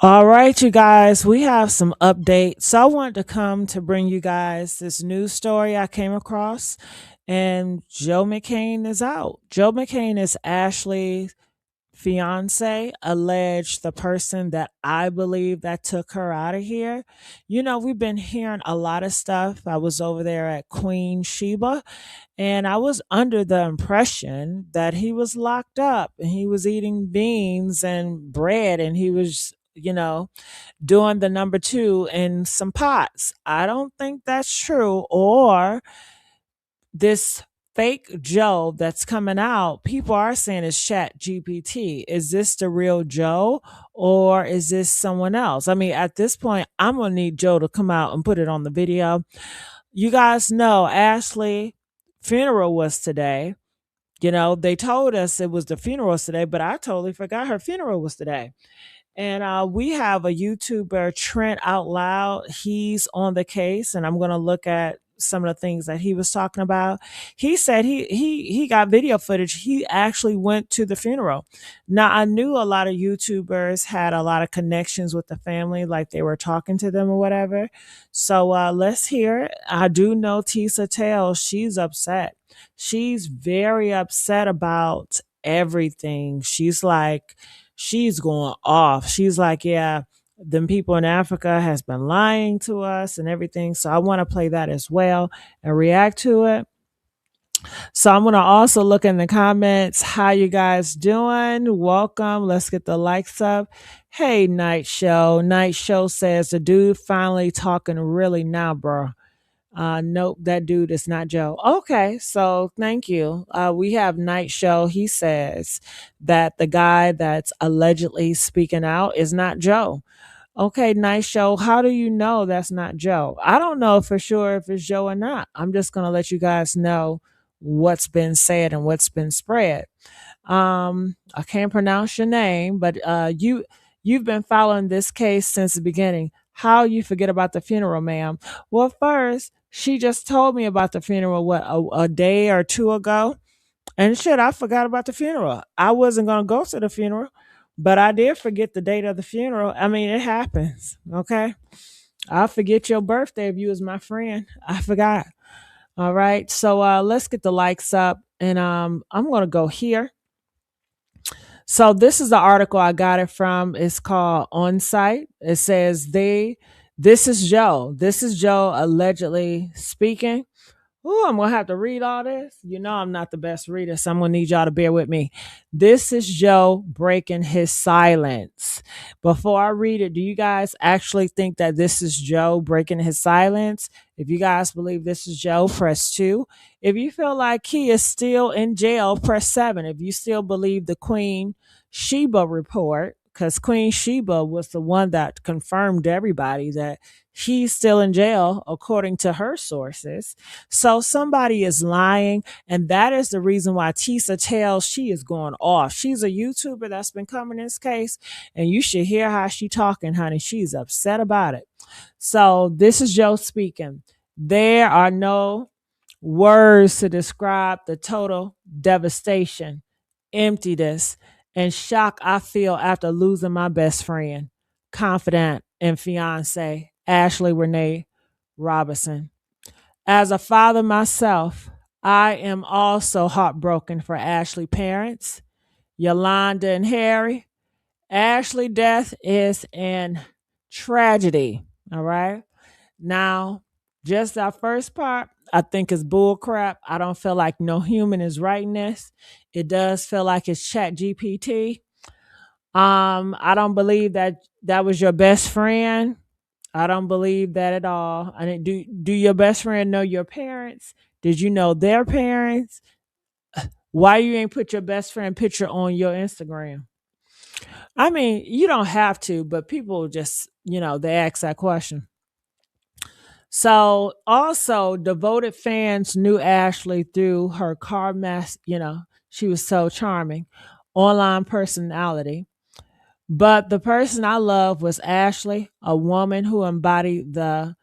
All right, you guys, we have some updates. So I wanted to come to bring you guys this news story I came across, and Joe McCain is out. Joe McCain is Ashley's fiance, alleged the person that I believe that took her out of here. You know, we've been hearing a lot of stuff. I was over there at Queen Sheba, and I was under the impression that he was locked up and he was eating beans and bread and he was, doing the number two in some pots. I don't think that's true. Or this fake Joe that's coming out, people are saying it's Chat GPT. Is this the real Joe or is this someone else? I mean, at this point, I'm going to need Joe to come out and put it on the video. You guys know Ashley funeral was today. You know, they told us it was the funeral was today, but I totally forgot her funeral was today. And we have a YouTuber, Trent Out Loud. He's on the case, and I'm going to look at some of the things that he was talking about. He said he got video footage. He actually went to the funeral. Now I knew a lot of YouTubers had a lot of connections with the family, like they were talking to them or whatever. So let's hear it. I do know Tisa tells she's upset. She's very upset about everything. She's going off. She's like, yeah, them people in Africa has been lying to us and everything. So I want to play that as well and react to it. So I'm going to also look in the comments. How you guys doing? Welcome. Let's get the likes up. Hey, Night Show. Night Show says the dude finally talking really now, bro. Nope, that dude is not Joe. Okay, so thank you. We have Night Show. He says that the guy that's allegedly speaking out is not Joe. Okay, Night Show. How do you know that's not Joe? I don't know for sure if it's Joe or not. I'm just gonna let you guys know what's been said and what's been spread. I can't pronounce your name, but you've been following this case since the beginning. How you forget about the funeral, ma'am? Well, first, she just told me about the funeral, what, a day or two ago? And shit, I forgot about the funeral. I wasn't going to go to the funeral, but I did forget the date of the funeral. I mean, it happens, okay? I'll forget your birthday if you was my friend. I forgot. All right. So let's get the likes up. And I'm going to go here. So this is the article I got it from. It's called On Site. It says this is Joe. This is Joe allegedly speaking. Oh, I'm gonna have to read all this. You know I'm not the best reader, so I'm gonna need y'all to bear with me. This is Joe breaking his silence. Before I read it, do you guys actually think that this is Joe breaking his silence? If you guys believe this is Joe, press 2. If you feel like he is still in jail, press 7. If you still believe the Queen Sheba report, because Queen Sheba was the one that confirmed to everybody that he's still in jail according to her sources. So somebody is lying, and that is the reason why Tisa tells she is going off. She's a YouTuber that's been covering this case, and you should hear how she talking, honey. She's upset about it. So this is Joe speaking. There are no words to describe the total devastation, emptiness, and shock I feel after losing my best friend, confidant, and fiance, Ashlee Renee Robinson. As a father myself, I am also heartbroken for Ashley's parents, Yolanda and Harry. Ashley's death is an tragedy. All right. Now, just our first part, I think is bull crap. I don't feel like no human is writing this. It does feel like it's Chat GPT. I don't believe that that was your best friend. I don't believe that at all. I mean, do your best friend know your parents? Did you know their parents? Why you ain't put your best friend picture on your Instagram? I mean, you don't have to, but people just, they ask that question. So also devoted fans knew Ashley through her car mess, she was so charming, online personality. But the person I love was Ashley, a woman who embodied the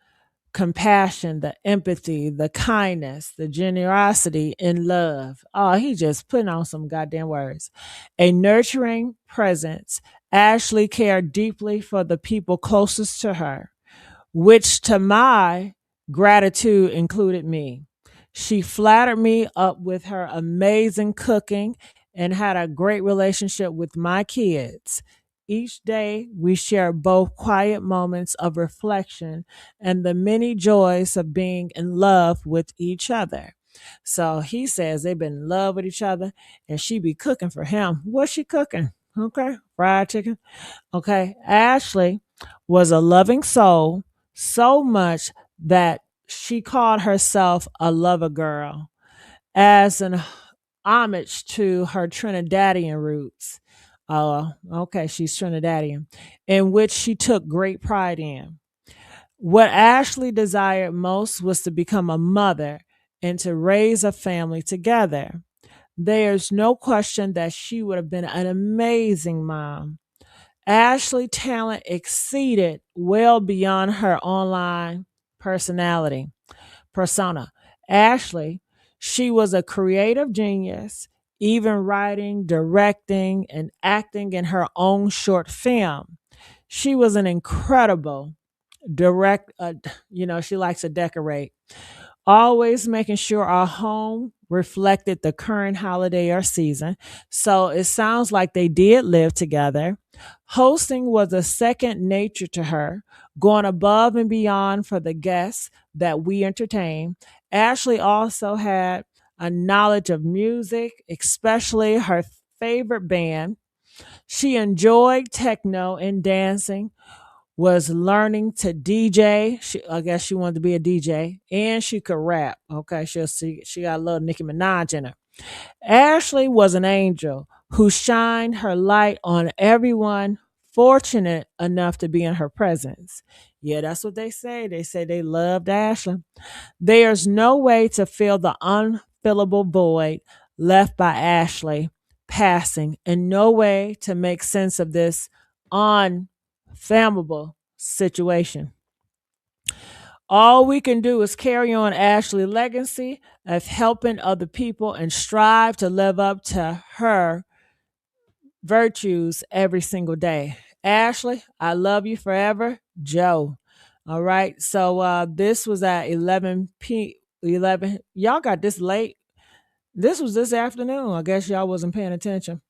compassion, the empathy, the kindness, the generosity, and love. Oh, he just putting on some goddamn words. A nurturing presence. Ashlee cared deeply for the people closest to her, which to my gratitude included me. She flattered me up with her amazing cooking and had a great relationship with my kids. Each day, we shared both quiet moments of reflection and the many joys of being in love with each other. So he says they've been in love with each other and she be cooking for him. What's she cooking? Okay, fried chicken. Okay, Ashlee was a loving soul so much that she called herself a lover girl as an homage to her Trinidadian roots. Oh, okay, she's Trinidadian, in which she took great pride in. What Ashlee desired most was to become a mother and to raise a family together. There's no question that she would have been an amazing mom. Ashlee talent exceeded well beyond her online personality persona. Ashlee, she was a creative genius, even writing, directing, and acting in her own short film. She was an incredible direct, she likes to decorate, always making sure our home reflected the current holiday or season. So it sounds like they did live together. Hosting was a second nature to her, going above and beyond for the guests that we entertained. Ashlee also had a knowledge of music, especially her favorite band. She enjoyed techno and dancing, was learning to DJ. I guess she wanted to be a DJ, and she could rap. Okay, she got a little Nicki Minaj in her. Ashlee was an angel who shined her light on everyone fortunate enough to be in her presence. Yeah, that's what they say. They say they loved Ashlee. There's no way to fill the unfillable void left by Ashlee passing, and no way to make sense of this unfathomable situation. All we can do is carry on Ashley's legacy of helping other people and strive to live up to her virtues every single day. Ashlee, I love you forever, Joe. All right. So this was at 11. Y'all got this late. This was this afternoon. I guess y'all wasn't paying attention.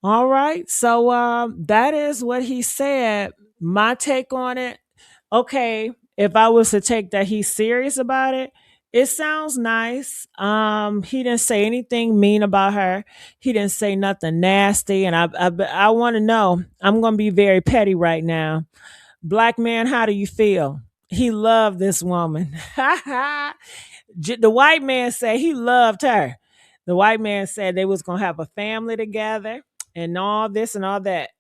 All right. So that is what he said. My take on it. Okay, if I was to take that he's serious about it, it sounds nice. He didn't say anything mean about her. He didn't say nothing nasty, and I want to know. I'm gonna be very petty right now. Black man, how do you feel? He loved this woman. The white man said he loved her. The white man said they was gonna have a family together and all this and all that.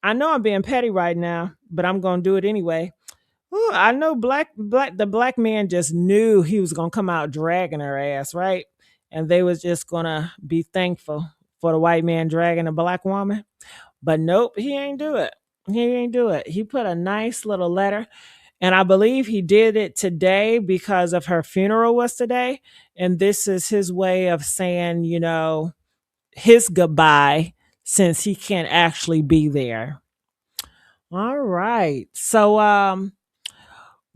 I know I'm being petty right now, but I'm gonna do it anyway. Ooh, I know the black man just knew he was gonna come out dragging her ass, right? And they was just gonna be thankful for the white man dragging a black woman. But nope, he ain't do it. He ain't do it. He put a nice little letter, and I believe he did it today because of her funeral was today. And this is his way of saying, his goodbye since he can't actually be there. All right. So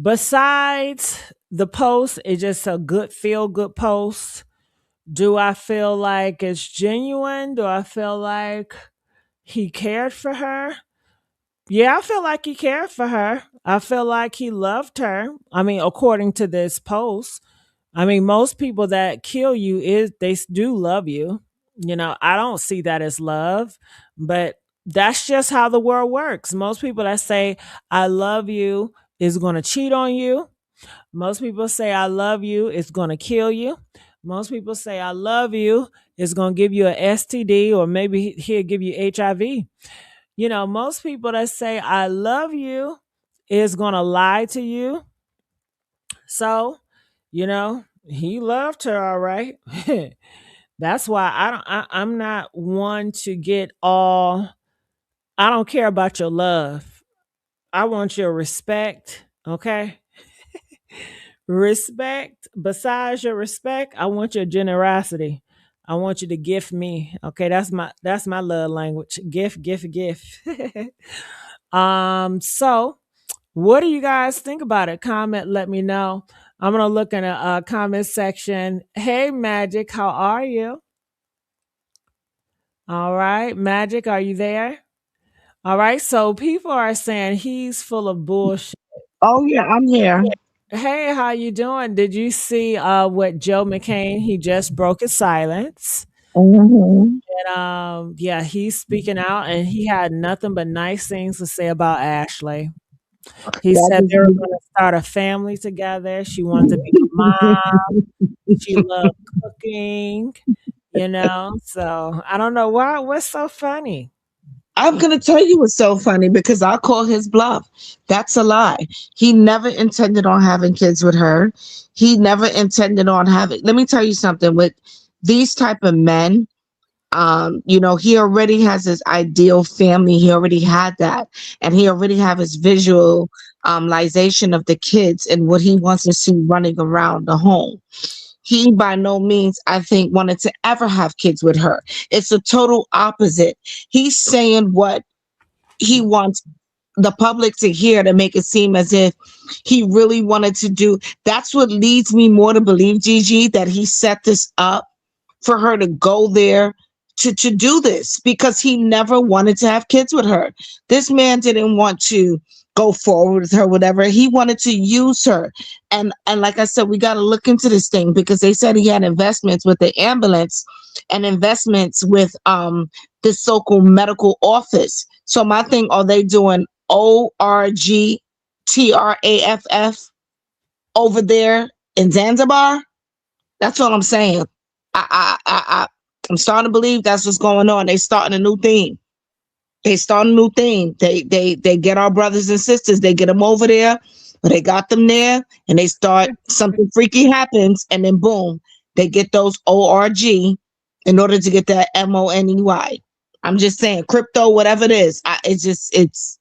besides the post, it's just a good feel good post. Do I feel like it's genuine? Do I feel like he cared for her? Yeah, I feel like he cared for her. I feel like he loved her. I mean, according to this post, I mean, most people that kill you do love you. I don't see that as love, but that's just how the world works. Most people that say I love you is going to cheat on you. Most people say I love you is going to kill you. Most people say I love you is going to give you an STD, or maybe he'll give you HIV. Most people that say I love you is going to lie to you. So, he loved her all right. That's why I'm not one to get all. I don't care about your love. I want your respect, okay? Respect. Besides your respect, I want your generosity. I want you to gift me. Okay, that's my love language. Gift, gift, gift. So what do you guys think about it? Comment, let me know. I'm gonna look in a comment section. Hey Magic, how are you? All right, Magic, are you there? All right, so people are saying he's full of bullshit. Oh yeah, I'm here. Hey, how you doing? Did you see what Joe McCain? He just broke his silence. Hmm. And yeah, he's speaking out and he had nothing but nice things to say about Ashley. He That said is they were going to start a family together. She wanted to be a mom. She loved cooking, you know. So I don't know what's so funny. I'm gonna tell you what's so funny because I call his bluff. That's a lie. He never intended on having kids with her. He never intended on having. Let me tell you something. With these type of men, he already has his ideal family. He already had that, and he already have his visualization of the kids and what he wants to see running around the home. He by no means, I think, wanted to ever have kids with her. It's a total opposite. He's saying what he wants the public to hear to make it seem as if he really wanted to do. That's what leads me more to believe, Gigi, that he set this up for her to go there to do this because he never wanted to have kids with her. This man didn't want to go forward with her, whatever. He wanted to use her. And like I said, we got to look into this thing because they said he had investments with the ambulance and investments with this so-called medical office. So my thing, are they doing ORGTRAFF over there in Zanzibar? That's what I'm saying. I'm starting to believe that's what's going on. They starting a new theme. They start a new theme. They get our brothers and sisters. They get them over there, or they got them there, and they start something freaky happens, and then boom, they get those ORG in order to get that MONEY. I'm just saying, crypto, whatever it is. It's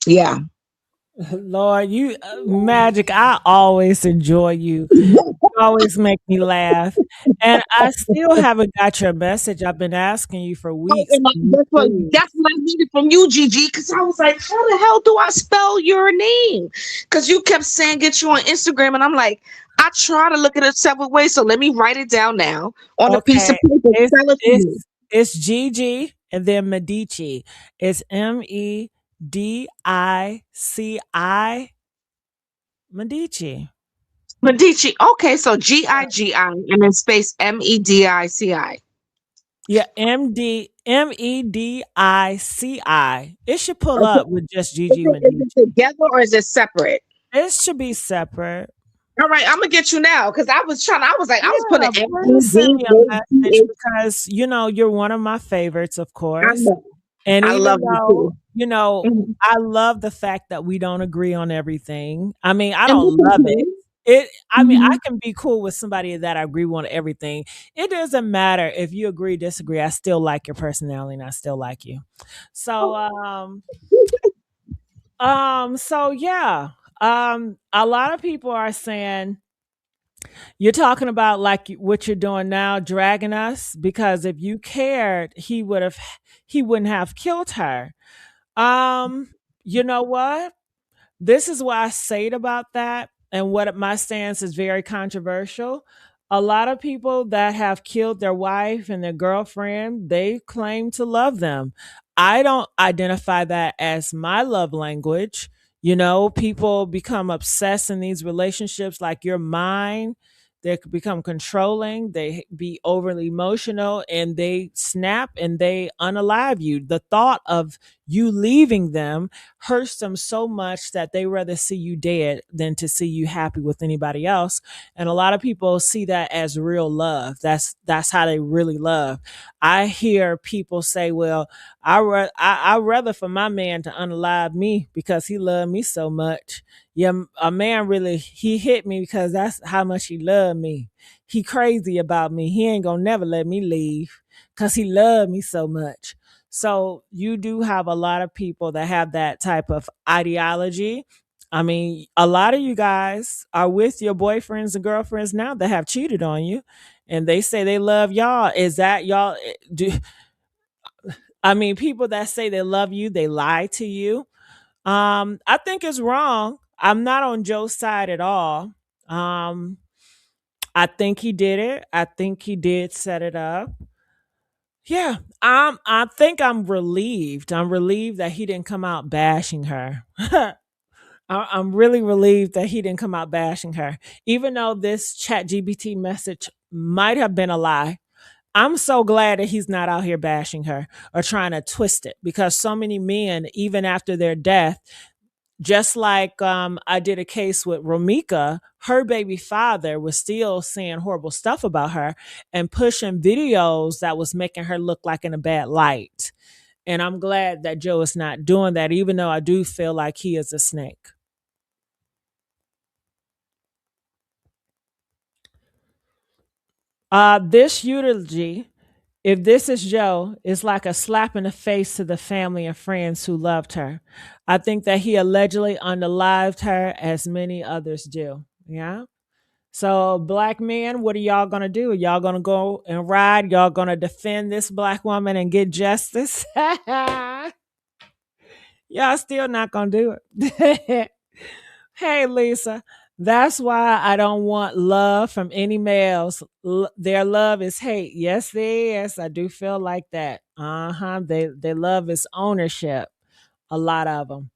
yeah. Lord, you Magic, I always enjoy you. You always make me laugh. And I still haven't got your message. I've been asking you for Oh, weeks. and Can you that's please? what I needed from you, Gigi, because I was like, how the hell do I spell your name? Because you kept saying get you on Instagram, and I'm like, I try to look at it several ways, so let me write it down now on a piece of Okay. paper. It's Spell it for me. it's Gigi and then Medici. It's Medici. Medici. Medici. Okay, so GIGI and then space MEDICI. Yeah, Medici. It should pull Okay. up with just Is Gigi it Medici. together or is it separate? It should be separate. All right, I'm gonna get you now because I was like, I was putting Yeah, please send me a message MEDICI. because you're one of my favorites, of I course. know. And I even love you though, too. Mhm. I love the fact that we don't agree on everything. I mean, I And don't that's love it. okay. I Mhm. can be cool with somebody that I agree on everything. It doesn't matter if you agree, disagree. I still like your personality and I still like you. So, so yeah. A lot of people are saying you're talking about like what you're doing now, dragging us, because if you cared, he wouldn't have killed her. Um, you know what? This is why I say it about that, and what my stance is very controversial. A lot of people that have killed their wife and their girlfriend, they claim to love them. I don't identify that as my love language. People become obsessed in these relationships like you're mine. They could become controlling, they be overly emotional, and they snap and they unalive you. The thought of you leaving them hurts them so much that they rather see you dead than to see you happy with anybody else. And a lot of people see that as real love. That's how they really love. I hear people say, "Well, I rather for my man to unalive me because he loved me so much." Yeah, a man really he hit me because that's how much he loved me. He crazy about me. He ain't gonna never let me leave because he loved me so much. So you do have a lot of people that have that type of ideology. I mean, a lot of you guys are with your boyfriends and girlfriends now that have cheated on you. and they say they love y'all. Is that y'all? Do I mean people that say they love you, they lie to you? I think it's wrong. I'm not on Joe's side at all. Um, I think he did it. I think he did set it up. Yeah, I think I'm relieved. I'm relieved that he didn't come out bashing her. I'm really relieved that he didn't come out bashing her, even though this Chat GBT message might have been a lie. I'm so glad that he's not out here bashing her or trying to twist it, because so many men, even after their death, just like I did a case with Romika, her baby father was still saying horrible stuff about her and pushing videos that was making her look like in a bad light. And I'm glad that Joe is not doing that, even though I do feel like he is a snake. This eulogy, if this is Joe, is like a slap in the face to the family and friends who loved her. I think that he allegedly unalived her, as many others do. Yeah. So, black men, what are y'all gonna do? Y'all gonna go and ride? Y'all gonna defend this black woman and get justice? Y'all still not gonna do it. Hey, Lisa, that's why I don't want love from any males. Their love is hate. Yes, there is. I do feel like that. Their love is ownership. A lot of them.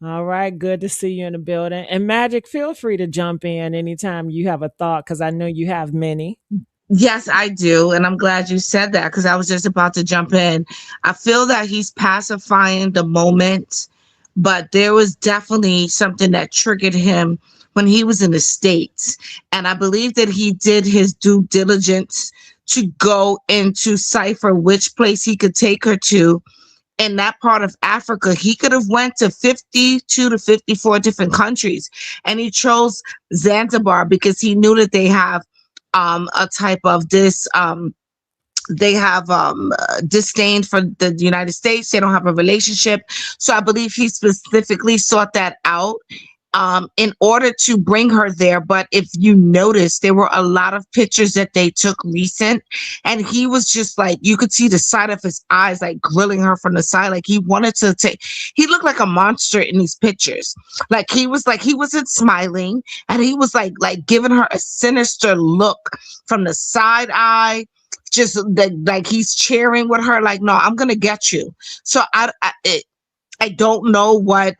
All right, good to see you in the building. And Magic, feel free to jump in anytime you have a thought, because I know you have many. Yes, I do. And I'm glad you said that because I was just about to jump in. I feel that he's pacifying the moment, but there was definitely something that triggered him when he was in the States. And I believe that he did his due diligence to go into cipher which place he could take her to in that part of Africa. He could have went to 52 to 54 different countries, and he chose Zanzibar because he knew that they have a type of this they have disdain for the United States. They don't have a relationship. So I believe he specifically sought that out in order to bring her there. But if you notice, there were a lot of pictures that they took recent, and he was just like, you could see the side of his eyes, like grilling her from the side. Like he wanted to take, he looked like a monster in these pictures. Like he wasn't smiling, and he was like giving her a sinister look from the side eye, just like he's cheering with her, like, no, I'm gonna get you. So I don't know what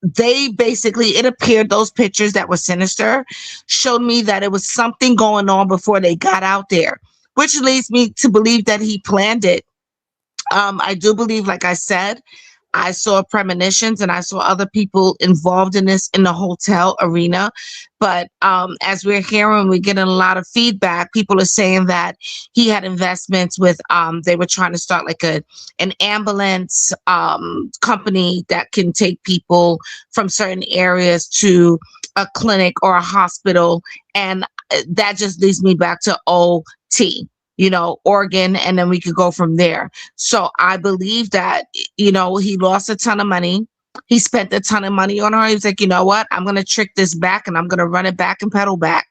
they basically, it appeared those pictures that were sinister showed me that it was something going on before they got out there, which leads me to believe that he planned it. I do believe, like I said, I saw premonitions and I saw other people involved in this in the hotel arena. But as we're hearing, we're getting a lot of feedback. People are saying that he had investments with, they were trying to start like an ambulance company that can take people from certain areas to a clinic or a hospital. And that just leads me back to OT, Oregon, and then we could go from there. So I believe that, he lost a ton of money. He spent a ton of money on her. He was like, you know what? I'm going to trick this back and I'm going to run it back and pedal back.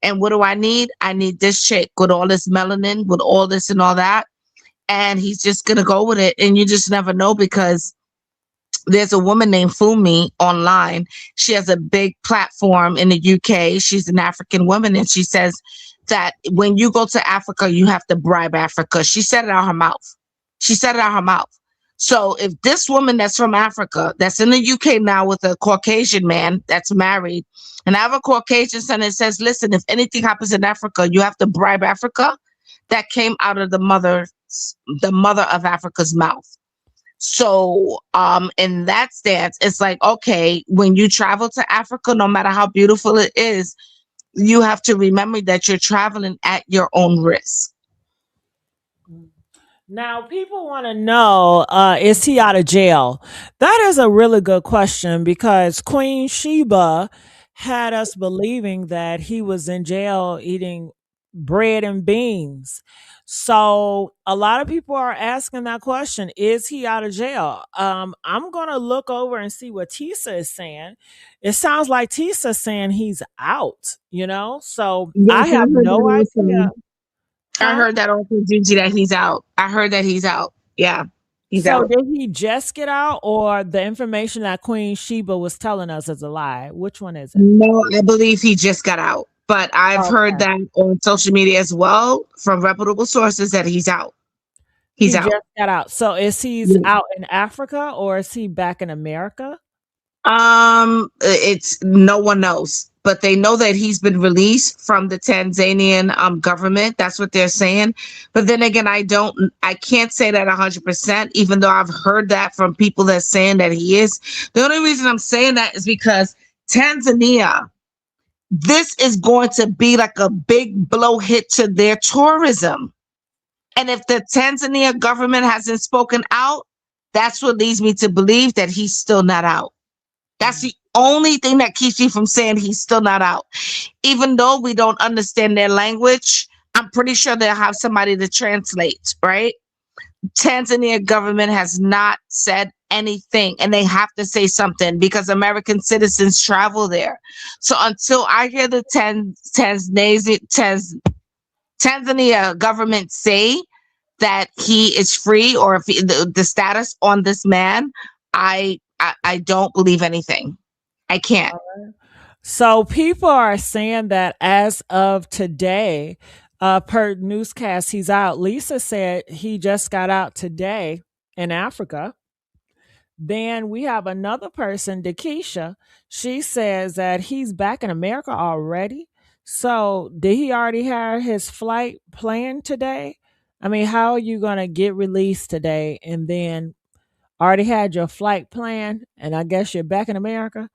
And what do I need? I need this chick with all this melanin, with all this and all that. And he's just going to go with it. And you just never know, because there's a woman named Fumi online. She has a big platform in the UK. She's an African woman, and she says that when you go to Africa, you have to bribe Africa. She said it out her mouth. She said it out her mouth. So if this woman that's from Africa, that's in the UK now with a Caucasian man that's married, and I have a Caucasian son that says, listen, if anything happens in Africa, you have to bribe Africa, that came out of the mother of Africa's mouth. So in that stance, it's like, okay, when you travel to Africa, no matter how beautiful it is, you have to remember that you're traveling at your own risk. Now, people want to know, is he out of jail? That is a really good question, because Queen Sheba had us believing that he was in jail eating bread and beans. So, a lot of people are asking that question, is he out of jail? I'm going to look over and see what Tisa is saying. It sounds like Tisa's saying he's out, So Yes, I I have heard no that idea. also. I Huh? heard that also, Gigi, that he's out. I heard that he's out. Yeah, he's So out. did he just get out, or the information that Queen Sheba was telling us is a lie? Which one is it? No, I believe he just got out. But I've heard Okay. that on social media as well from reputable sources that he's out. He's He out. just got out. So is he's Yeah. out in Africa or is he back in America? It's no one knows, but they know that he's been released from the Tanzanian government. That's what they're saying. But then again, I can't say that 100%, even though I've heard that from people that's saying that he is. The only reason I'm saying that is because Tanzania, this is going to be like a big blow hit to their tourism. And if the Tanzania government hasn't spoken out, that's what leads me to believe that he's still not out. That's the only thing that keeps me from saying he's still not out. Even though we don't understand their language, I'm pretty sure they'll have somebody to translate, right? Tanzania government has not said anything, and they have to say something because American citizens travel there. So until I hear the Tanzania government say that he is free, or if the status on this man, I don't believe anything. I can't. So people are saying that as of today, per newscast, he's out. Lisa said he just got out today in Africa. Then we have another person, Dakisha. She says that he's back in America already. So did he already have his flight planned today? I mean, how are you going to get released today and then already had your flight planned and I guess you're back in America?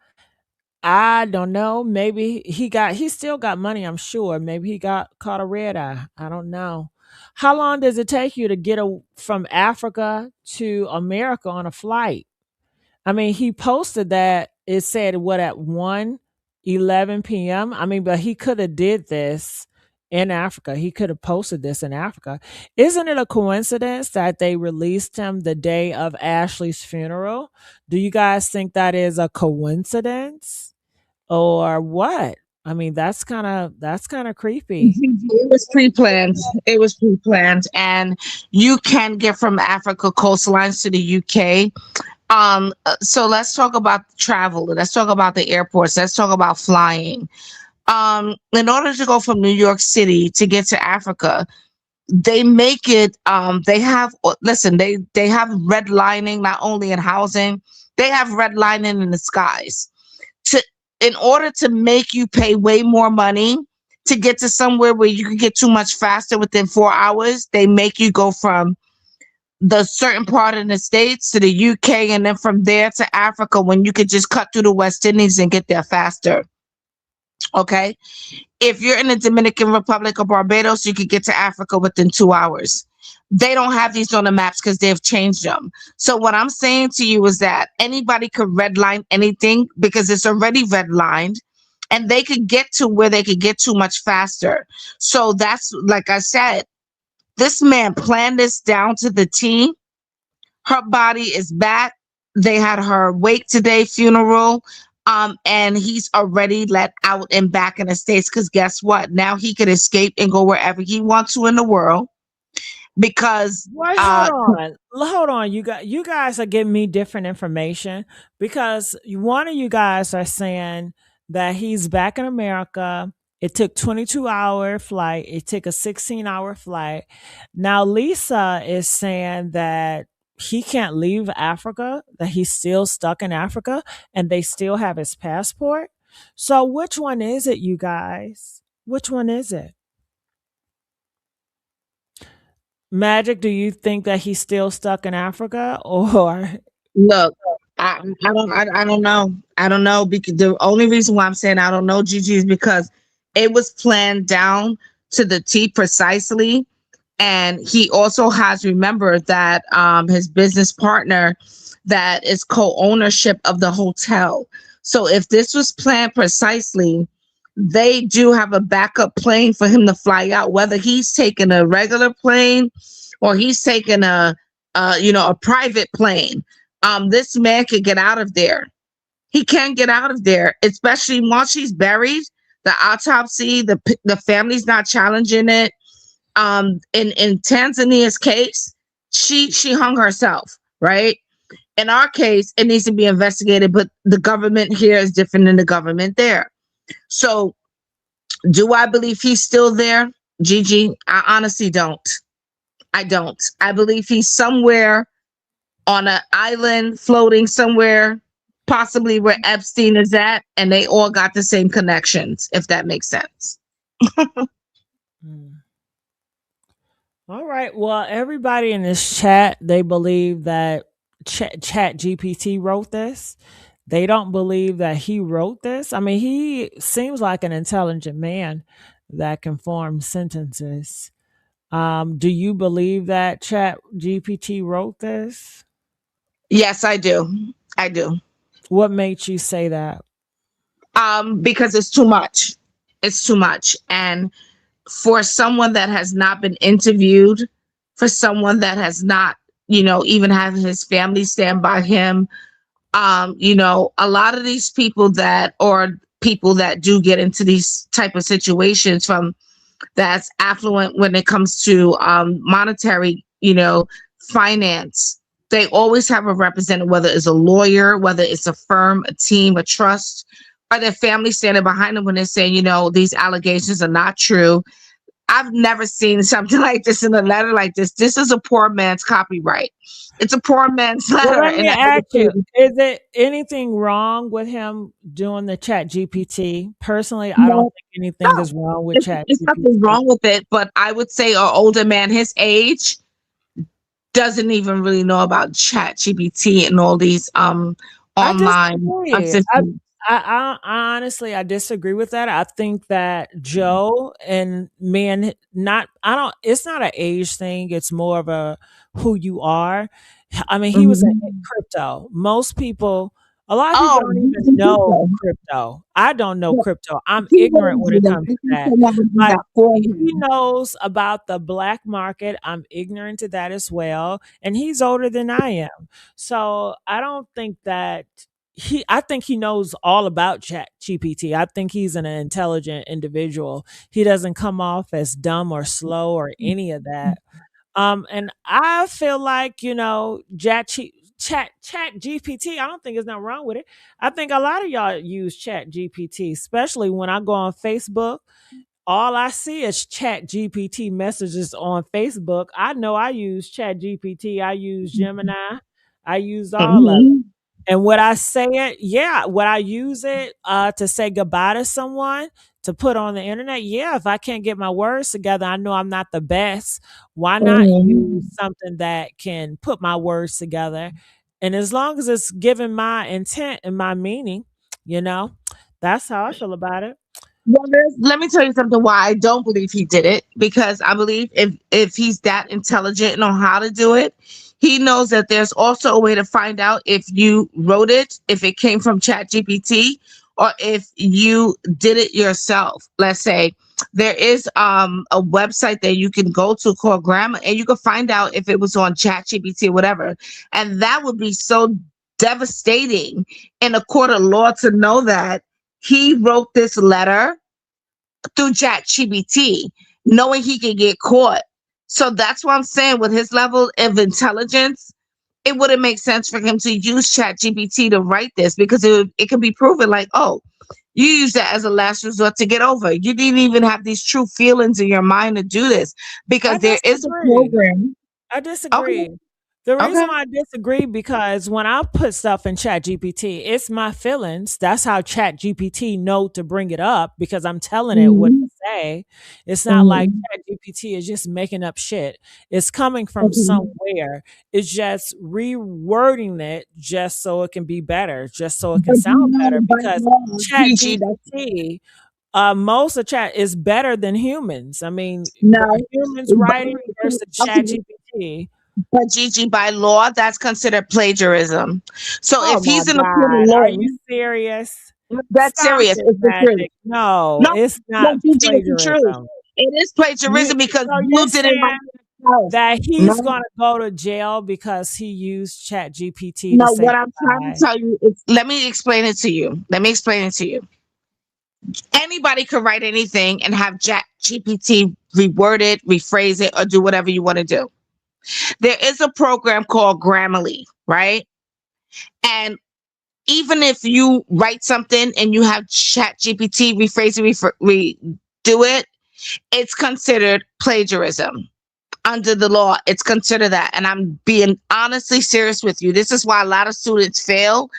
I don't know. Maybe he still got money, I'm sure. Maybe he got caught a red eye. I don't know. How long does it take you to get from Africa to America on a flight? I mean, he posted that it said what at 1:11 p.m. I mean, but he could have did this in Africa. He could have posted this in Africa. Isn't it a coincidence that they released him the day of Ashley's funeral? Do you guys think that is a coincidence or what? I mean, that's kind of creepy. It was pre-planned. It was pre-planned, and you can get from Africa coastlines to the UK. So let's talk about travel. Let's talk about the airports. Let's talk about flying. In order to go from New York City to get to Africa, they make it. They have listen. They have redlining not only in housing, they have redlining in the skies. To In order to make you pay way more money to get to somewhere where you can get too much faster within 4 hours, they make you go from the certain part of the States to the UK, and then from there to Africa, when you could just cut through the West Indies and get there faster. Okay. If you're in the Dominican Republic or Barbados, you could get to Africa within 2 hours. They don't have these on the maps because they've changed them. So what I'm saying to you is that anybody could redline anything because it's already redlined, and they could get to where they could get to much faster. So that's, like I said, this man planned this down to the T. Her body is back. They had her wake today, funeral. And he's already let out and back in the States because guess what? Now he could escape and go wherever he wants to in the world because Wait, hold on. You guys are giving me different information because one of you guys are saying that he's back in America. It took 22-hour flight. It took a 16-hour flight. Now Lisa is saying that he can't leave Africa, that he's still stuck in Africa, and they still have his passport. So which one is it, you guys? Which one is it? Magic, do you think that he's still stuck in Africa or look, I don't know. I don't know because the only reason why I'm saying I don't know, Gigi, is because it was planned down to the T precisely. And he also has remembered that his business partner that is co-ownership of the hotel. So if this was planned precisely, they do have a backup plane for him to fly out, whether he's taking a regular plane or he's taking a private plane. This man could get out of there. He can get out of there, especially once he's buried. The autopsy, the family's not challenging it. In Tanzania's case, she hung herself, right? In our case, it needs to be investigated, but the government here is different than the government there. So, do I believe he's still there, Gigi? I honestly don't. I don't. I believe he's somewhere on an island, floating somewhere, possibly where Epstein is at, and they all got the same connections, if that makes sense. Mm. All right. Well, everybody in this chat, they believe that Chat GPT wrote this. They don't believe that he wrote this. I mean, he seems like an intelligent man that can form sentences. Do you believe that Chat GPT wrote this? Yes, I do. I do. What made you say that? Because it's too much. It's too much. And for someone that has not been interviewed, for someone that has not, even had his family stand by him, a lot of these people that, or people that do get into these type of situations from that's affluent when it comes to monetary, finance, they always have a representative, whether it's a lawyer, whether it's a firm, a team, a trust, or their family standing behind them when they're saying, these allegations are not true. I've never seen something like this in a letter like this. This is a poor man's copyright. It's a poor man's Well, letter. let me And ask you, is it anything wrong with him doing the Chat GPT? Personally, I don't no, think anything no, is wrong with Chat it's nothing GPT. wrong with it. But I would say an older man his age doesn't even really know about Chat GPT and all these I online disagree. assistants. I honestly I disagree with that. I think that Joe and men not I don't it's not an age thing, it's more of a who you are. I mean, he was in Mhm. crypto. Most people a lot of people Oh, don't he even can do know so. crypto. I don't know But crypto. I'm he ignorant wouldn't when do it that. comes I to think that. they never do But that for he him. knows about the black market. I'm ignorant to that as well, and he's older than I am. So, I don't think that I think he knows all about Chat GPT. I think he's an intelligent individual. He doesn't come off as dumb or slow or any of that. And I feel like, Chat GPT, I don't think there's nothing wrong with it. I think a lot of y'all use Chat GPT, especially when I go on Facebook. All I see is Chat GPT messages on Facebook. I know I use Chat GPT. I use Gemini. I use all of it. Mhm. And would I say it? Yeah. Would I use it to say goodbye to someone to put on the internet? Yeah. If I can't get my words together, I know I'm not the best. Why not use Mhm. something that can put my words together? And as long as it's giving my intent and my meaning, you know, that's how I feel about it. Well, let me tell you something why I don't believe he did it. Because I believe if he's that intelligent and on how to do it, he knows that there's also a way to find out if you wrote it, if it came from Chat GPT, or if you did it yourself. Let's say there is a website that you can go to called Grammar, and you can find out if it was on Chat GPT or whatever. And that would be so devastating in a court of law to know that he wrote this letter through ChatGPT, knowing he could get caught. So that's what I'm saying. With his level of intelligence, it wouldn't make sense for him to use ChatGPT to write this, because it can be proven like, oh, you use that as a last resort to get over. You didn't even have these true feelings in your mind to do this, I because there is a disagree. program. I Okay, disagree. The reason okay. why I disagree because when I put stuff in Chat GPT, it's my feelings. That's how Chat GPT know to bring it up because I'm telling it what to Hmm. say. It's not like Hmm. Chat GPT is just making up shit. It's coming from Okay. somewhere. It's just rewording it just so it can be better, just so it can But sound you know, better by because law, Chat Gigi, that's GPT most of chat is better than humans. I mean, no. humans writing But, versus chat okay, GPT. but Gigi, by law, that's considered plagiarism. So Oh if my he's in a court of God. Are law, you serious? that's Stop serious. this It's the truth. magic. No, No, it's no, not Gigi, it's the truth. plagiarism. It is plagiarism because So you're you didn't write saying it yourself. that he's No, gonna go to jail because he used chat GPT to no. say What I'm trying to goodbye. tell you is, let me explain it to you. Let me explain it to you. Anybody could write anything and have Chat GPT reword it, rephrase it, or do whatever you want to do. There is a program called Grammarly, right? And even if you write something and you have Chat GPT rephrase it, redo it, it's considered plagiarism. Under the law, it's considered that. And I'm being honestly serious with you. This is why a lot of students fail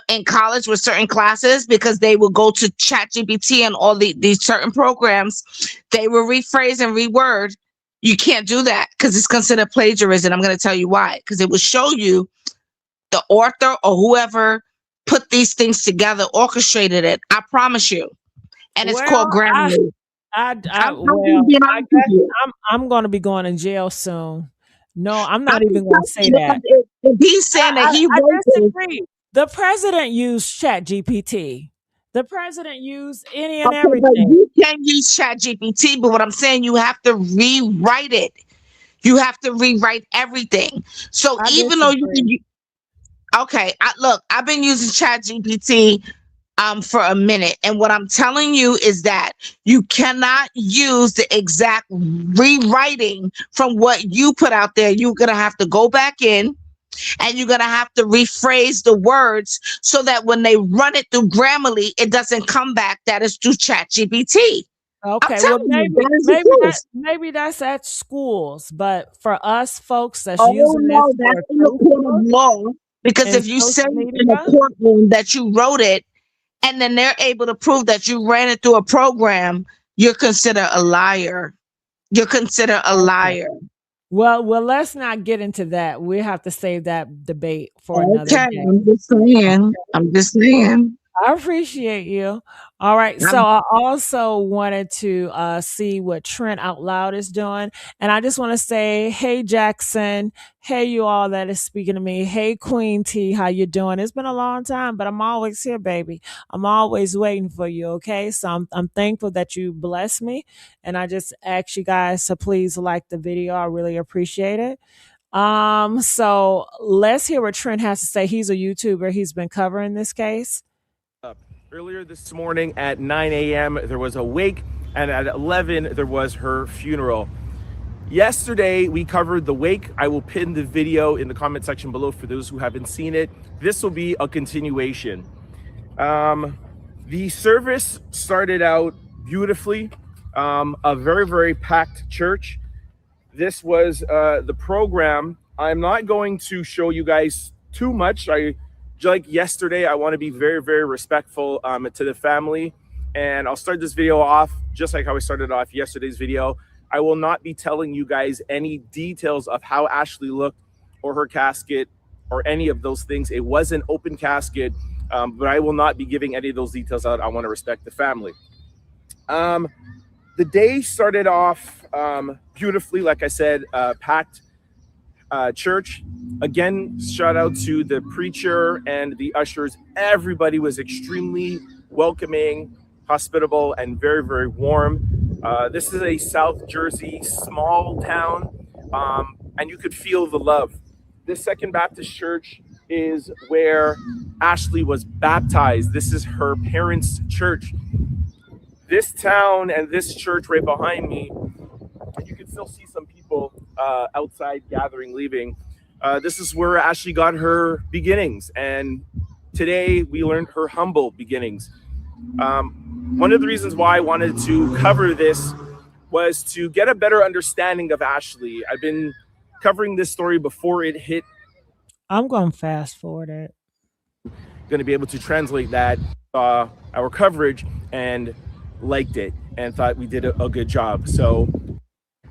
in college with certain classes, because they will go to ChatGPT and all these certain programs. They will rephrase and reword. You can't do that because it's considered plagiarism. I'm going to tell you why. Because it will show you the author or whoever put these things together, orchestrated it. I promise you. And it's Well, called I, Grammarly. well, I'm being I honest with guess you. I'm going to be going to jail soon. No, I'm I'm not even just going to telling say you, that. if he's saying that he I wrote this, disagree. The president used Chat GPT. The president used any and okay, but everything. you can use Chat GPT, but what I'm saying, you have to rewrite it. You have to rewrite everything. So I even though you can, disagree. okay, look, I've been using Chat GPT for a minute, and what I'm telling you is that you cannot use the exact rewriting from what you put out there. You're gonna have to go back in, and you're gonna have to rephrase the words so that when they run it through Grammarly, it doesn't come back that is through Chat GPT. I'm Okay, well telling you, that is the truth. maybe that's at schools, but for us folks that's Oh using this no, that's for in the court of Facebook law. Because and if you say social in a media, courtroom that you wrote it, and then they're able to prove that you ran it through a program, you're considered a liar. You're considered a okay. liar. Well, let's not get into that. We have to save that debate for another Okay, day. I'm just saying. I'm just saying. I appreciate you. All right. So I'm, I also wanted to see what Trent Out Loud is doing. And I just want to say, hey, Jackson. Hey, you all that is speaking to me. Hey, Queen T, how you doing? It's been a long time, but I'm always here, baby. I'm always waiting for you. Okay. So I'm thankful that you bless me. And I just ask you guys to please like the video. I really appreciate it. So let's hear what Trent has to say. He's a YouTuber. He's been covering this case. Earlier this morning at 9 a.m., there was a wake, and at 11, there was her funeral. Yesterday, we covered the wake. I will pin the video in the comment section below for those who haven't seen it. This will be a continuation. The service started out beautifully, a very, very packed church. This was the program. I'm not going to show you guys too much. Like yesterday, I want to be very, very respectful to the family. And I'll start this video off just like how I started off yesterday's video. I will not be telling you guys any details of how Ashlee looked or her casket or any of those things. It was an open casket, but I will not be giving any of those details out. I want to respect the family. The day started off beautifully, like I said, packed church. Again, shout out to the preacher and the ushers. Everybody was extremely welcoming, hospitable, and very, very warm. This is a South Jersey small town, and you could feel the love. This Second Baptist Church is where Ashlee was baptized. This is her parents' church. This town and this church right behind me, you can still see some people outside gathering, leaving. This is where Ashlee got her beginnings, and today we learned her humble beginnings. One of the reasons why I wanted to cover this was to get a better understanding of Ashlee. I've been covering this story before it hit. I'm going to fast forward it. Going to be able to translate that, our coverage, and liked it and thought we did a good job. So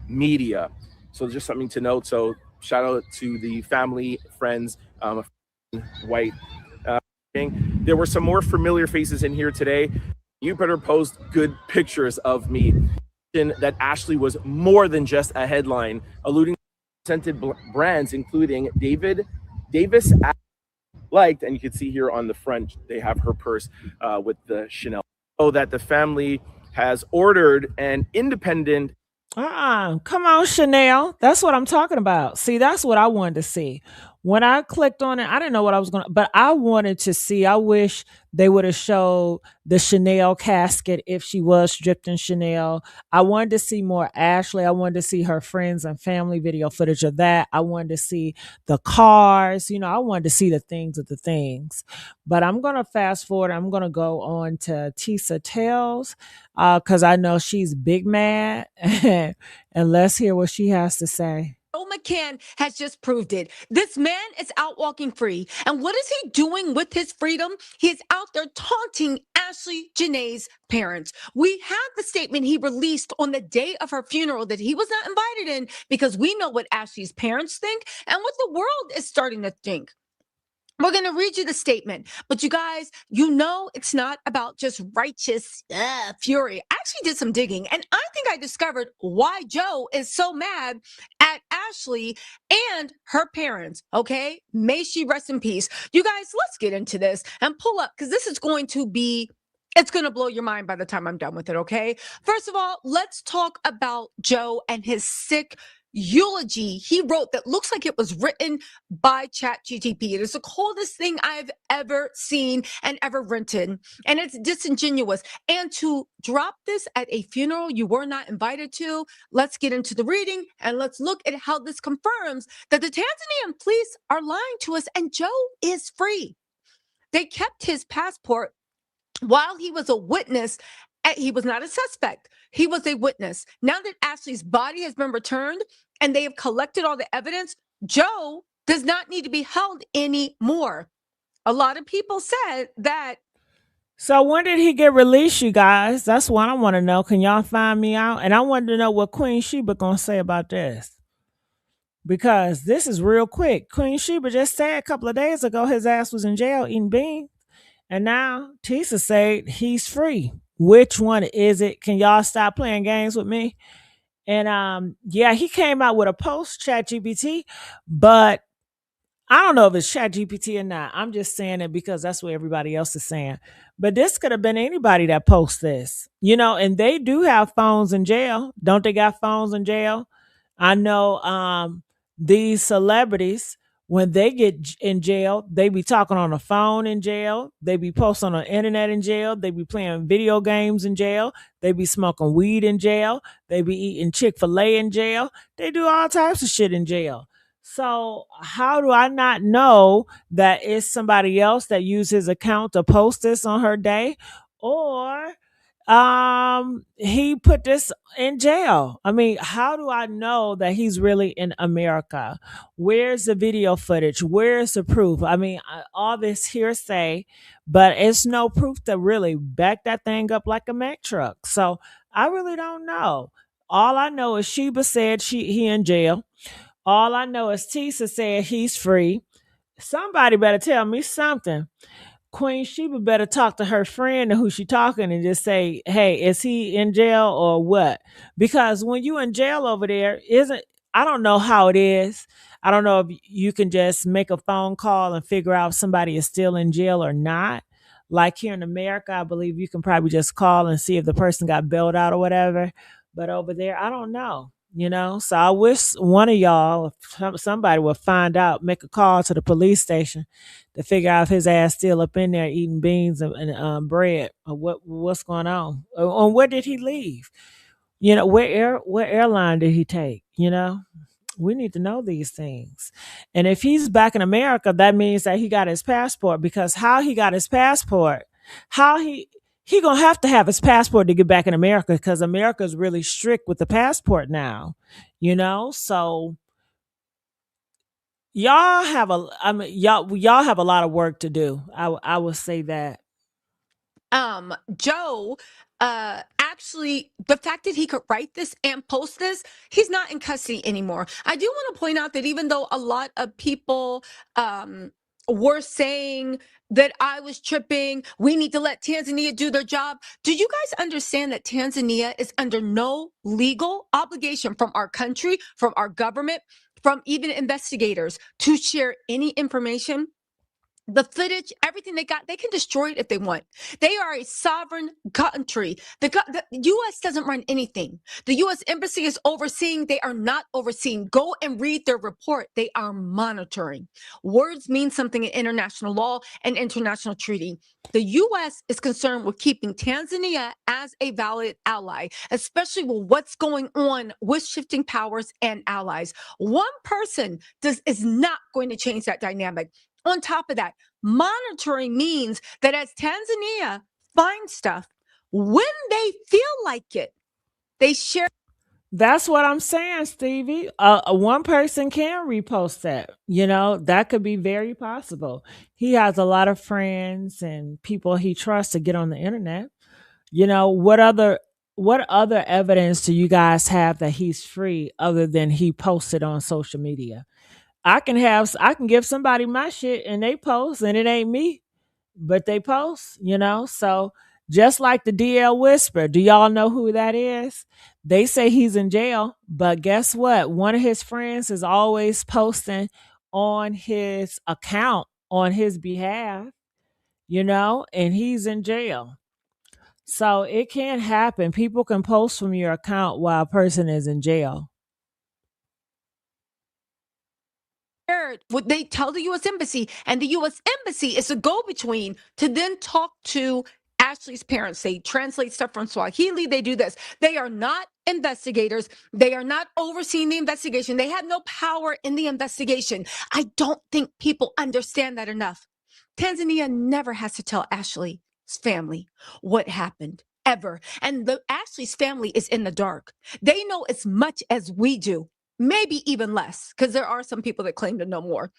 media. So just something to note. So shout out to the family, friends, white. There were some more familiar faces in here today. You better post good pictures of me. That Ashlee was more than just a headline, alluding to scented brands, including Davis liked, and you can see here on the front, they have her purse with the Chanel. So that the family has ordered an independent. Come on, Chanel. That's what I'm talking about. See, that's what I wanted to see. When I clicked on it, I didn't know what I was going to, but I wanted to see. I wish they would have showed the Chanel casket if she was stripped in Chanel. I wanted to see more Ashley. I wanted to see her friends and family video footage of that. I wanted to see the cars. I wanted to see the things of the things. But I'm going to fast forward. I'm going to go on to Tisa Tells because I know she's big mad. And let's hear what she has to say. Mccann has just proved it. This man is out walking free. And what is he doing with his freedom? He is out there taunting Ashlee Jenae's parents. We have the statement he released on the day of her funeral that he was not invited in because we know what Ashlee's parents think and what the world is starting to think. We're going to read you the statement, but you guys, it's not about just righteous fury. I actually did some digging, and I think I discovered why Joe is so mad at Ashlee and her parents, okay? May she rest in peace. You guys, let's get into this and pull up, because this is going to be it's going to blow your mind by the time I'm done with it, okay? First of all, let's talk about Joe and his sick eulogy he wrote that looks like it was written by ChatGPT. It is the coldest thing I've ever seen and ever written, and it's disingenuous. And to drop this at a funeral you were not invited to, let's get into the reading and let's look at how this confirms that the Tanzanian police are lying to us and Joe is free. They kept his passport while he was a witness. He was not a suspect. He was a witness. Now that Ashlee's body has been returned and they have collected all the evidence, Joe does not need to be held anymore. A lot of people said that. So when did he get released, you guys? That's what I want to know. Can y'all find me out? And I wanted to know what Queen Sheba gonna say about this. Because this is real quick. Queen Sheba just said a couple of days ago his ass was in jail eating beans. And now Tisa said he's free. Which one is it? Can y'all stop playing games with me? And yeah, he came out with a post, ChatGPT, but I don't know if it's ChatGPT or not. I'm just saying it because that's what everybody else is saying. But this could have been anybody that posts this, and they do have phones in jail. Don't they got phones in jail? I know these celebrities, when they get in jail, they be talking on the phone in jail. They be posting on the internet in jail. They be playing video games in jail. They be smoking weed in jail. They be eating Chick-fil-A in jail. They do all types of shit in jail. So how do I not know that it's somebody else that used his account to post this on her day? Or he put this in jail. I mean, how do I know that he's really in America? Where's the video footage? Where's the proof? I mean, all this hearsay, but it's no proof to really back that thing up like a Mack truck. So I really don't know. All I know is Sheba said he in jail. All I know is Tisa said he's free. Somebody better tell me something. Queen Sheba better talk to her friend who she talking and just say, hey, is he in jail or what? Because when you in jail over there, I don't know how it is. I don't know if you can just make a phone call and figure out if somebody is still in jail or not. Like here in America, I believe you can probably just call and see if the person got bailed out or whatever. But over there, I don't know. So I wish one of y'all, somebody would find out, make a call to the police station to figure out if his ass still up in there eating beans and bread, or what's going on, or where did he leave? What airline did he take? We need to know these things. And if he's back in America, that means that he got his passport. Because how he got his passport, how he gonna have to have his passport to get back in America, because America is really strict with the passport now. So y'all have y'all have a lot of work to do. I would say that. Joe, actually, the fact that he could write this and post this, he's not in custody anymore. I do want to point out that even though a lot of people were saying that I was tripping, we need to let Tanzania do their job. Do you guys understand that Tanzania is under no legal obligation from our country, from our government, from even investigators to share any information the footage, everything they got, they can destroy it if they want. They are a sovereign country. The U.S. doesn't run anything. The U.S. Embassy is overseeing. They are not overseeing. Go and read their report. They are monitoring. Words mean something in international law and international treaty. The U.S. is concerned with keeping Tanzania as a valid ally, especially with what's going on with shifting powers and allies. One person is not going to change that dynamic. On top of that, monitoring means that as Tanzania finds stuff, when they feel like it, they share. That's what I'm saying, Stevie. One person can repost that. That could be very possible. He has a lot of friends and people he trusts to get on the internet. What other evidence do you guys have that he's free other than he posted on social media? I can give somebody my shit and they post and it ain't me, but they post. So just like the DL Whisper, do y'all know who that is? They say he's in jail, but guess what? One of his friends is always posting on his account on his behalf, and he's in jail. So it can happen. People can post from your account while a person is in jail. What they tell the U.S. Embassy, and the U.S. Embassy is a go-between to then talk to Ashlee's parents. They translate stuff from Swahili. They do this. They are not investigators. They are not overseeing the investigation. They have no power in the investigation. I don't think people understand that enough. Tanzania never has to tell Ashlee's family what happened, ever. And Ashlee's family is in the dark. They know as much as we do. Maybe even less, because there are some people that claim to know more.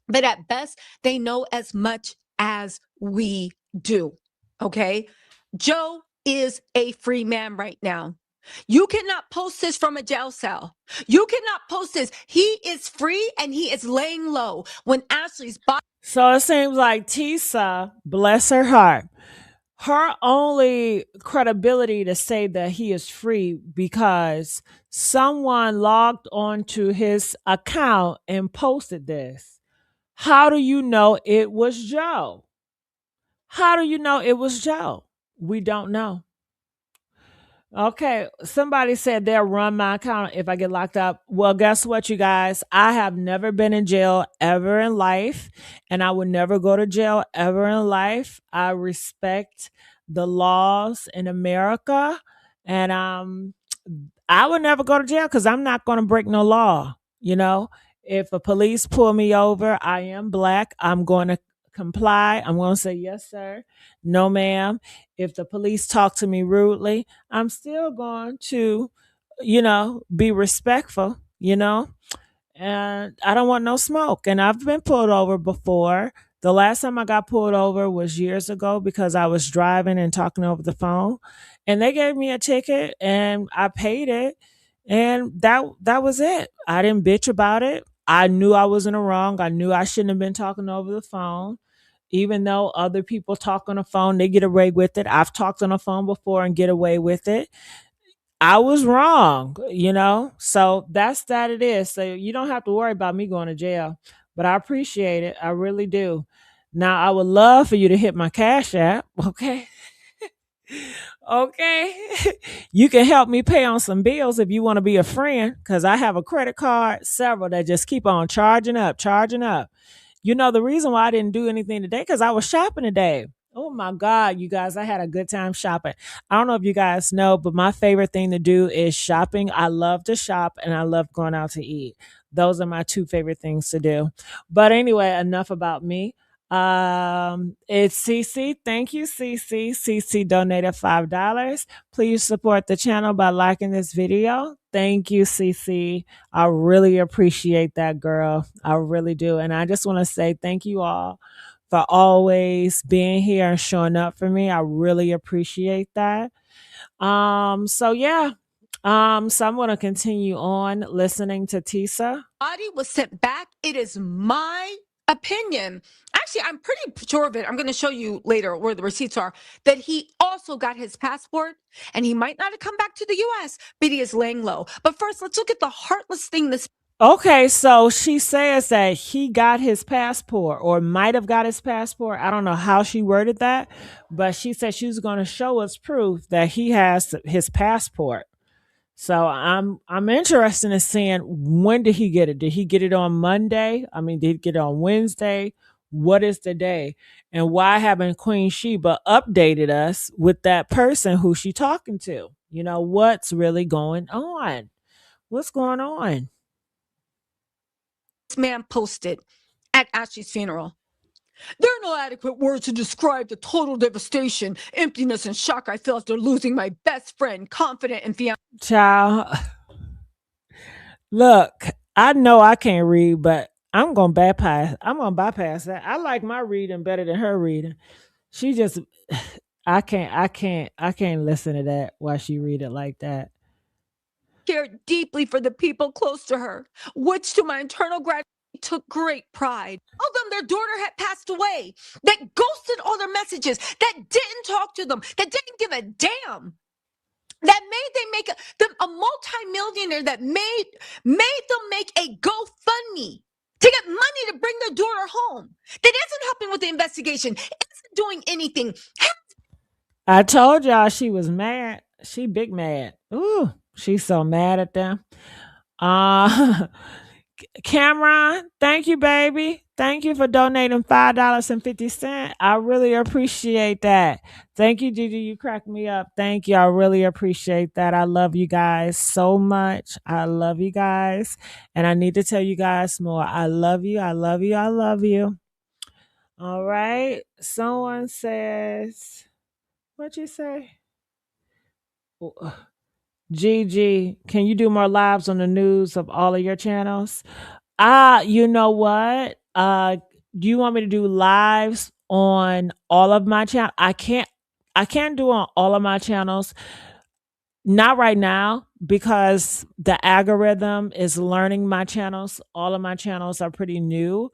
But at best, they know as much as we do. Okay? Joe is a free man right now. You cannot post this from a jail cell. You cannot post this. He is free and he is laying low. When Ashlee's body. So it seems like Tisa, bless her heart, her only credibility to say that he is free because someone logged onto his account and posted this. How do you know it was Joe? How do you know it was Joe? We don't know. Okay, somebody said they'll run my account if I get locked up. Well, guess what, you guys? I have never been in jail ever in life, and I would never go to jail ever in life. I respect the laws in America, and I would never go to jail because I'm not going to break no law. If a police pull me over, I am black. I'm going to comply. I'm going to say yes, sir. No, ma'am. If the police talk to me rudely, I'm still going to, be respectful. And I don't want no smoke. And I've been pulled over before. The last time I got pulled over was years ago because I was driving and talking over the phone. And they gave me a ticket and I paid it. And that was it. I didn't bitch about it. I knew I was in the wrong. I knew I shouldn't have been talking over the phone. Even though other people talk on the phone, they get away with it. I've talked on the phone before and get away with it. I was wrong. So that's that it is. So you don't have to worry about me going to jail. But I appreciate it. I really do. Now I would love for you to hit my Cash App, okay? Okay. You can help me pay on some bills if you want to be a friend, because I have a credit card, several that just keep on charging up, charging up. The reason why I didn't do anything today, because I was shopping today. Oh my God, you guys, I had a good time shopping. I don't know if you guys know, but my favorite thing to do is shopping. I love to shop and I love going out to eat. Those are my two favorite things to do. But anyway, enough about me. It's CC. Thank you, CC. CC donated $5. Please support the channel by liking this video. Thank you, CC. I really appreciate that, girl. I really do. And I just want to say thank you all for always being here and showing up for me. I really appreciate that. So yeah. So I'm gonna continue on listening to Tisa. Body was sent back. It is my opinion. Actually, I'm pretty sure of it. I'm going to show you later where the receipts are, that he also got his passport and he might not have come back to the U.S., but he is laying low. But first, let's look at the heartless thing this Okay, so she says that he got his passport or might have got his passport. I don't know how she worded that, but she said she was going to show us proof that he has his passport. So I'm interested in seeing, when did he get it? Did he get it on Monday? I mean, did he get it on Wednesday? What is the day? And why haven't Queen Sheba updated us with that person who she talking to? What's really going on? What's going on? This man posted at Ashlee's funeral. There are no adequate words to describe the total devastation, emptiness, and shock I feel after losing my best friend, confidant, and fiance. Child, look, I know I can't read, but I'm gonna bypass that. I like my reading better than her reading. She just I can't listen to that while she read it like that. Cared deeply for the people close to her, which to my internal gratitude took great pride. Told them their daughter had passed away, that ghosted all their messages, that didn't talk to them, that didn't give a damn. That made them make them a multi-millionaire that made them make a GoFundMe to get money to bring their daughter home. That isn't helping with the investigation, isn't doing anything. I told y'all she was mad. She big mad. Ooh, she's so mad at them. Uh Cameron, thank you, baby. Thank you for donating $5.50. I really appreciate that. Thank you, Gigi. You cracked me up. Thank you. I really appreciate that. I love you guys so much. I love you guys. And I need to tell you guys more. I love you. I love you. I love you. All right. Someone says, what you say? Gigi, can you do more lives on the news of all of your channels? You know what? Do you want me to do lives on all of my channel? I can't do on all of my channels. Not right now because the algorithm is learning my channels. All of my channels are pretty new.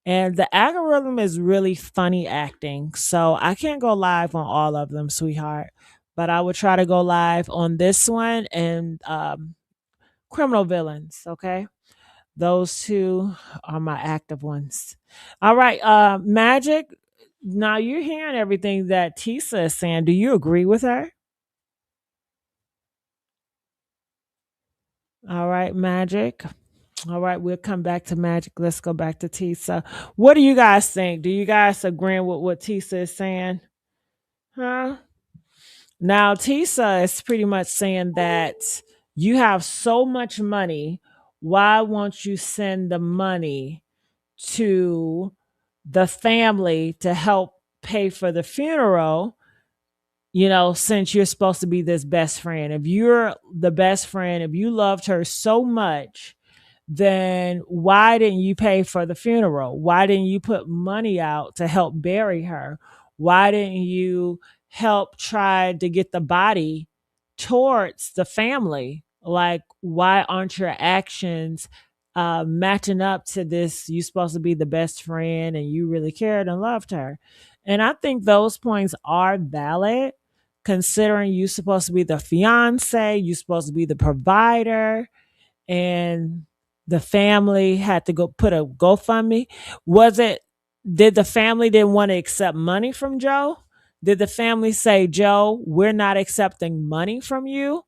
And the algorithm is really funny acting. So I can't go live on all of them, sweetheart. But I would try to go live on this one and criminal villains, okay? Those two are my active ones. All right, Magic. Now you're hearing everything that Tisa is saying. Do you agree with her? All right, Magic. All right, we'll come back to Magic. Let's go back to Tisa. What do you guys think? Do you guys agree with what Tisa is saying? Huh? Now, Tisa is pretty much saying that you have so much money. Why won't you send the money to the family to help pay for the funeral, since you're supposed to be this best friend? If you're the best friend, if you loved her so much, then why didn't you pay for the funeral? Why didn't you put money out to help bury her? Why didn't you help try to get the body towards the family? Like, why aren't your actions matching up to this? You're supposed to be the best friend and you really cared and loved her. And I think those points are valid, considering you're supposed to be the fiance, you're supposed to be the provider, and the family had to go put a GoFundMe. Was it, did the family didn't want to accept money from Joe? Did the family say, Joe, we're not accepting money from you?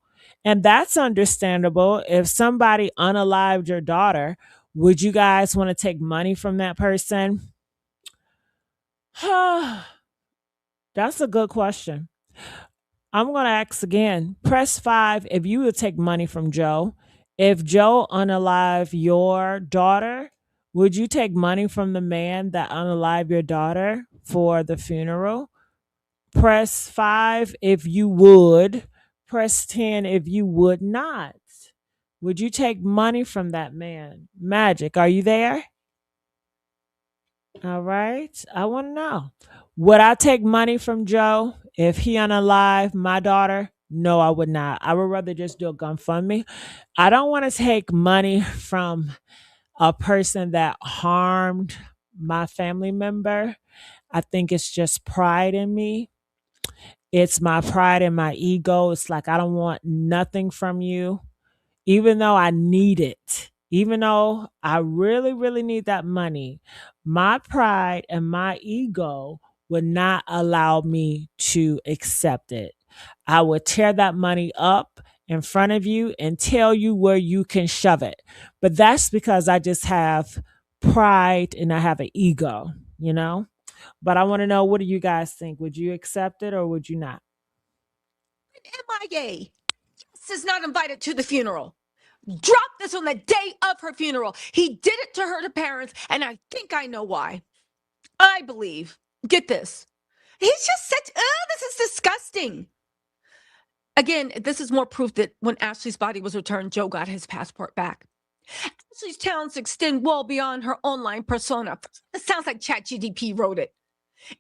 And that's understandable. If somebody unalived your daughter, would you guys want to take money from that person? That's a good question. I'm going to ask again. Press 5 if you would take money from Joe. If Joe unalive your daughter, would you take money from the man that unalive your daughter for the funeral? Press 5 if you would. Press 10 if you would not. Would you take money from that man? Magic, are you there? All right. I want to know. Would I take money from Joe if he unalive my daughter? No, I would not. I would rather just do a GoFundMe. I don't want to take money from a person that harmed my family member. I think it's just pride in me. It's my pride and my ego. It's like I don't want nothing from you, even though I need it. Even though I really, really need that money, my pride and my ego would not allow me to accept it. I would tear that money up in front of you and tell you where you can shove it. But that's because I just have pride and I have an ego, you know? But I want to know, what do you guys think? Would you accept it or would you not? MIA. Jess is not invited to the funeral. Drop this on the day of her funeral. He did it to her parents, and I think I know why. I believe. Get this. He's just such, this is disgusting. Again, this is more proof that when Ashlee's body was returned, Joe got his passport back. Ashlee's talents extend well beyond her online persona. It sounds like ChatGPT wrote it.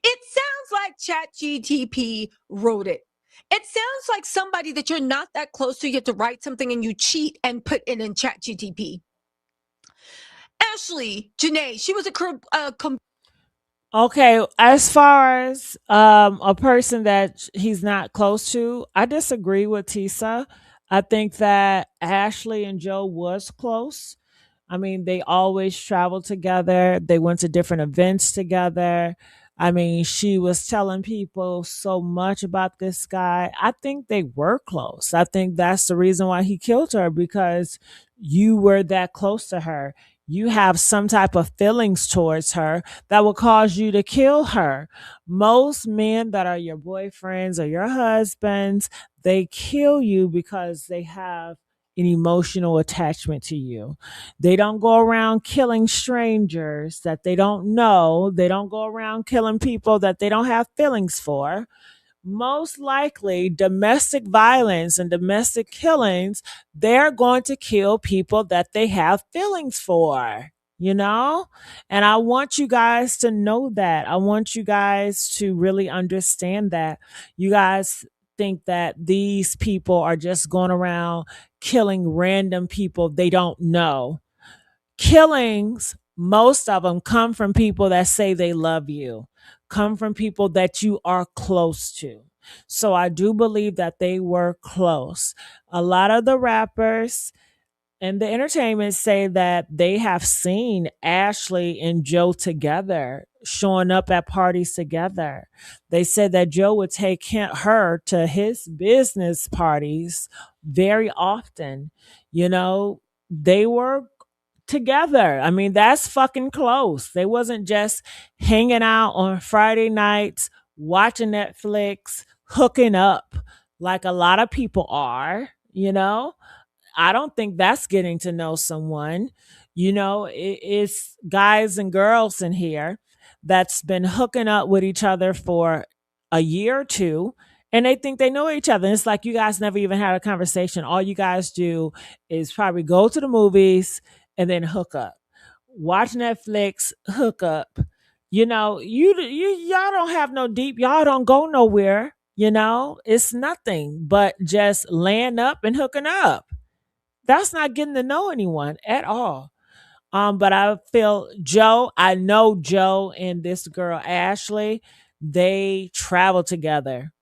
It sounds like ChatGPT wrote it. It sounds like somebody that you're not that close to, you have to write something and you cheat and put it in ChatGPT. Ashlee Jenae, she was Okay, as far as a person that he's not close to, I disagree with Tisa. I think that Ashley and Joe was close. I mean, they always traveled together. They went to different events together. I mean, she was telling people so much about this guy. I think they were close. I think that's the reason why he killed her, because you were that close to her. You have some type of feelings towards her that will cause you to kill her. Most men that are your boyfriends or your husbands, they kill you because they have an emotional attachment to you. They don't go around killing strangers that they don't know. They don't go around killing people that they don't have feelings for. Most likely, domestic violence and domestic killings, they're going to kill people that they have feelings for, you know? And I want you guys to know that. I want you guys to really understand that. You guys think that these people are just going around killing random people they don't know. Killings, most of them come from people that say they love you, come from people that you are close to. So I do believe that they were close. A lot of the rappers and the entertainment say that they have seen Ashley and Joe together, showing up at parties together. They said that Joe would take her to his business parties very often. You know, they were together. I mean, that's fucking close. They wasn't just hanging out on Friday nights, watching Netflix, hooking up like a lot of people are, you know? I don't think that's getting to know someone. You know, it's guys and girls in here that's been hooking up with each other for a year or two, and they think they know each other. And it's like you guys never even had a conversation. All you guys do is probably go to the movies and then hook up, watch Netflix, hook up. You know, y'all don't have no deep. Y'all don't go nowhere. You know, it's nothing but just laying up and hooking up. That's not getting to know anyone at all. But I feel Joe, I know Joe and this girl Ashley, they traveled together.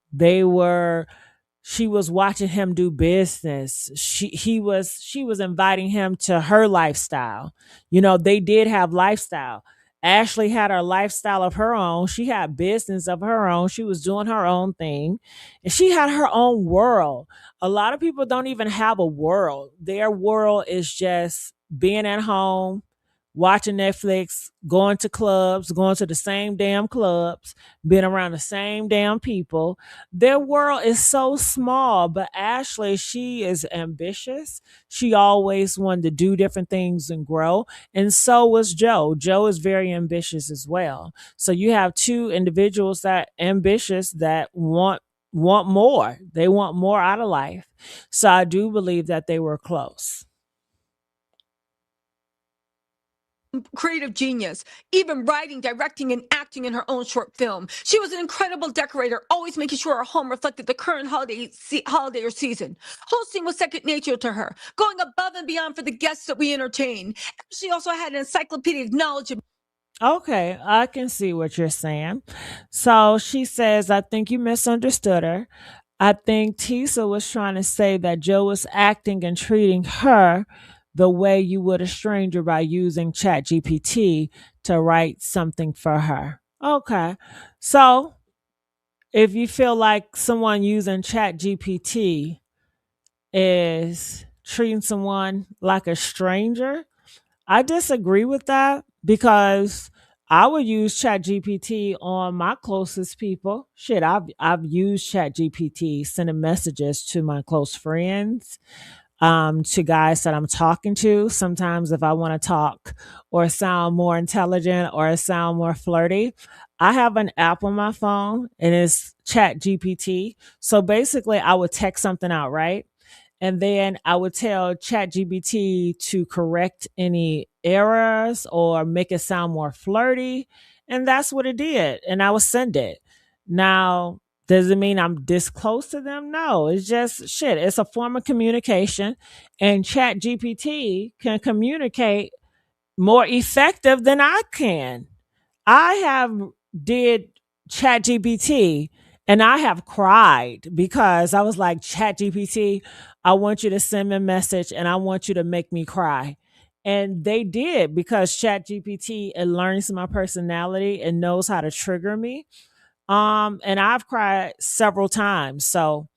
She was watching him do business. She was inviting him to her lifestyle. You know, they did have lifestyle. Ashley had her lifestyle of her own. She had business of her own. She was doing her own thing. And she had her own world. A lot of people don't even have a world. Their world is just being at home, watching Netflix, going to clubs, going to the same damn clubs, being around the same damn people. Their world is so small, but Ashley, she is ambitious. She always wanted to do different things and grow. And so was Joe. Joe is very ambitious as well. So you have two individuals that ambitious that want more. They want more out of life. So I do believe that they were close. creative genius, even writing, directing, and acting in her own short film. She was an incredible decorator, always making sure her home reflected the current holiday or season. Hosting was second nature to her, going above and beyond for the guests that we entertain. She also had an encyclopedic knowledge of. Okay, I can see what you're saying. So she says, I think you misunderstood her. I think Tisa was trying to say that Joe was acting and treating her the way you would a stranger by using ChatGPT to write something for her. Okay. So if you feel like someone using ChatGPT is treating someone like a stranger, I disagree with that because I would use ChatGPT on my closest people. Shit, I've used ChatGPT sending messages to my close friends, to guys that I'm talking to. Sometimes if I want to talk or sound more intelligent or sound more flirty, I have an app on my phone and it's ChatGPT. So basically, I would text something out, right? And then I would tell ChatGPT to correct any errors or make it sound more flirty. And that's what it did. And I would send it. Now, does it mean I'm this close to them? No, it's just shit. It's a form of communication. And ChatGPT can communicate more effective than I can. I have did ChatGPT and I have cried because I was like, ChatGPT, I want you to send me a message and I want you to make me cry. And they did because ChatGPT, it learns my personality and knows how to trigger me. And I've cried several times. So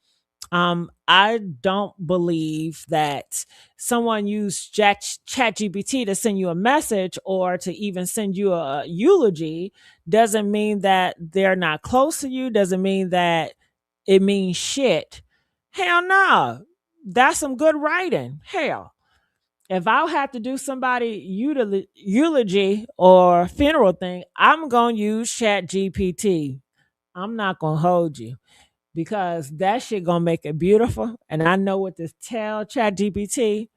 I don't believe that someone used ChatGPT to send you a message or to even send you a eulogy doesn't mean that they're not close to you, doesn't mean that it means shit. Hell no. That's some good writing. Hell. If I have to do somebody eulogy or funeral thing, I'm going to use ChatGPT. I'm not going to hold you because that shit gonna make it beautiful. And I know what to tell ChatGPT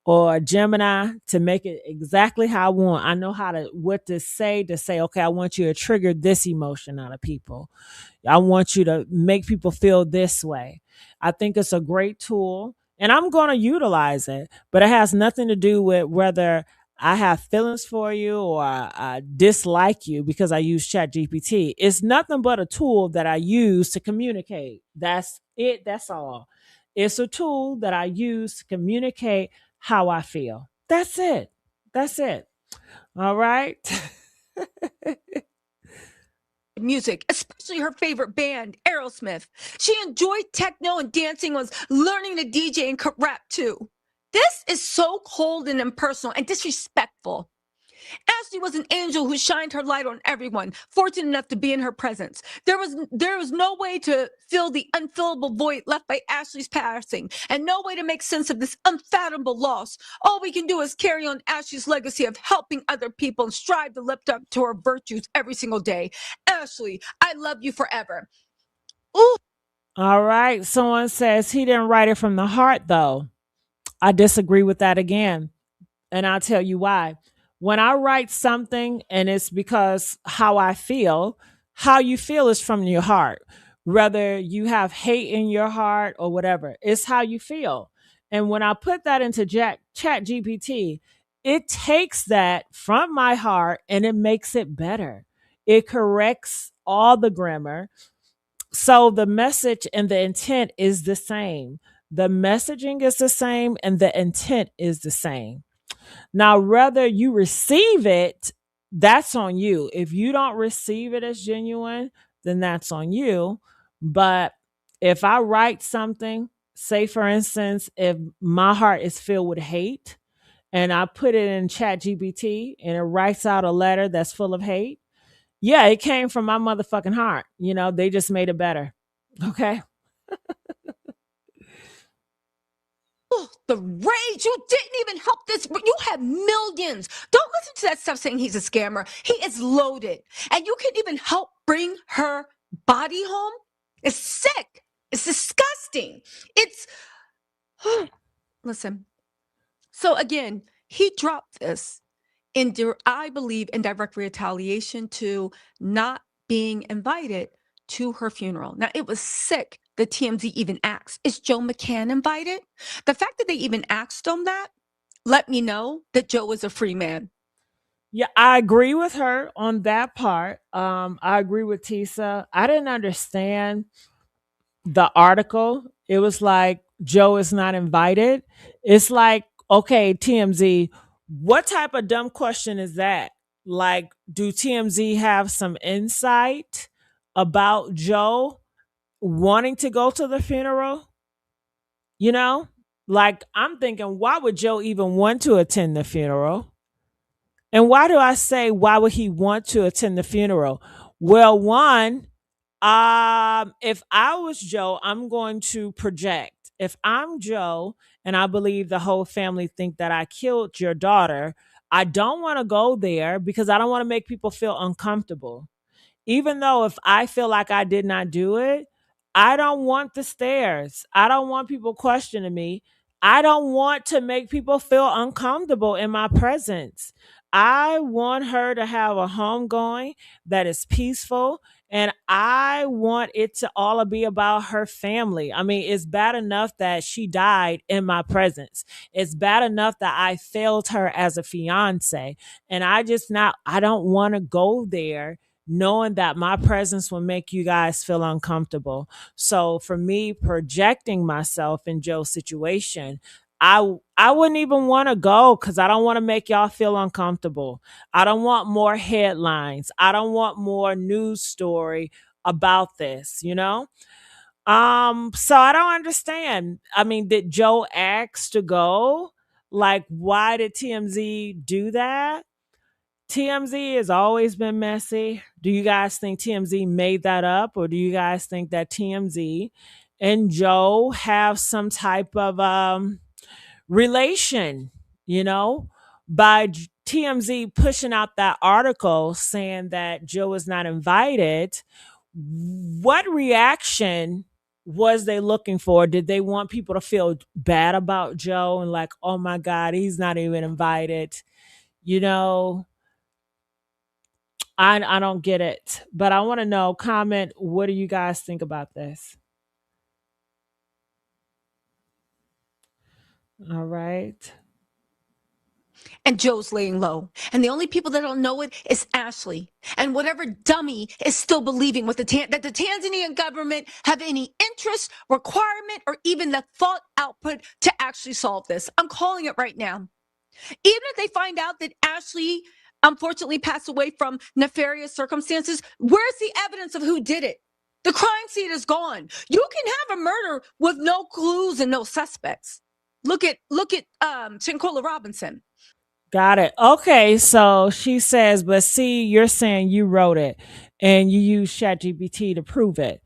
or Gemini to make it exactly how I want. I know how to what to say, okay, I want you to trigger this emotion out of people. I want you to make people feel this way. I think it's a great tool and I'm going to utilize it, but it has nothing to do with whether I have feelings for you or I dislike you because I use ChatGPT. It's nothing but a tool that I use to communicate. That's it. That's all. It's a tool that I use to communicate how I feel. That's it. That's it. All right. Music, especially her favorite band, Aerosmith. She enjoyed techno and dancing, was learning to DJ and rap too. This is so cold and impersonal and disrespectful. Ashlee was an angel who shined her light on everyone, fortunate enough to be in her presence. There was no way to fill the unfillable void left by Ashlee's passing, and no way to make sense of this unfathomable loss. All we can do is carry on Ashlee's legacy of helping other people and strive to live up to her virtues every single day. Ashlee, I love you forever. Ooh. All right. Someone says he didn't write it from the heart, though. I disagree with that again. And I'll tell you why. When I write something and it's because how I feel, how you feel is from your heart. Whether you have hate in your heart or whatever, it's how you feel. And when I put that into Chat GPT, it takes that from my heart and it makes it better. It corrects all the grammar. So the message and the intent is the same. The messaging is the same and the intent is the same. Now, whether you receive it, that's on you. If you don't receive it as genuine, then that's on you. But if I write something, say for instance, if my heart is filled with hate and I put it in Chat GPT and it writes out a letter that's full of hate, yeah, it came from my motherfucking heart. You know, they just made it better. Okay. Oh, the rage. You didn't even help this. You have millions. Don't listen to that stuff saying he's a scammer. He is loaded. And you can't even help bring her body home? It's sick. It's disgusting. It's. Listen. So again, he dropped this I believe, in direct retaliation to not being invited to her funeral. Now, it was sick that TMZ even asked, is Joe Mccann invited? The fact that they even asked him that let me know that Joe is a free man. Yeah, I agree with her on that part. I agree with Tisa. I didn't understand the article. It was like Joe is not invited. It's like Okay, TMZ, what type of dumb question is that? Like, do TMZ have some insight about Joe wanting to go to the funeral? You know? Like, I'm thinking, why would Joe even want to attend the funeral? And why do I say, why would he want to attend the funeral? Well, one, if I was Joe, I'm going to project. If I'm Joe and I believe the whole family think that I killed your daughter, I don't want to go there because I don't want to make people feel uncomfortable. Even though if I feel like I did not do it, I don't want the stares. I don't want people questioning me. I don't want to make people feel uncomfortable in my presence. I want her to have a home going that is peaceful, and I want it to all be about her family. I mean, it's bad enough that she died in my presence. It's bad enough that I failed her as a fiance, and I don't want to go there knowing that my presence will make you guys feel uncomfortable. So for me, projecting myself in Joe's situation, I wouldn't even want to go because I don't want to make y'all feel uncomfortable. I don't want more headlines. I don't want more news story about this, you know? So I don't understand. I mean, did Joe ask to go? Like, why did TMZ do that? TMZ has always been messy. Do you guys think TMZ made that up, or do you guys think that TMZ and Joe have some type of relation? You know, by TMZ pushing out that article saying that Joe is not invited, what reaction was they looking for? Did they want people to feel bad about Joe and like, oh my God, he's not even invited? You know, I don't get it, but I want to know. Comment. What do you guys think about this? All right. And Joe's laying low. And the only people that don't know it is Ashlee. And whatever dummy is still believing with that the Tanzanian government have any interest, requirement, or even the thought output to actually solve this. I'm calling it right now. Even if they find out that Ashlee unfortunately passed away from nefarious circumstances, where's the evidence of who did it? The crime scene is gone. You can have a murder with no clues and no suspects. Look at Shankola Robinson. Got it. Okay, so she says, but see, you're saying you wrote it and you use ChatGPT to prove it.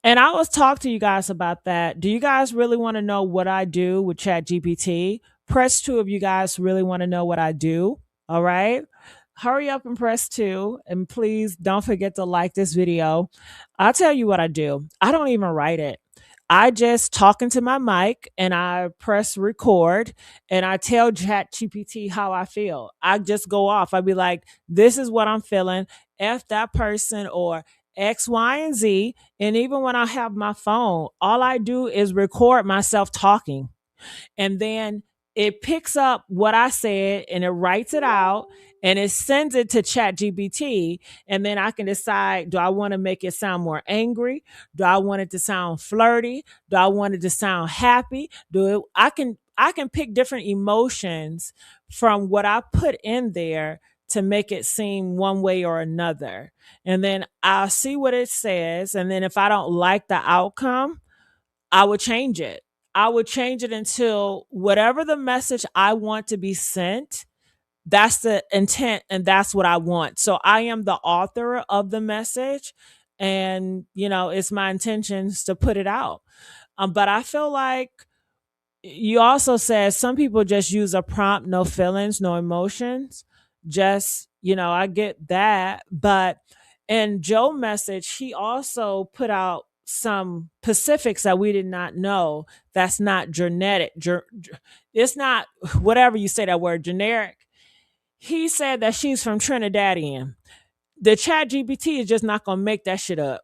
And I was talk to you guys about that. Do you guys really want to know what I do with ChatGPT? Press two if you guys really want to know what I do. All right. Hurry up and press two. And please don't forget to like this video. I'll tell you what I do. I don't even write it. I just talk into my mic and I press record and I tell ChatGPT how I feel. I just go off. I'd be like, this is what I'm feeling. F that person or X, Y, and Z. And even when I have my phone, all I do is record myself talking. And then it picks up what I said and it writes it out and it sends it to ChatGPT. And then I can decide, do I want to make it sound more angry? Do I want it to sound flirty? Do I want it to sound happy? I can pick different emotions from what I put in there to make it seem one way or another. And then I'll see what it says. And then if I don't like the outcome, I would change it. I would change it until whatever the message I want to be sent, that's the intent and that's what I want. So I am the author of the message and, you know, it's my intentions to put it out. But I feel like you also said some people just use a prompt, no feelings, no emotions. Just, you know, I get that. But in Joe message, he also put out some specifics that we did not know. That's not genetic. It's not whatever you say that word, generic. He said that she's from Trinidadian. The chat GPT is just not going to make that shit up.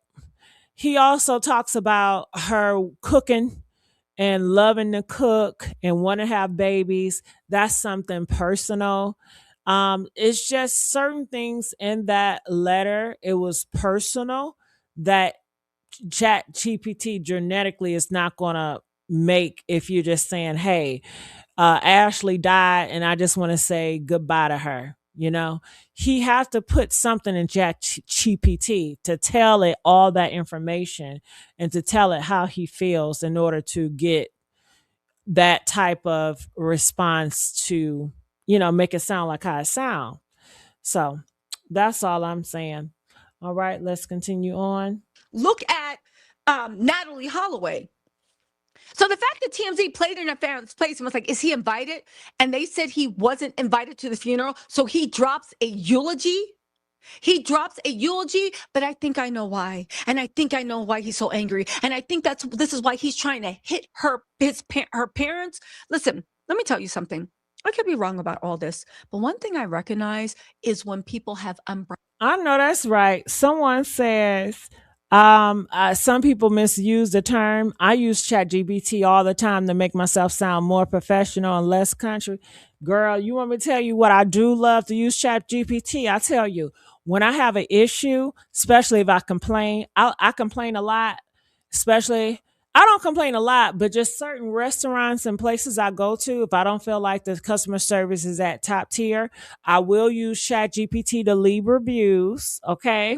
He also talks about her cooking and loving to cook and want to have babies. That's something personal. It's just certain things in that letter. It was personal that Chat GPT genetically is not going to make if you're just saying, hey, Ashlee died, and I just want to say goodbye to her. You know, he has to put something in Chat GPT to tell it all that information and to tell it how he feels in order to get that type of response to, make it sound like how it sound. So that's all I'm saying. All right, let's continue on. Look at Natalie Holloway. So the fact that TMZ played in a fan's place and was like, is he invited? And they said he wasn't invited to the funeral. So he drops a eulogy. He drops a eulogy, but I think I know why. And I think I know why he's so angry. And I think this is why he's trying to hit her parents. Listen, let me tell you something. I could be wrong about all this, but one thing I recognize is when people have I know that's right. Someone says some people misuse the term. I use ChatGPT all the time to make myself sound more professional and less country. Girl, you want me to tell you what I do love to use ChatGPT? I tell you, when I have an issue, especially if I complain, I complain a lot, especially I don't complain a lot, but just certain restaurants and places I go to, if I don't feel like the customer service is at top tier, I will use ChatGPT to leave reviews. Okay.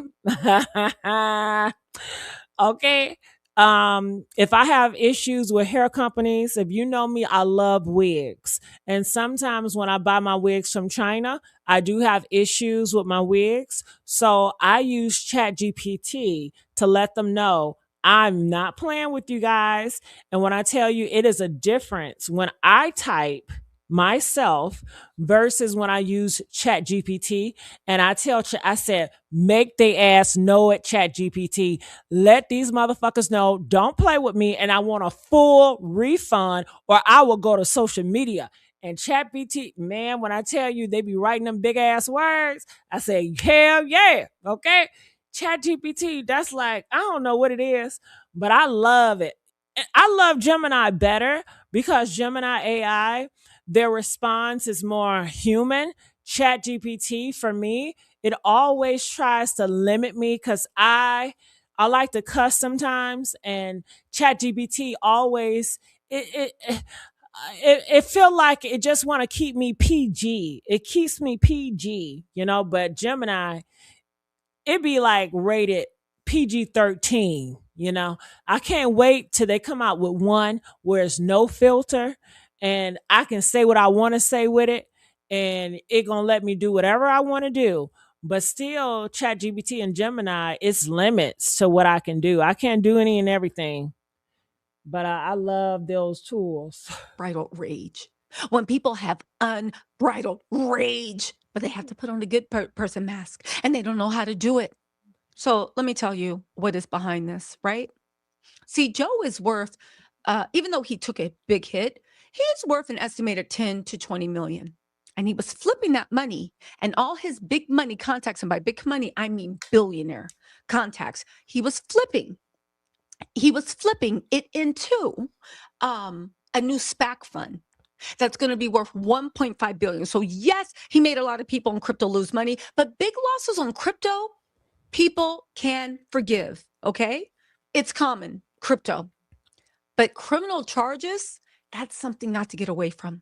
Okay. If I have issues with hair companies, if you know me, I love wigs. And sometimes when I buy my wigs from China, I do have issues with my wigs. So I use ChatGPT to let them know I'm not playing with you guys. And when I tell you it is a difference when I type myself versus when I use Chat GPT and I said, make they ass know it, Chat GPT. Let these motherfuckers know, don't play with me, and I want a full refund or I will go to social media. And Chat GPT, man, when I tell you they be writing them big ass words, I say, hell yeah, okay? Chat GPT, that's like, I don't know what it is, but I love it. I love Gemini better because Gemini AI, their response is more human. Chat GPT for me, it always tries to limit me because I like to cuss sometimes, and Chat GPT always it feel like it just want to keep me PG. It keeps me PG, but Gemini, it be like rated PG-13, I can't wait till they come out with one where it's no filter and I can say what I want to say with it and it gonna let me do whatever I want to do. But still, ChatGPT and Gemini, it's limits to what I can do. I can't do any and everything. But I love those tools. Bridled rage. When people have unbridled rage, but they have to put on a good person mask and they don't know how to do it. So let me tell you what is behind this, right? See, Joe is worth, even though he took a big hit, he's worth an estimated 10 to 20 million. And he was flipping that money and all his big money contacts, and by big money, I mean billionaire contacts. He was flipping it into a new SPAC fund that's going to be worth 1.5 billion. So yes, he made a lot of people in crypto lose money, but big losses on crypto, people can forgive. Okay. It's common, crypto, but criminal charges, that's something not to get away from.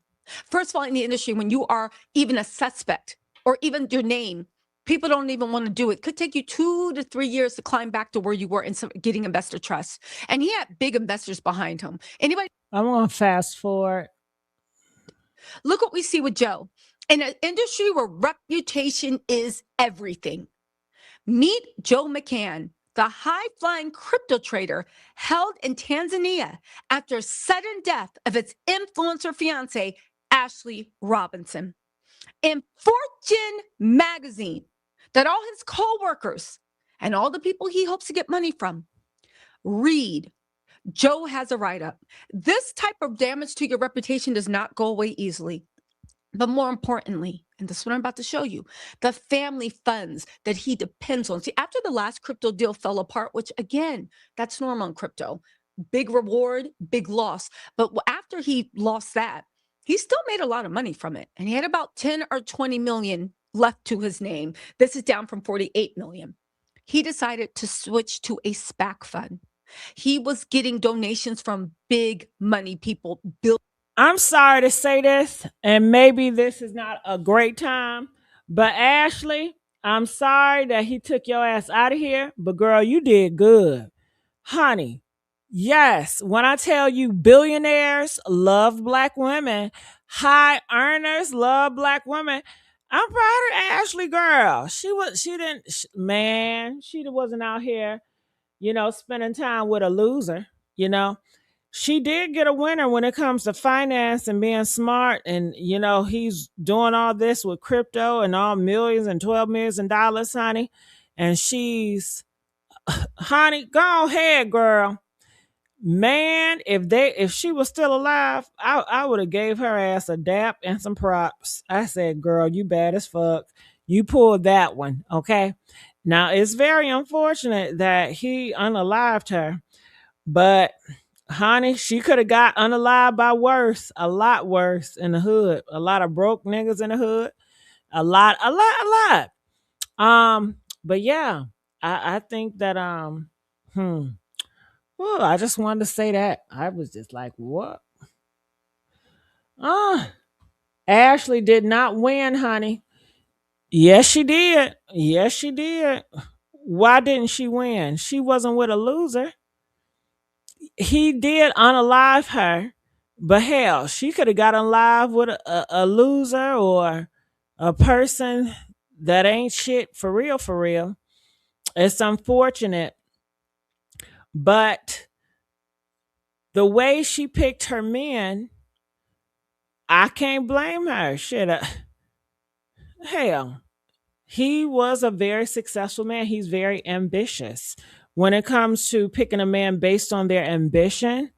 First of all, in the industry, when you are even a suspect or even your name, people don't even want to do it. Could take you 2 to 3 years to climb back to where you were in getting investor trust. And he had big investors behind him. Anybody? I'm going to fast forward. Look what we see with Joe. In an industry where reputation is everything. Meet Joe Mccann, the high-flying crypto trader held in Tanzania after sudden death of its influencer fiancee, Ashlee Robinson. In Fortune magazine, that all his co-workers and all the people he hopes to get money from read, Joe has a write-up. This type of damage to your reputation does not go away easily. But more importantly, and this is what I'm about to show you, the family funds that he depends on. See, after the last crypto deal fell apart, which again, that's normal in crypto, big reward, big loss. But after he lost that, he still made a lot of money from it. And he had about 10 or 20 million left to his name. This is down from 48 million. He decided to switch to a SPAC fund. He was getting donations from big money people. I'm sorry to say this, and maybe this is not a great time, but Ashley, I'm sorry that he took your ass out of here, but girl, you did good. Honey, yes, when I tell you billionaires love black women, high earners love black women, I'm proud of Ashley, girl. She didn't, man, she wasn't out here, spending time with a loser, you know she did get a winner when it comes to finance and being smart. And, he's doing all this with crypto and all millions and 12 millions in dollars, honey. And she's, honey, go ahead, girl. Man, if she was still alive, I would have gave her ass a dap and some props. I said, girl, you bad as fuck. You pulled that one, okay? Now it's very unfortunate that he unalived her, but honey, she could have got unalived by worse, a lot worse in the hood. A lot of broke niggas in the hood. A lot, a lot, a lot. But yeah, I think that well, I just wanted to say that. I was just like, what? Uh Ashley did not win, honey. Yes, she did. Yes, she did. Why didn't she win? She wasn't with a loser. He did unalive her, but hell, she could have got alive with a loser or a person that ain't shit for real, for real. It's unfortunate, but the way she picked her men, I can't blame her. Shit, hell, he was a very successful man. He's very ambitious. When it comes to picking a man based on their ambition,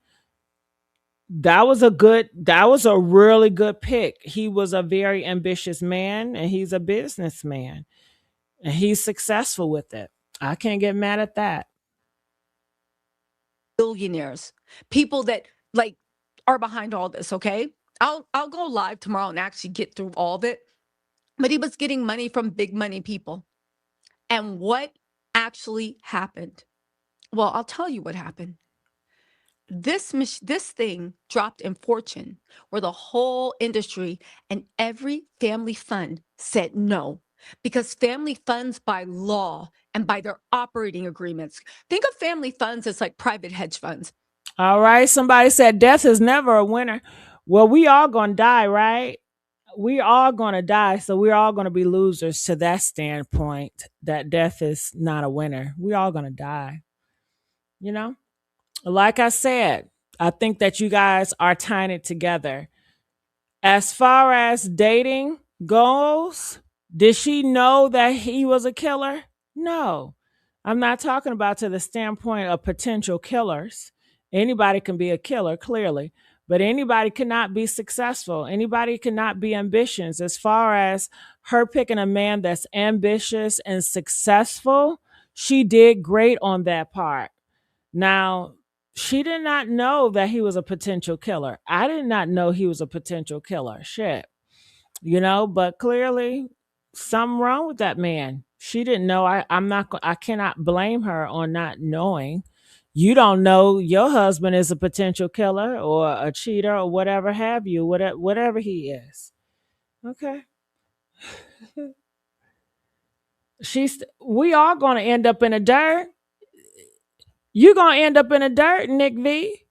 that was a really good pick. He was a very ambitious man and he's a businessman and he's successful with it. I can't get mad at that. Billionaires, people that like are behind all this, okay? I'll go live tomorrow and actually get through all of it. But he was getting money from big money people. And what actually happened? Well, I'll tell you what happened. This thing dropped in fortune where the whole industry and every family fund said no, because family funds by law and by their operating agreements, think of family funds as like private hedge funds. All right. Somebody said death is never a winner. Well, we all gonna die, right? We all gonna die, so we're all gonna be losers to that standpoint that death is not a winner. We all gonna die. You know? Like I said, I think that you guys are tying it together. As far as dating goes, did she know that he was a killer? No. I'm not talking about to the standpoint of potential killers. Anybody can be a killer, clearly, but anybody cannot be successful. Anybody cannot be ambitious. As far as her picking a man that's ambitious and successful, she did great on that part. Now, she did not know that he was a potential killer. I did not know he was a potential killer. Shit. But clearly something wrong with that man. She didn't know. I cannot blame her on not knowing. You don't know your husband is a potential killer or a cheater or whatever have you, whatever he is. Okay. We all gonna end up in the dirt. You gonna end up in the dirt, Nick V.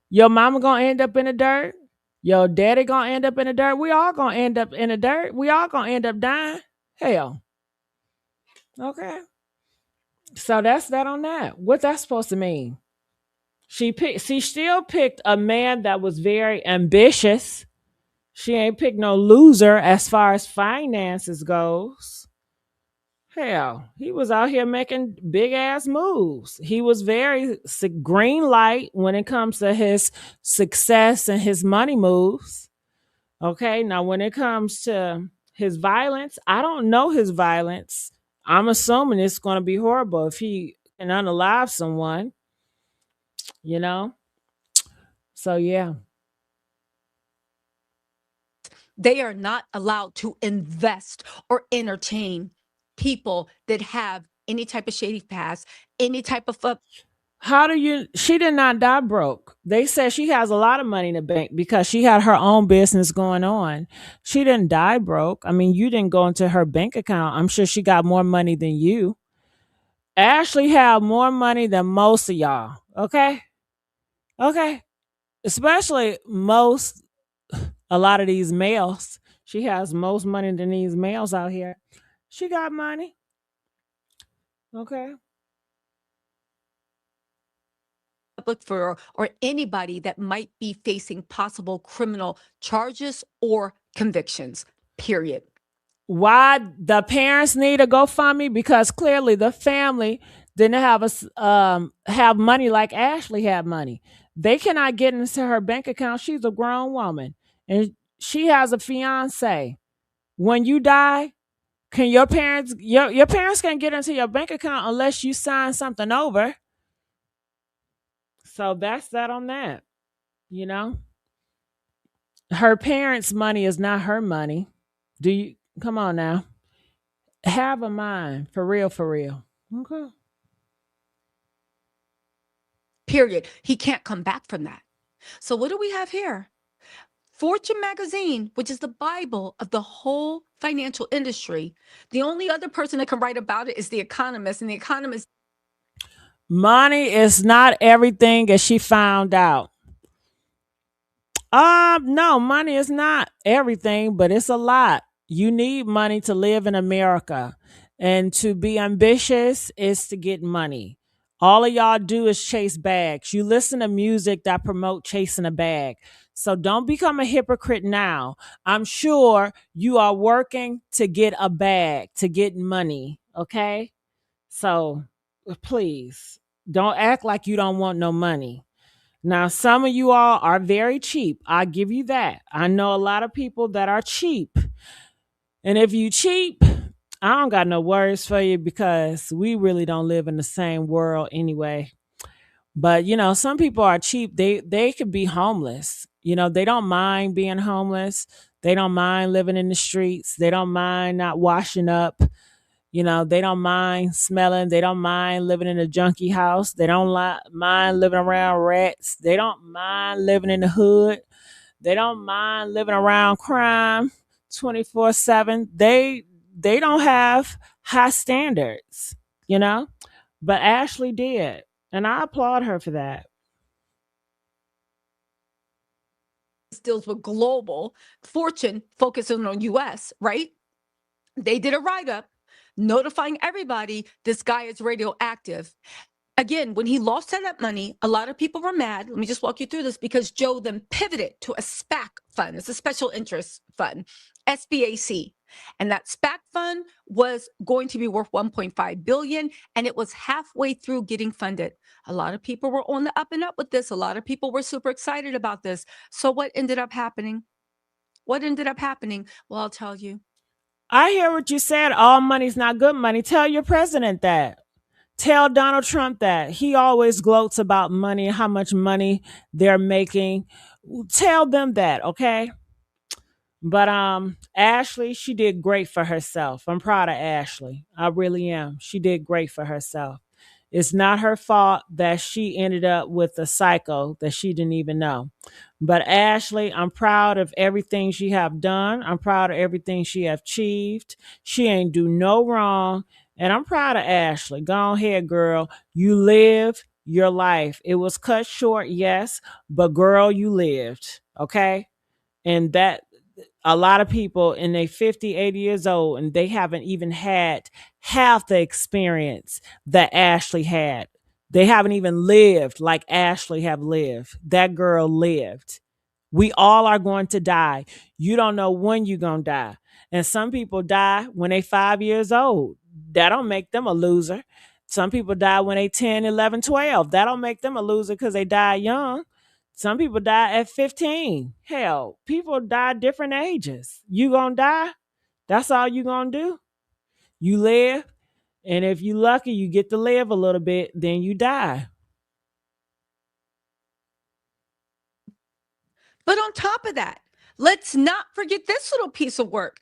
Your mama gonna end up in the dirt. Your daddy gonna end up in the dirt. We all gonna end up in the dirt. We all gonna end up dying. Hell. Okay. So that's that on that. What's that supposed to mean? She still picked a man that was very ambitious. She ain't picked no loser as far as finances goes. Hell, he was out here making big ass moves. He was very green light when it comes to his success and his money moves. Okay, now when it comes to his violence, I don't know his violence. I'm assuming it's going to be horrible if he can unalive someone, you know? So, yeah. They are not allowed to invest or entertain people that have any type of shady past, any type of How do you? She did not die broke. They said she has a lot of money in the bank because she had her own business going on. She didn't die broke. I mean, you didn't go into her bank account. I'm sure she got more money than you. Ashley had more money than most of y'all. Okay. Okay. Especially a lot of these males. She has most money than these males out here. She got money. Okay. Public for or anybody that might be facing possible criminal charges or convictions. Period. Why the parents need a GoFundMe? Because clearly the family didn't have money like Ashley had money. They cannot get into her bank account. She's a grown woman and she has a fiance. When you die, can your parents can't get into your bank account unless you sign something over. So that's that on that. You know, her parents' money is not her money. Do you come on now? Have a mind for real, for real. Okay. Period. He can't come back from that. So what do we have here? Fortune magazine, which is the Bible of the whole financial industry. The only other person that can write about it is The Economist, and The Economist. Money is not everything, as she found out. No, money is not everything, but it's a lot. You need money to live in America. And to be ambitious is to get money. All of y'all do is chase bags. You listen to music that promote chasing a bag. So don't become a hypocrite now. I'm sure you are working to get a bag, to get money. Okay? So please don't act like you don't want no money. Now, some of you all are very cheap. I give you that. I know a lot of people that are cheap. And if you cheap, I don't got no words for you because we really don't live in the same world anyway. But you know, some people are cheap. They could be homeless. You know, they don't mind being homeless. They don't mind living in the streets. They don't mind not washing up. You know, they don't mind smelling. They don't mind living in a junkie house. They don't mind living around rats. They don't mind living in the hood. They don't mind living around crime 24/7. They don't have high standards, you know? But Ashley did. And I applaud her for that. Deals with global. Fortune focusing on US, right? They did a write-up notifying everybody this guy is radioactive. Again, when he lost all that money, a lot of people were mad. Let me just walk you through this because Joe then pivoted to a SPAC fund. It's a special interest fund, SBAC. And that SPAC fund was going to be worth 1.5 billion, and it was halfway through getting funded. A lot of people were on the up and up with this. A lot of people were super excited about this. So what ended up happening? What ended up happening? Well, I'll tell you. I hear what you said. All money's not good money. Tell your president that. Tell Donald Trump that. He always gloats about money, how much money they're making. Tell them that, okay? But Ashley, she did great for herself. I'm proud of Ashley. I really am. She did great for herself. It's not her fault that she ended up with a psycho that she didn't even know. But Ashley, I'm proud of everything she have done. I'm proud of everything she have achieved. She ain't do no wrong. And I'm proud of Ashley. Go ahead, girl. You live your life. It was cut short, yes, but girl, you lived. Okay? And that a lot of people in their 50, 80 years old and they haven't even had half the experience that Ashley had. They haven't even lived like Ashley have lived. That girl lived. We all are going to die. You don't know when you're going to die. And some people die when they 5 years old. That don't make them a loser. Some people die when they 10, 11, 12. That don't make them a loser because they die young. Some people die at 15. Hell, people die different ages. You gonna die? That's all you gonna do? You live, and if you lucky, you get to live a little bit, then you die. But on top of that, let's not forget this little piece of work.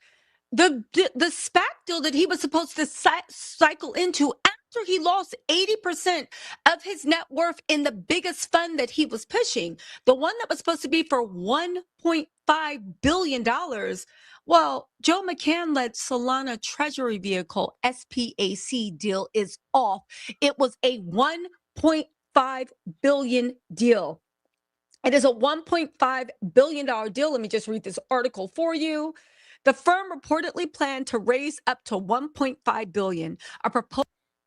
The SPAC deal that he was supposed to cycle into after he lost 80% of his net worth in the biggest fund that he was pushing, the one that was supposed to be for $1.5 billion. Well, Joe McCann-led Solana Treasury Vehicle SPAC deal is off. It was a $1.5 billion deal. It is a $1.5 billion deal. Let me just read this article for you. The firm reportedly planned to raise up to $1.5 billion. A proposal.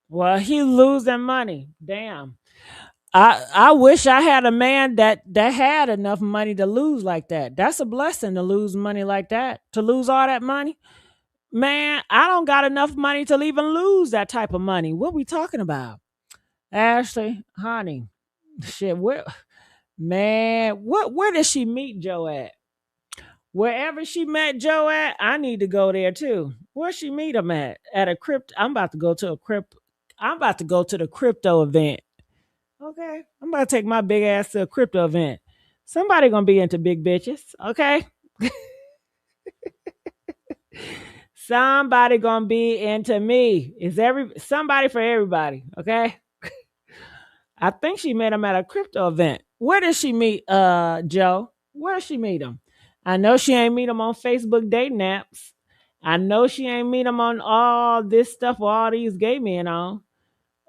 Well, he losing money. Damn. I wish I had a man that had enough money to lose like that. That's a blessing to lose money like that. To lose all that money. Man, I don't got enough money to even lose that type of money. What we talking about? Ashlee, honey. Shit, where did she meet Joe at? Wherever she met Joe at, I need to go there too. Where she meet him at? At a crypto. I'm about to go to the crypto event. Okay. I'm about to take my big ass to a crypto event. Somebody gonna be into big bitches. Okay. Somebody gonna be into me. Somebody for everybody. Okay. I think she met him at a crypto event. Where did she meet Joe? Where did she meet him? I know she ain't meet him on Facebook dating apps. I know she ain't meet him on all this stuff with all these gay men on.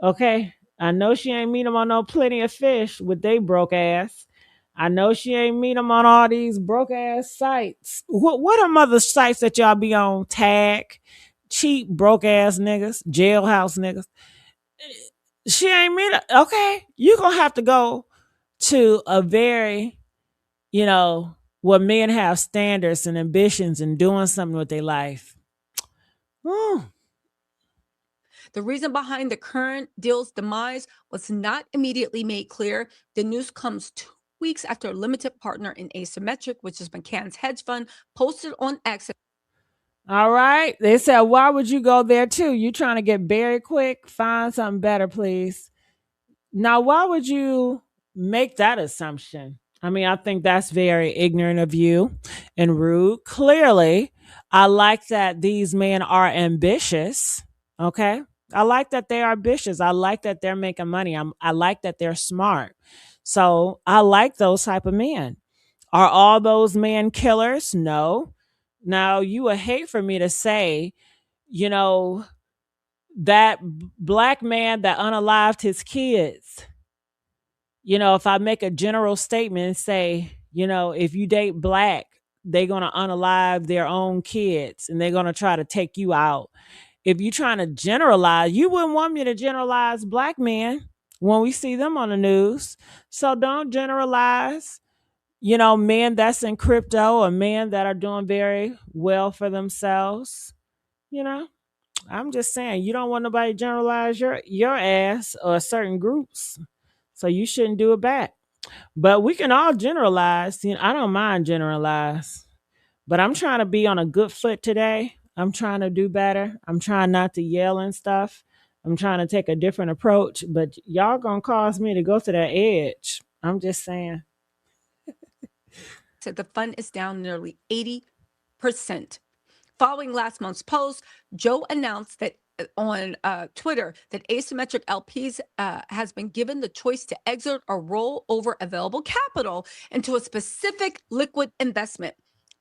Okay. I know she ain't meet him on no Plenty of Fish with they broke ass. I know she ain't meet him on all these broke ass sites. What are other sites that y'all be on? Tag, cheap broke ass niggas, jailhouse niggas. She ain't meet her. Okay, you gonna have to go to a very, where men have standards and ambitions and doing something with their life. Woo. The reason behind the current deal's demise was not immediately made clear. The news comes 2 weeks after a limited partner in Asymmetric, which is McCann's hedge fund, posted on X. All right. They said, why would you go there too? You trying to get buried quick? Find something better, please. Now, why would you make that assumption? I mean, I think that's very ignorant of you and rude. Clearly, I like that these men are ambitious. Okay. I like that they are ambitious. I like that they're making money. I like that they're smart. So I like those type of men. Are all those men killers? No. Now, you would hate for me to say, that black man that unalived his kids, if I make a general statement and say, if you date black, they're going to unalive their own kids and they're going to try to take you out. If you're trying to generalize, you wouldn't want me to generalize black men when we see them on the news. So don't generalize, men that's in crypto or men that are doing very well for themselves. I'm just saying, you don't want nobody to generalize your ass or certain groups. So you shouldn't do it back. But we can all generalize. I don't mind generalize. But I'm trying to be on a good foot today. I'm trying to do better. I'm trying not to yell and stuff. I'm trying to take a different approach. But y'all gonna cause me to go to that edge. I'm just saying. Said the fund is down nearly 80%. Following last month's post, Joe announced that on Twitter that Asymmetric LPs has been given the choice to exit or roll over available capital into a specific liquid investment,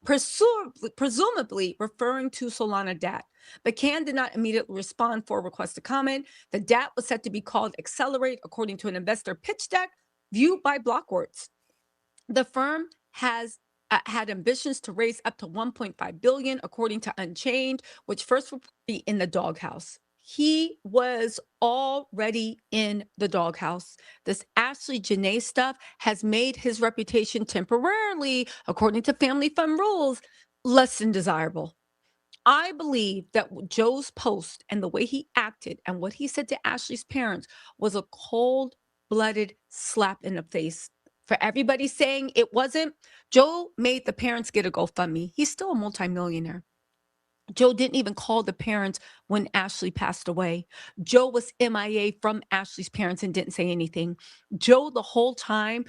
presumably referring to Solana DAT. McCann did not immediately respond for a request to comment. The DAT was set to be called Accelerate, according to an investor pitch deck viewed by Blockworks. The firm has had ambitions to raise up to $1.5 billion, according to Unchained, which first will be in the doghouse. He was already in the doghouse. This Ashlee Jenae stuff has made his reputation temporarily, according to family fund rules, less than desirable. I believe that Joe's post and the way he acted and what he said to Ashlee's parents was a cold-blooded slap in the face. For everybody saying it wasn't, Joe made the parents get a GoFundMe. He's still a multimillionaire. Joe didn't even call the parents when Ashlee passed away. Joe was MIA from Ashlee's parents and didn't say anything. Joe, the whole time,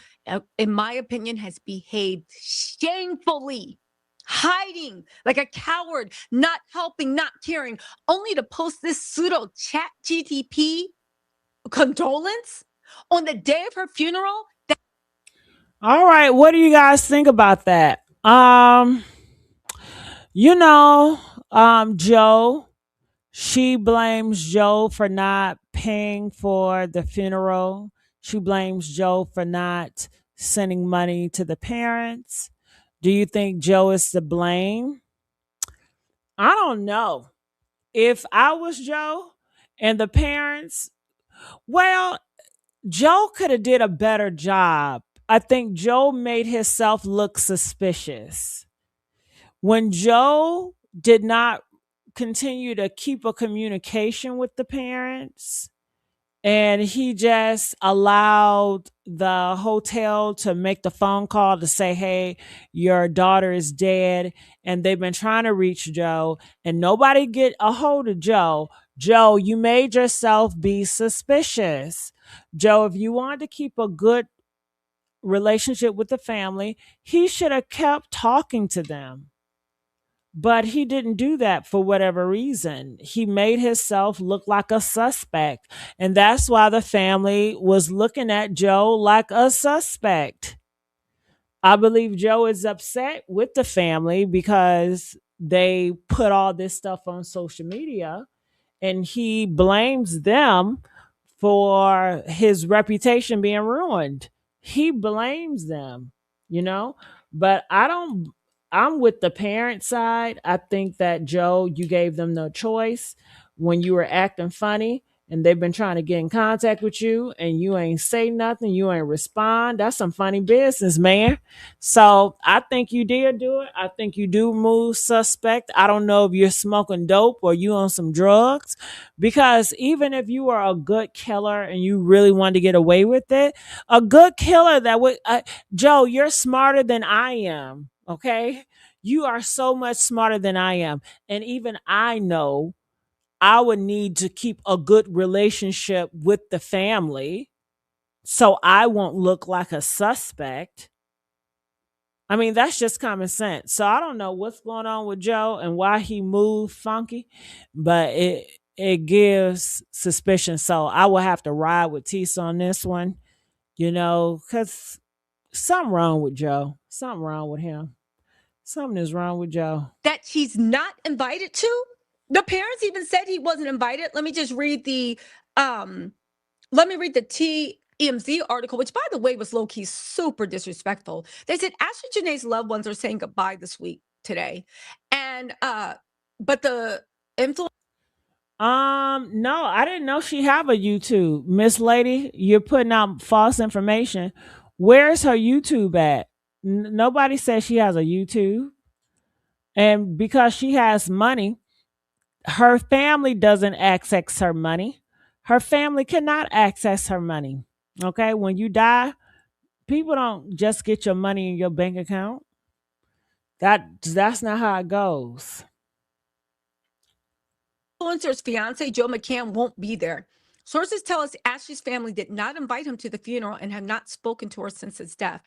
in my opinion, has behaved shamefully, hiding like a coward, not helping, not caring, only to post this pseudo chat GTP condolence on the day of her funeral. All right, what do you guys think about that? You know, Joe, she blames Joe for not paying for the funeral. She blames Joe for not sending money to the parents. Do you think Joe is to blame? I don't know. If I was Joe and the parents, well, Joe could have did a better job. I think Joe made himself look suspicious. When Joe did not continue to keep a communication with the parents, and he just allowed the hotel to make the phone call to say, hey, your daughter is dead, and they've been trying to reach Joe and nobody get a hold of Joe. Joe, you made yourself be suspicious. Joe, if you wanted to keep a good relationship with the family, he should have kept talking to them, but he didn't do that for whatever reason. He made himself look like a suspect. And that's why the family was looking at Joe like a suspect. I believe Joe is upset with the family because they put all this stuff on social media, and he blames them for his reputation being ruined. He blames them, you know? But I'm with the parent side. I think that Joe, you gave them no choice when you were acting funny and they've been trying to get in contact with you and you ain't say nothing, you ain't respond. That's some funny business, man. So I think you did do it. I think you do move suspect. I don't know if you're smoking dope or you on some drugs, because even if you are a good killer and you really wanted to get away with it, a good killer that would, Joe, you're smarter than I am. Okay. You are so much smarter than I am. And even I know I would need to keep a good relationship with the family so I won't look like a suspect. I mean, that's just common sense. So I don't know what's going on with Joe and why he moved funky, but it gives suspicion. So I will have to ride with Tisa on this one, because something wrong with Joe. Something wrong with him. Something is wrong with Joe. That he's not invited to. The parents even said he wasn't invited. Let me just read the TMZ article, which by the way was low-key super disrespectful. They said Ashlee Jenae's loved ones are saying goodbye this week today. And but the influence. No, I didn't know she have a YouTube. Miss Lady, you're putting out false information. Where's her YouTube at? Nobody says she has a YouTube. And because she has money, her family doesn't access her money. Her family cannot access her money. Okay? When you die, people don't just get your money in your bank account. That's not how it goes. Influencer's fiance, Joe Mccann, won't be there. Sources tell us Ashlee's family did not invite him to the funeral and have not spoken to her since his death.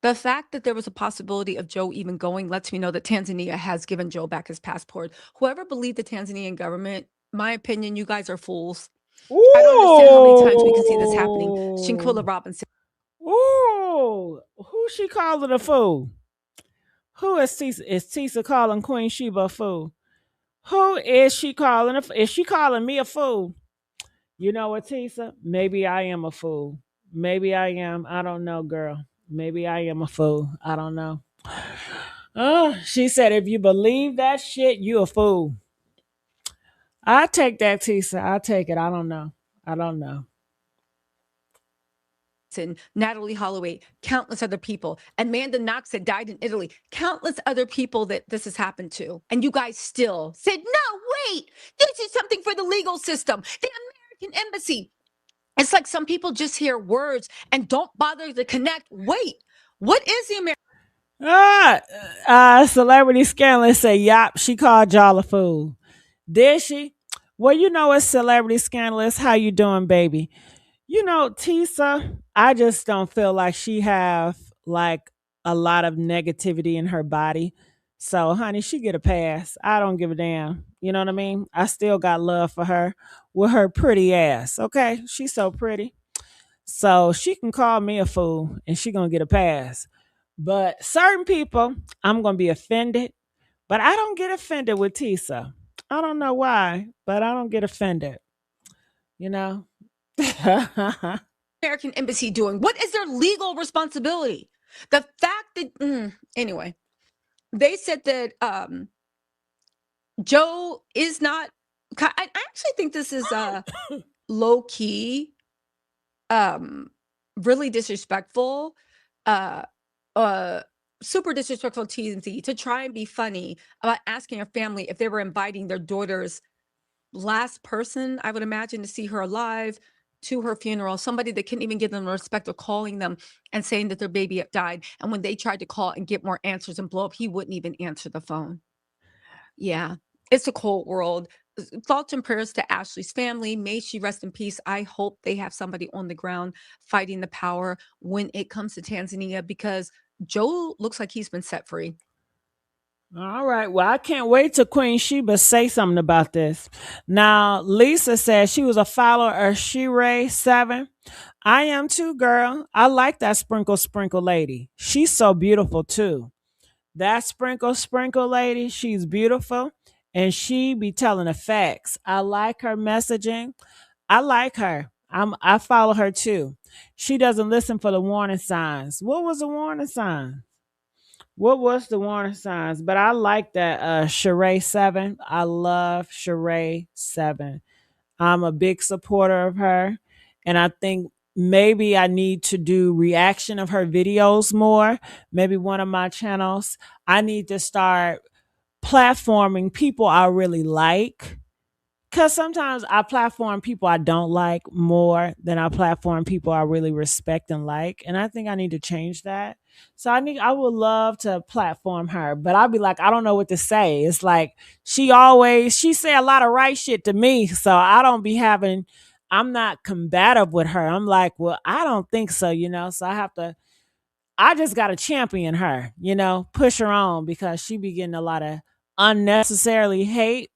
The fact that there was a possibility of Joe even going lets me know that Tanzania has given Joe back his passport. Whoever believed the Tanzanian government, my opinion, you guys are fools. Ooh. I don't understand how many times we can see this happening. Shinquilla Robinson. Ooh, who she calling a fool? Who is Tisa? Is Tisa calling Queen Sheba a fool? Who is she calling? Is she calling me a fool? You know what, Tisa? Maybe I am a fool. Maybe I am. I don't know, girl. Maybe I am a fool. I don't know. Oh, she said, if you believe that shit, you a fool. I take that, Tisa. I take it. I don't know. I don't know. And Natalie Holloway, countless other people. Amanda Knox that died in Italy, countless other people that this has happened to. And you guys still said, no, wait, this is something for the legal system, the American embassy. It's like some people just hear words and don't bother to connect. Wait, what is the American? Celebrity Scandalous say, yop, she called y'all a fool. Did she? Well, it's Celebrity Scandalous. How you doing, baby? Tisa, I just don't feel like she have like a lot of negativity in her body. So, honey, she get a pass. I don't give a damn. You know what I mean? I still got love for her with her pretty ass. Okay, she's so pretty. So she can call me a fool and she gonna get a pass. But certain people, I'm gonna be offended. But I don't get offended with Tisa. I don't know why, but I don't get offended. You know? American embassy doing? What is their legal responsibility? The fact that anyway, they said that Joe is not. I actually think this is low key, really disrespectful, uh, uh, super disrespectful to TMZ to try and be funny about asking her family if they were inviting their daughter's last person, I would imagine, to see her alive to her funeral. Somebody that couldn't even give them the respect of calling them and saying that their baby had died. And when they tried to call and get more answers and blow up, he wouldn't even answer the phone. Yeah, it's a cold world. Thoughts and prayers to Ashley's family. May she rest in peace. I hope they have somebody on the ground fighting the power when it comes to Tanzania, because Joe looks like he's been set free. All right. Well, I can't wait till Queen Sheba say something about this. Now, Lisa says she was a follower of Shirei 7. I am too, girl. I like that sprinkle lady. She's so beautiful too. That sprinkle lady, she's beautiful and she be telling the facts. I like her messaging. I like her. I follow her too. She doesn't listen for the warning signs. What was the warning sign? What was the warning signs? But I like that Sheree 7. I love Sheree 7. I'm a big supporter of her. And I think maybe I need to do reaction of her videos more. Maybe one of my channels. I need to start platforming people I really like. Because sometimes I platform people I don't like more than I platform people I really respect and like. And I think I need to change that. So I would love to platform her, but I'll be like, I don't know what to say. It's like she say a lot of right shit to me. So I don't be having, I'm not combative with her. I'm like, well, I don't think so, So I just got to champion her, push her on because she be getting a lot of unnecessarily hate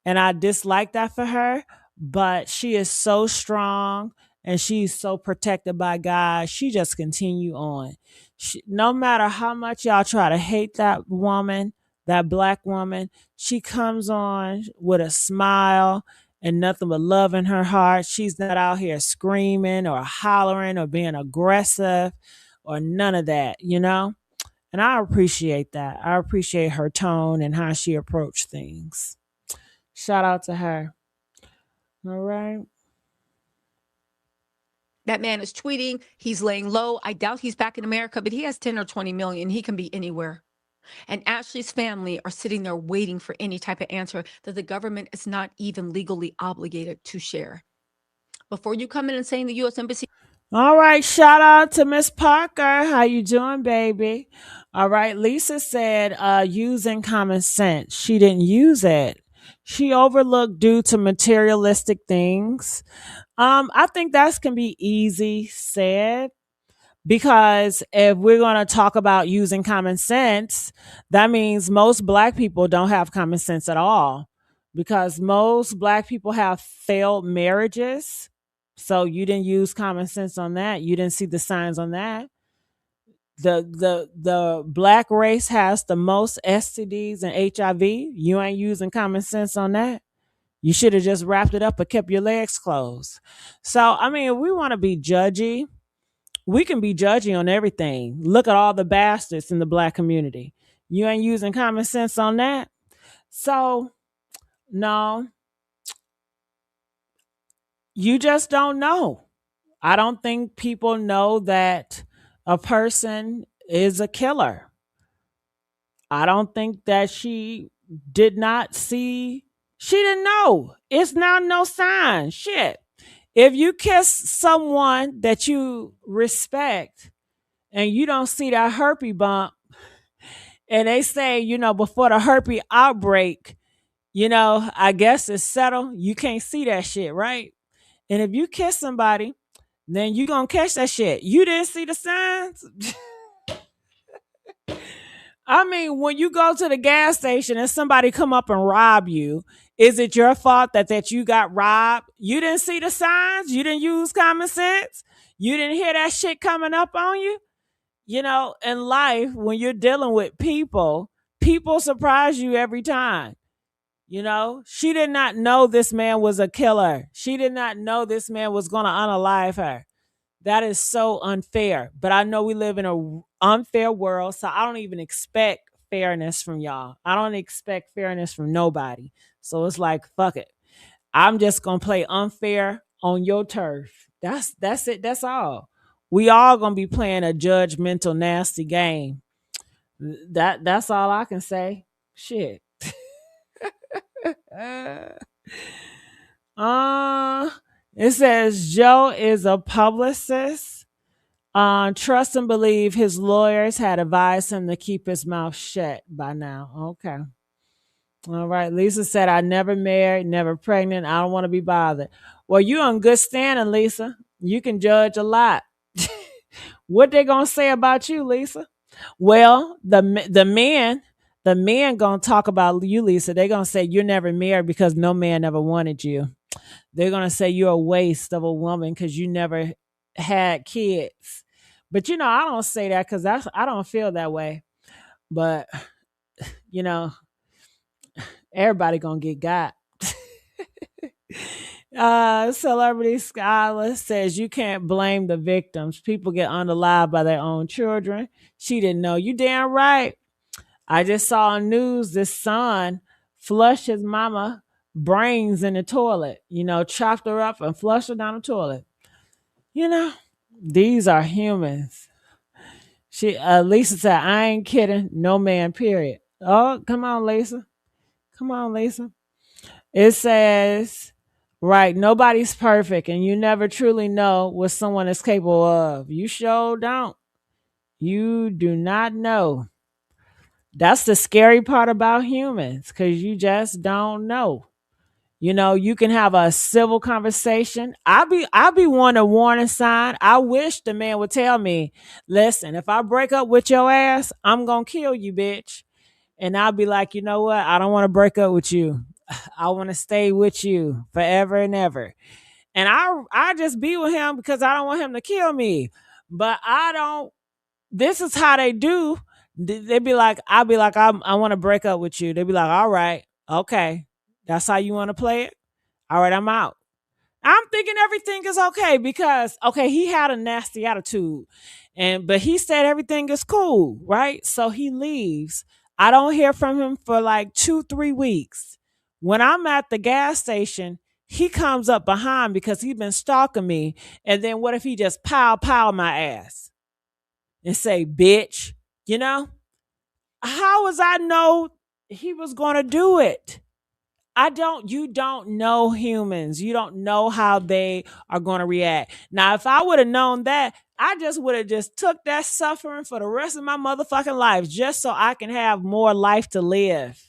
and I dislike that for her. But she is so strong and she's so protected by God. She just continue on. No matter how much y'all try to hate that woman, that black woman, she comes on with a smile and nothing but love in her heart. She's not out here screaming or hollering or being aggressive or none of that. And I appreciate that. I appreciate her tone and how she approached things. Shout out to her. All right. That man is tweeting. He's laying low. I doubt he's back in America, but he has 10 or 20 million. He can be anywhere. And Ashley's family are sitting there waiting for any type of answer that the government is not even legally obligated to share. Before you come in and saying the U.S. Embassy. All right. Shout out to Miss Parker. How you doing, baby? All right. Lisa said using common sense. She didn't use it. She overlooked due to materialistic things. I think that can be easy said because if we're going to talk about using common sense, that means most black people don't have common sense at all because most black people have failed marriages. So you didn't use common sense on that. You didn't see the signs on that. The black race has the most STDs and HIV. You ain't using common sense on that. You should have just wrapped it up and kept your legs closed. So, I mean, if we want to be judgy, we can be judgy on everything. Look at all the bastards in the black community. You ain't using common sense on that. So, no, you just don't know. I don't think people know that a person is a killer. I don't think that she did not see, she didn't know. It's not no sign. Shit. If you kiss someone that you respect and you don't see that herpes bump, and they say, before the herpes outbreak, I guess it's settled. You can't see that shit, right? And if you kiss somebody, then you gonna catch that shit. You didn't see the signs. I mean, when you go to the gas station and somebody come up and rob you, is it your fault that you got robbed? You didn't see the signs? You didn't use common sense? You didn't hear that shit coming up on you? You know, in life, when you're dealing with people, people surprise you every time. You know, she did not know this man was a killer. She did not know this man was going to unalive her. That is so unfair. But I know we live in a unfair world, so I don't even expect fairness from y'all. I don't expect fairness from nobody. So it's like, fuck it. I'm just gonna play unfair on your turf. That's it. That's all. We all gonna be playing a judgmental, nasty game. That's all I can say. Shit. Uh, uh, it says Joe is a publicist. Trust and believe his lawyers had advised him to keep his mouth shut by now. Okay. All right. Lisa said, I never married, never pregnant. I don't want to be bothered. Well, you in good standing, Lisa. You can judge a lot. What they gonna say about you, Lisa? Well, the men gonna talk about you, Lisa. They gonna say you're never married because no man ever wanted you. They're gonna say you're a waste of a woman because you never had kids. But I don't say that because I don't feel that way. But you know, everybody gonna get got. Celebrity Skylar says you can't blame the victims. People get unalive by their own children. She didn't know. You damn right. I just saw on news this son flushed his mama brains in the toilet. Chopped her up and flushed her down the toilet. These are humans. Lisa said, I ain't kidding. No man, period. Oh, come on, Lisa. Come on, Lisa. It says, right, nobody's perfect, and you never truly know what someone is capable of. You sure don't. You do not know. That's the scary part about humans, because you just don't know. You can have a civil conversation. I be wanting a warning sign. I wish the man would tell me, listen, if I break up with your ass, I'm gonna kill you, bitch. And I'll be like, you know what? I don't want to break up with you. I want to stay with you forever and ever. And I just be with him because I don't want him to kill me. But I don't. This is how they do. They be like, I'll be like, I want to break up with you. They be like, all right, okay, that's how you want to play it. All right, I'm out. I'm thinking everything is okay because he had a nasty attitude, but he said everything is cool, right? So he leaves. I don't hear from him for like 2-3 weeks. When I'm at the gas station, he comes up behind because he's been stalking me. And then what if he just pow my ass and say, bitch, how was I know he was going to do it? You don't know humans. You don't know how they are going to react. Now, if I would have known that, I just would have just took that suffering for the rest of my motherfucking life just so I can have more life to live.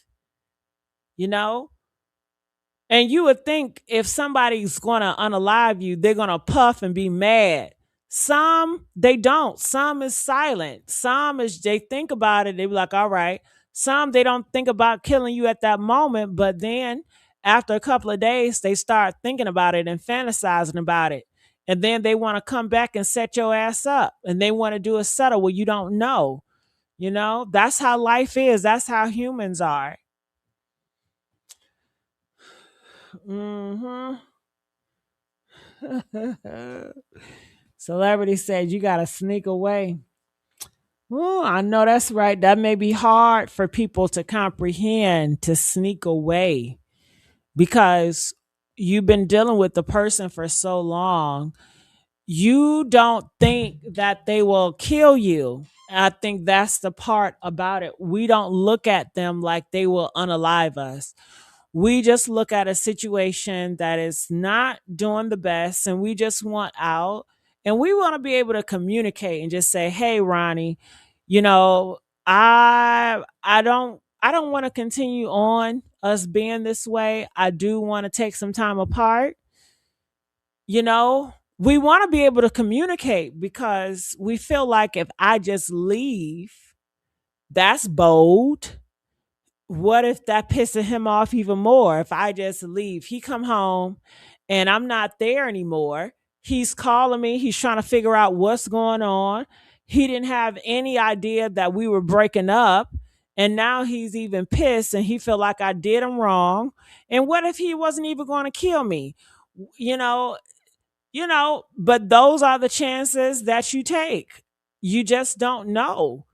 And you would think if somebody's going to unalive you, they're going to puff and be mad. Some, they don't. Some is silent. Some is, they think about it. They be like, all right. Some, they don't think about killing you at that moment. But then after a couple of days, they start thinking about it and fantasizing about it. And then they want to come back and set your ass up. And they want to do a settle where you don't know. That's how life is. That's how humans are. Mm-hmm. Celebrity said you gotta sneak away. Oh, I know that's right. That may be hard for people to comprehend, to sneak away because you've been dealing with the person for so long. You don't think that they will kill you. I think that's the part about it. We don't look at them like they will unalive us. We just look at a situation that is not doing the best and we just want out, and we want to be able to communicate and just say, hey, Ronnie, you know I don't want to continue on us being this way. I do want to take some time apart. We want to be able to communicate because we feel like if I just leave, That's bold. What if that pisses him off even more? If I just leave, he come home and I'm not there anymore. He's calling me. He's trying to figure out what's going on. He didn't have any idea that we were breaking up. And now he's even pissed and he feel like I did him wrong. And what if he wasn't even going to kill me? You know, but those are the chances that you take. You just don't know.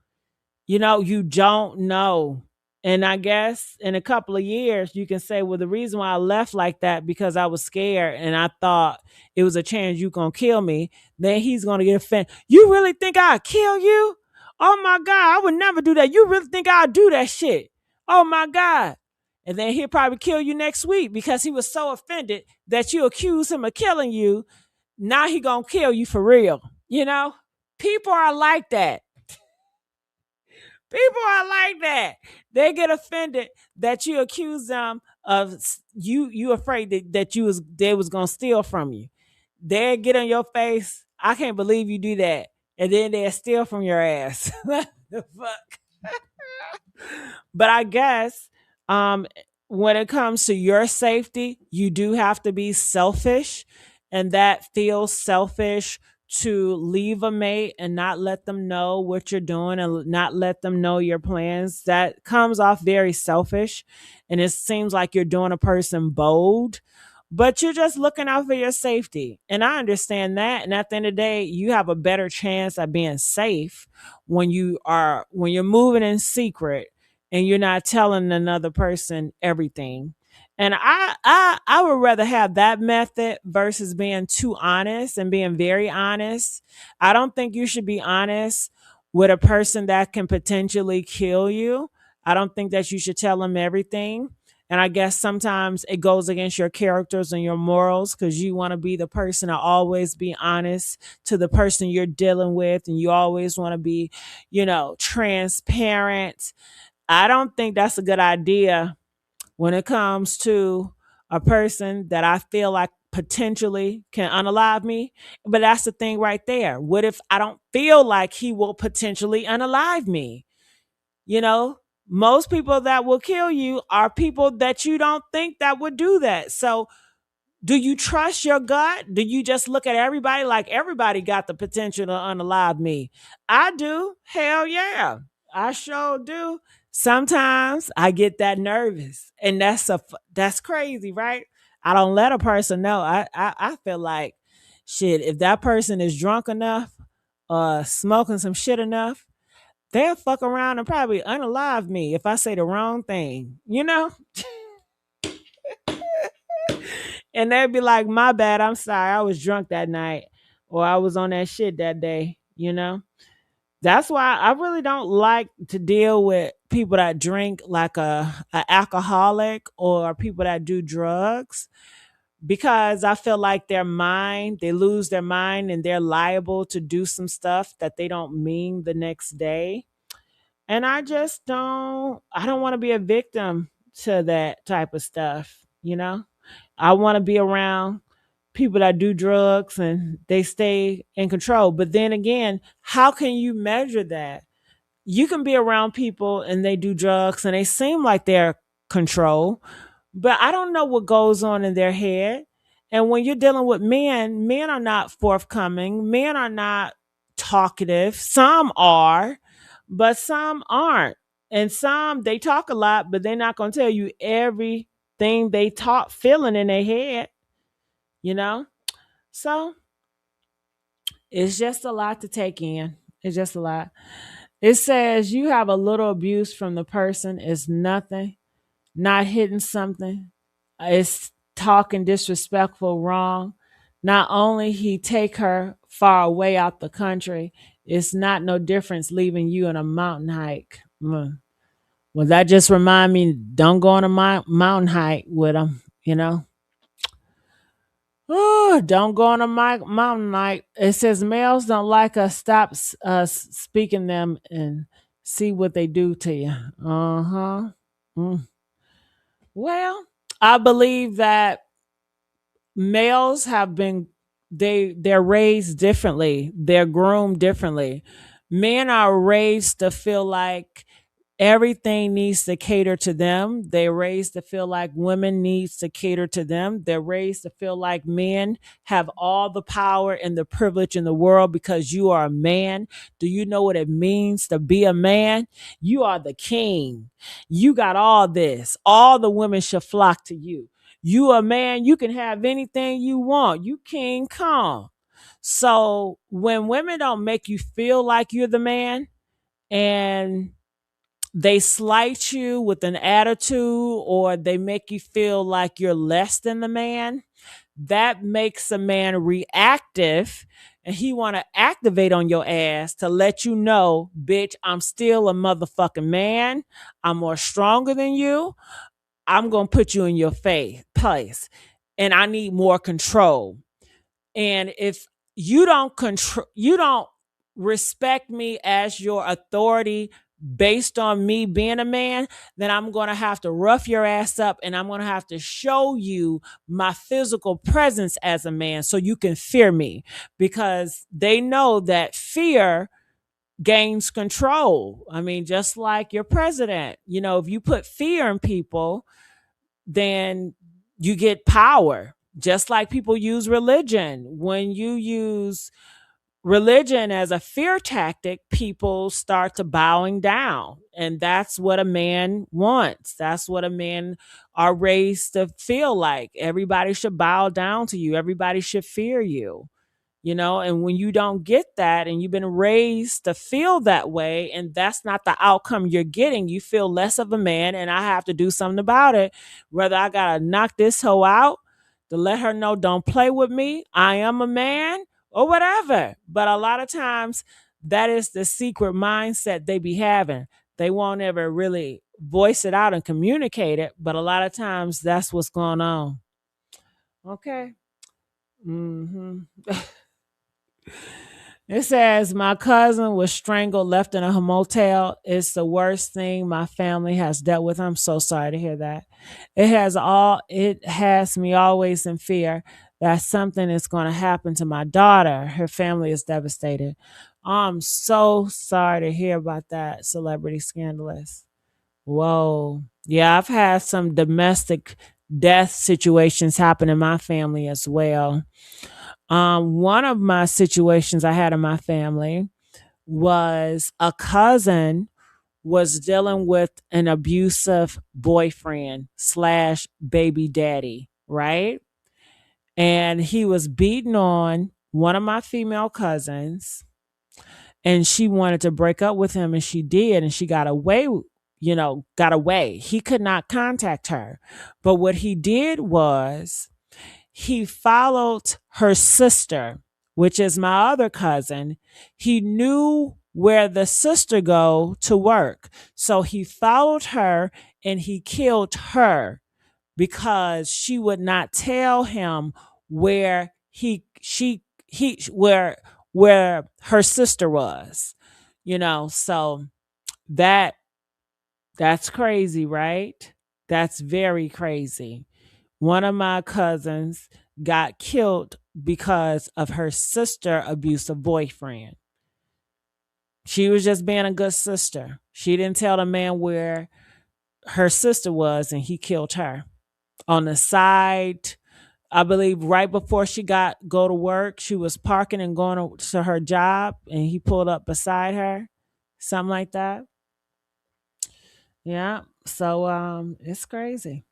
You don't know. And I guess in a couple of years, you can say, well, the reason why I left like that because I was scared and I thought it was a chance you gonna kill me. Then he's gonna get offended. You really think I'd kill you? Oh my God, I would never do that. You really think I'd do that shit? Oh my God. And then he'll probably kill you next week because he was so offended that you accuse him of killing you. Now he gonna kill you for real. You know? People are like that. People are like that. They get offended that you accuse them of you afraid that they was gonna steal from you. They get on your face. I can't believe you do that. And then they'll steal from your ass. What the fuck? But I guess um when it comes to your safety, you do have to be selfish. And that feels selfish to leave a mate and not let them know what you're doing and not let them know your plans. That comes off very selfish. And it seems like you're doing a person bold, but you're just looking out for your safety. And I understand that. And at the end of the day, you have a better chance at being safe when you're moving in secret and you're not telling another person everything. And I would rather have that method versus being too honest and being very honest. I don't think you should be honest with a person that can potentially kill you. I don't think that you should tell them everything. And I guess sometimes it goes against your characters and your morals because you want to be the person to always be honest to the person you're dealing with. And you always want to be, transparent. I don't think that's a good idea when it comes to a person that I feel like potentially can unalive me. But that's the thing right there. What if I don't feel like he will potentially unalive me? You know, most people that will kill you are people that you don't think that would do that. So do you trust your gut? Do you just look at everybody like everybody got the potential to unalive me? I do. Hell yeah. I sure do. Sometimes I get that nervous and that's crazy, right? I don't let a person know. I feel like shit, if that person is drunk enough or smoking some shit enough, they'll fuck around and probably unalive me if I say the wrong thing, you know? And they'd be like, my bad, I'm sorry, I was drunk that night or I was on that shit that day, you know? That's why I really don't like to deal with people that drink like a alcoholic or people that do drugs because I feel like they lose their mind and they're liable to do some stuff that they don't mean the next day. And I don't want to be a victim to that type of stuff, you know? I want to be around people that do drugs and they stay in control. But then again, how can you measure that? You can be around people and they do drugs and they seem like they're control, but I don't know what goes on in their head. And when you're dealing with men are not forthcoming. Men are not talkative. Some are, but some aren't. And some, they talk a lot, but they're not going to tell you everything they talk feeling in their head, you know? So it's just a lot to take in. It's just a lot. It says you have a little abuse from the person is nothing, not hitting something. It's talking disrespectful, wrong. Not only he take her far away out the country, it's not no difference leaving you on a mountain hike. Well, that just remind me, don't go on a mountain hike with him, you know. Oh, don't go on a mountain hike. It says males don't like us. Stop speaking them and see what they do to you. Uh-huh. Mm. Well, I believe that males have been they're raised differently. They're groomed differently. Men are raised to feel like Everything needs to cater to them. They're raised to feel like women needs to cater to them. They're raised to feel like men have all the power and the privilege in the world because you are a man. Do you know what it means to be a man? You are the king. You got all this. All the women should flock to you. You a man, you can have anything you want. You King Kong. So when women don't make you feel like you're the man, and they slight you with an attitude, or they make you feel like you're less than the man, that makes a man reactive, and he want to activate on your ass to let you know, bitch, I'm still a motherfucking man. I'm more stronger than you. I'm going to put you in your place, and I need more control. And if you don't respect me as your authority based on me being a man, then I'm going to have to rough your ass up, and I'm going to have to show you my physical presence as a man so you can fear me, because they know that fear gains control. I mean, just like your president, if you put fear in people, then you get power. Just like people use religion. When you use religion as a fear tactic, people start to bowing down. And that's what a man wants. That's what a man are raised to feel like. Everybody should bow down to you. Everybody should fear you. And when you don't get that, and you've been raised to feel that way, and that's not the outcome you're getting, you feel less of a man, and I have to do something about it. Whether I gotta knock this hoe out to let her know, don't play with me, I am a man, or whatever. But a lot of times that is the secret mindset they be having. They won't ever really voice it out and communicate it, but a lot of times that's what's going on. Okay. Mm-hmm. It says, my cousin was strangled, left in a motel. It's the worst thing my family has dealt with. I'm so sorry to hear that. It has me always in fear that something is going to happen to my daughter. Her family is devastated. I'm so sorry to hear about that, celebrity scandalous. Whoa. Yeah, I've had some domestic death situations happen in my family as well. One of my situations I had in my family was a cousin was dealing with an abusive boyfriend slash baby daddy, right? And he was beating on one of my female cousins, and she wanted to break up with him, and she did, and she got away. Got away. He could not contact her. But what he did was, he followed her sister, which is my other cousin. He knew where the sister go to work. So he followed her, and he killed her because she would not tell him where where her sister was. So that's crazy, right? That's very crazy. One of my cousins got killed because of her sister abusive boyfriend. She was just being a good sister. She didn't tell the man where her sister was, and he killed her on the side. I believe right before she go to work, she was parking and going to her job, and he pulled up beside her, something like that. Yeah. So it's crazy.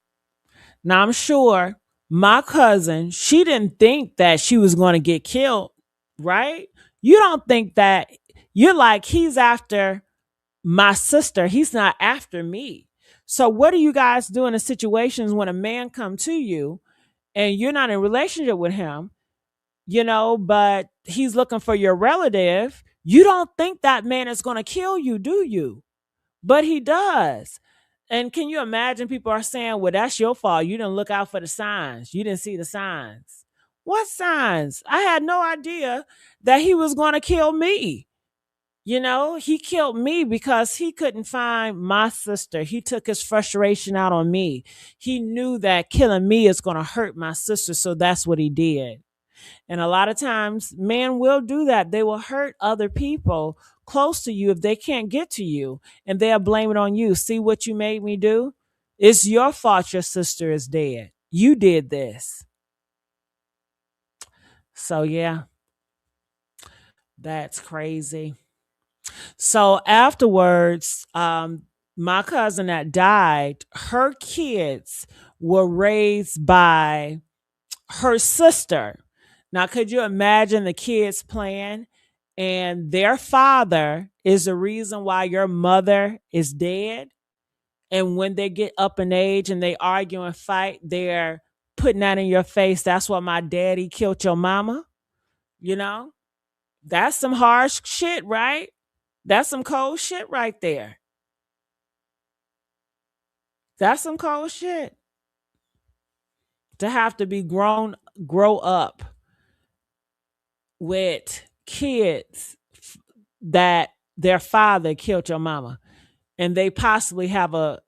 Now, I'm sure my cousin, she didn't think that she was going to get killed, right? You don't think that. You're like, he's after my sister. He's not after me. So what do you guys do in the situations when a man come to you and you're not in a relationship with him, but he's looking for your relative? You don't think that man is going to kill you, do you? But he does. And can you imagine, people are saying, well, that's your fault. You didn't look out for the signs. You didn't see the signs. What signs? I had no idea that he was going to kill me. He killed me because he couldn't find my sister. He took his frustration out on me. He knew that killing me is going to hurt my sister. So that's what he did. And a lot of times men will do that. They will hurt other people close to you if they can't get to you and they'll blame it on you. See what you made me do? It's your fault your sister is dead. You did this. So, yeah, that's crazy. So, afterwards, my cousin that died, her kids were raised by her sister. Now, could you imagine the kids playing? And their father is the reason why your mother is dead. And when they get up in age and they argue and fight, they're putting that in your face. That's why my daddy killed your mama. You know, that's some harsh shit, right? That's some cold shit right there. That's some cold shit to have to be grow up with kids that their father killed your mama and they possibly have a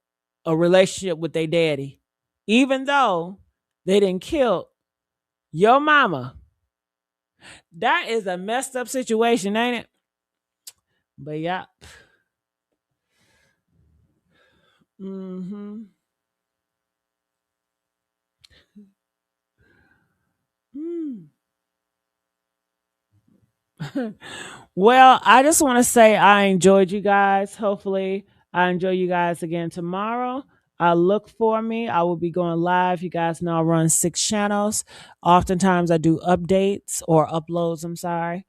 relationship with their daddy, even though they didn't kill your mama. That is a messed up situation, ain't it? But yeah. Mm-hmm. Mm. Well, I just want to say I enjoyed you guys. Hopefully, I enjoy you guys again tomorrow. Look for me. I will be going live. You guys know I run 6 channels. Oftentimes, I do updates or uploads. I'm sorry.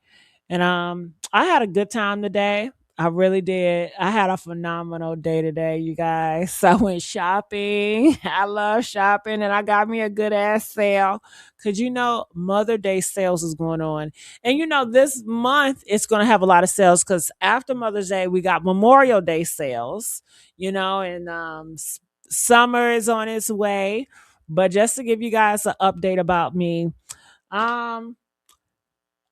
And I had a good time today. I really did. I had a phenomenal day today, you guys. So I went shopping. I love shopping and I got me a good ass sale. Cause Mother Day sales is going on. And this month it's gonna have a lot of sales because after Mother's Day, we got Memorial Day sales, and summer is on its way. But just to give you guys an update about me, um,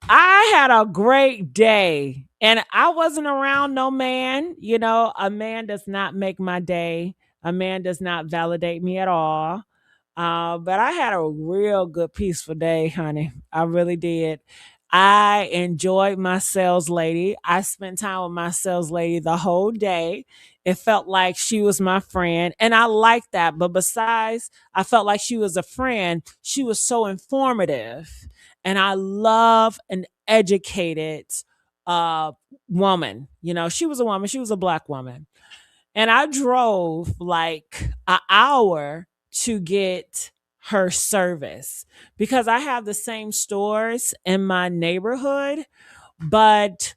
I had a great day and I wasn't around no man. A man does not make my day. A man does not validate me at all. But I had a real good, peaceful day, honey. I really did. I enjoyed my sales lady. I spent time with my sales lady the whole day. It felt like she was my friend, and I liked that. But besides, I felt like she was a friend. She was so informative, and I love an educated uh, woman. She was a woman. She was a black woman, and I drove like an hour to get her service because I have the same stores in my neighborhood. But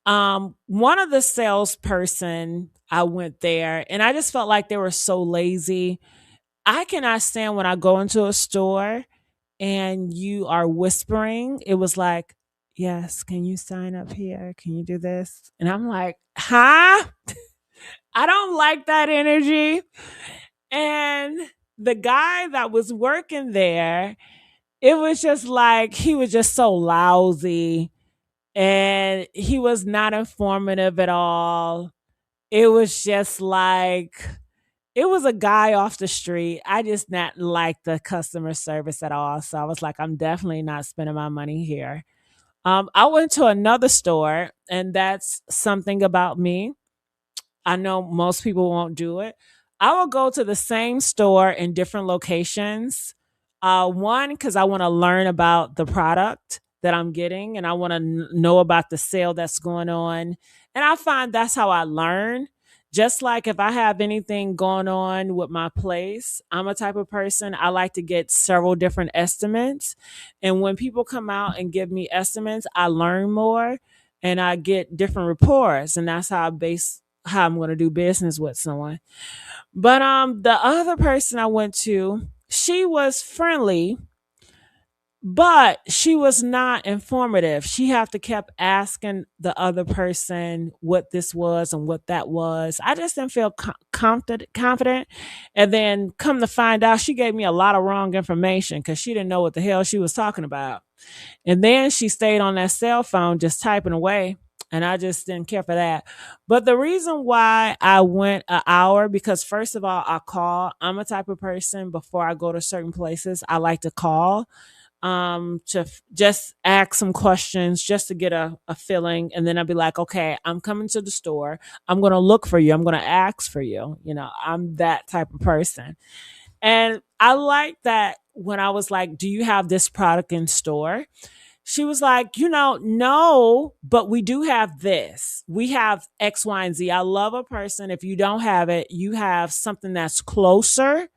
one of the salesperson, I went there and I just felt like they were so lazy. I cannot stand when I go into a store and you are whispering. It was like, yes, can you sign up here? Can you do this? And I'm like, huh? I don't like that energy. And the guy that was working there, it was just like he was just so lousy and he was not informative at all. It was just like it was a guy off the street. I just not like the customer service at all. So I was like, I'm definitely not spending my money here. I went to another store, and that's something about me. I know most people won't do it. I will go to the same store in different locations. One, because I want to learn about the product that I'm getting and I want to know about the sale that's going on. And I find that's how I learn. Just like if I have anything going on with my place, I'm a type of person, I like to get several different estimates. And when people come out and give me estimates, I learn more and I get different reports. And that's how I'm going to do business with someone. But the other person I went to, she was friendly, but she was not informative. She have to kept asking the other person what this was and what that was. I just didn't feel confident. And then come to find out, she gave me a lot of wrong information because she didn't know what the hell she was talking about. And then she stayed on that cell phone just typing away. And I just didn't care for that. But the reason why I went an hour, because first of all, I call. I'm a type of person before I go to certain places, I like to call. to just ask some questions just to get a feeling. And then I'd be like, okay, I'm coming to the store. I'm going to look for you. I'm going to ask for you. I'm that type of person. And I like that when I was like, do you have this product in store? She was like, no, but we do have this. We have X, Y, and Z. I love a person. If you don't have it, you have something that's closer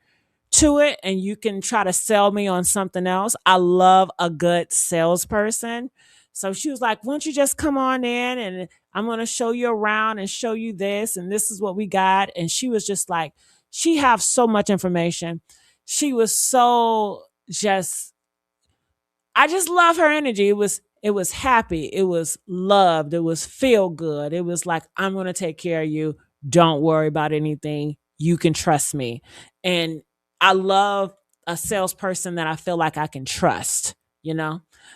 to it and you can try to sell me on something else. I love a good salesperson. So she was like, why don't you just come on in and I'm going to show you around and show you this. And this is what we got. And she was just like, she have so much information. She was so just, I just love her energy. It was happy. It was loved. It was feel good. It was like, I'm going to take care of you. Don't worry about anything. You can trust me. And I love a salesperson that I feel like I can trust.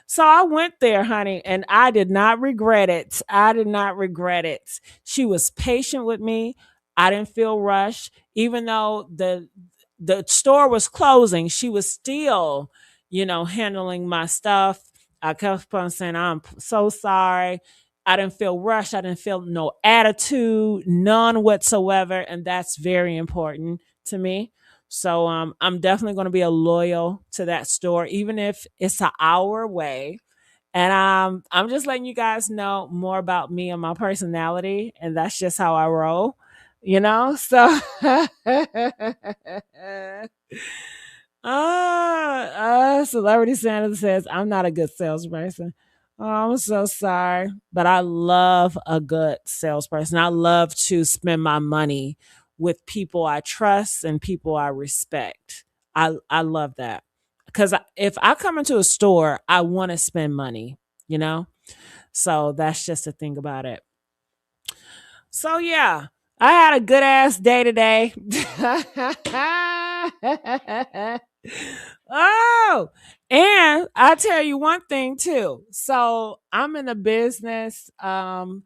So I went there, honey, and I did not regret it. I did not regret it. She was patient with me. I didn't feel rushed. Even though the store was closing, she was still handling my stuff. I kept on saying, I'm so sorry. I didn't feel rushed. I didn't feel no attitude, none whatsoever. And that's very important to me. So I'm definitely going to be a loyal to that store, even if it's an hour away. And I'm just letting you guys know more about me and my personality. And that's just how I roll. So Celebrity Santa says, I'm not a good salesperson. Oh, I'm so sorry. But I love a good salesperson. I love to spend my money with people I trust and people I respect. I love that. Because if I come into a store, I want to spend money, you know? So that's just the thing about it. So yeah, I had a good ass day today. Oh, and I'll tell you one thing too. So I'm in a business. How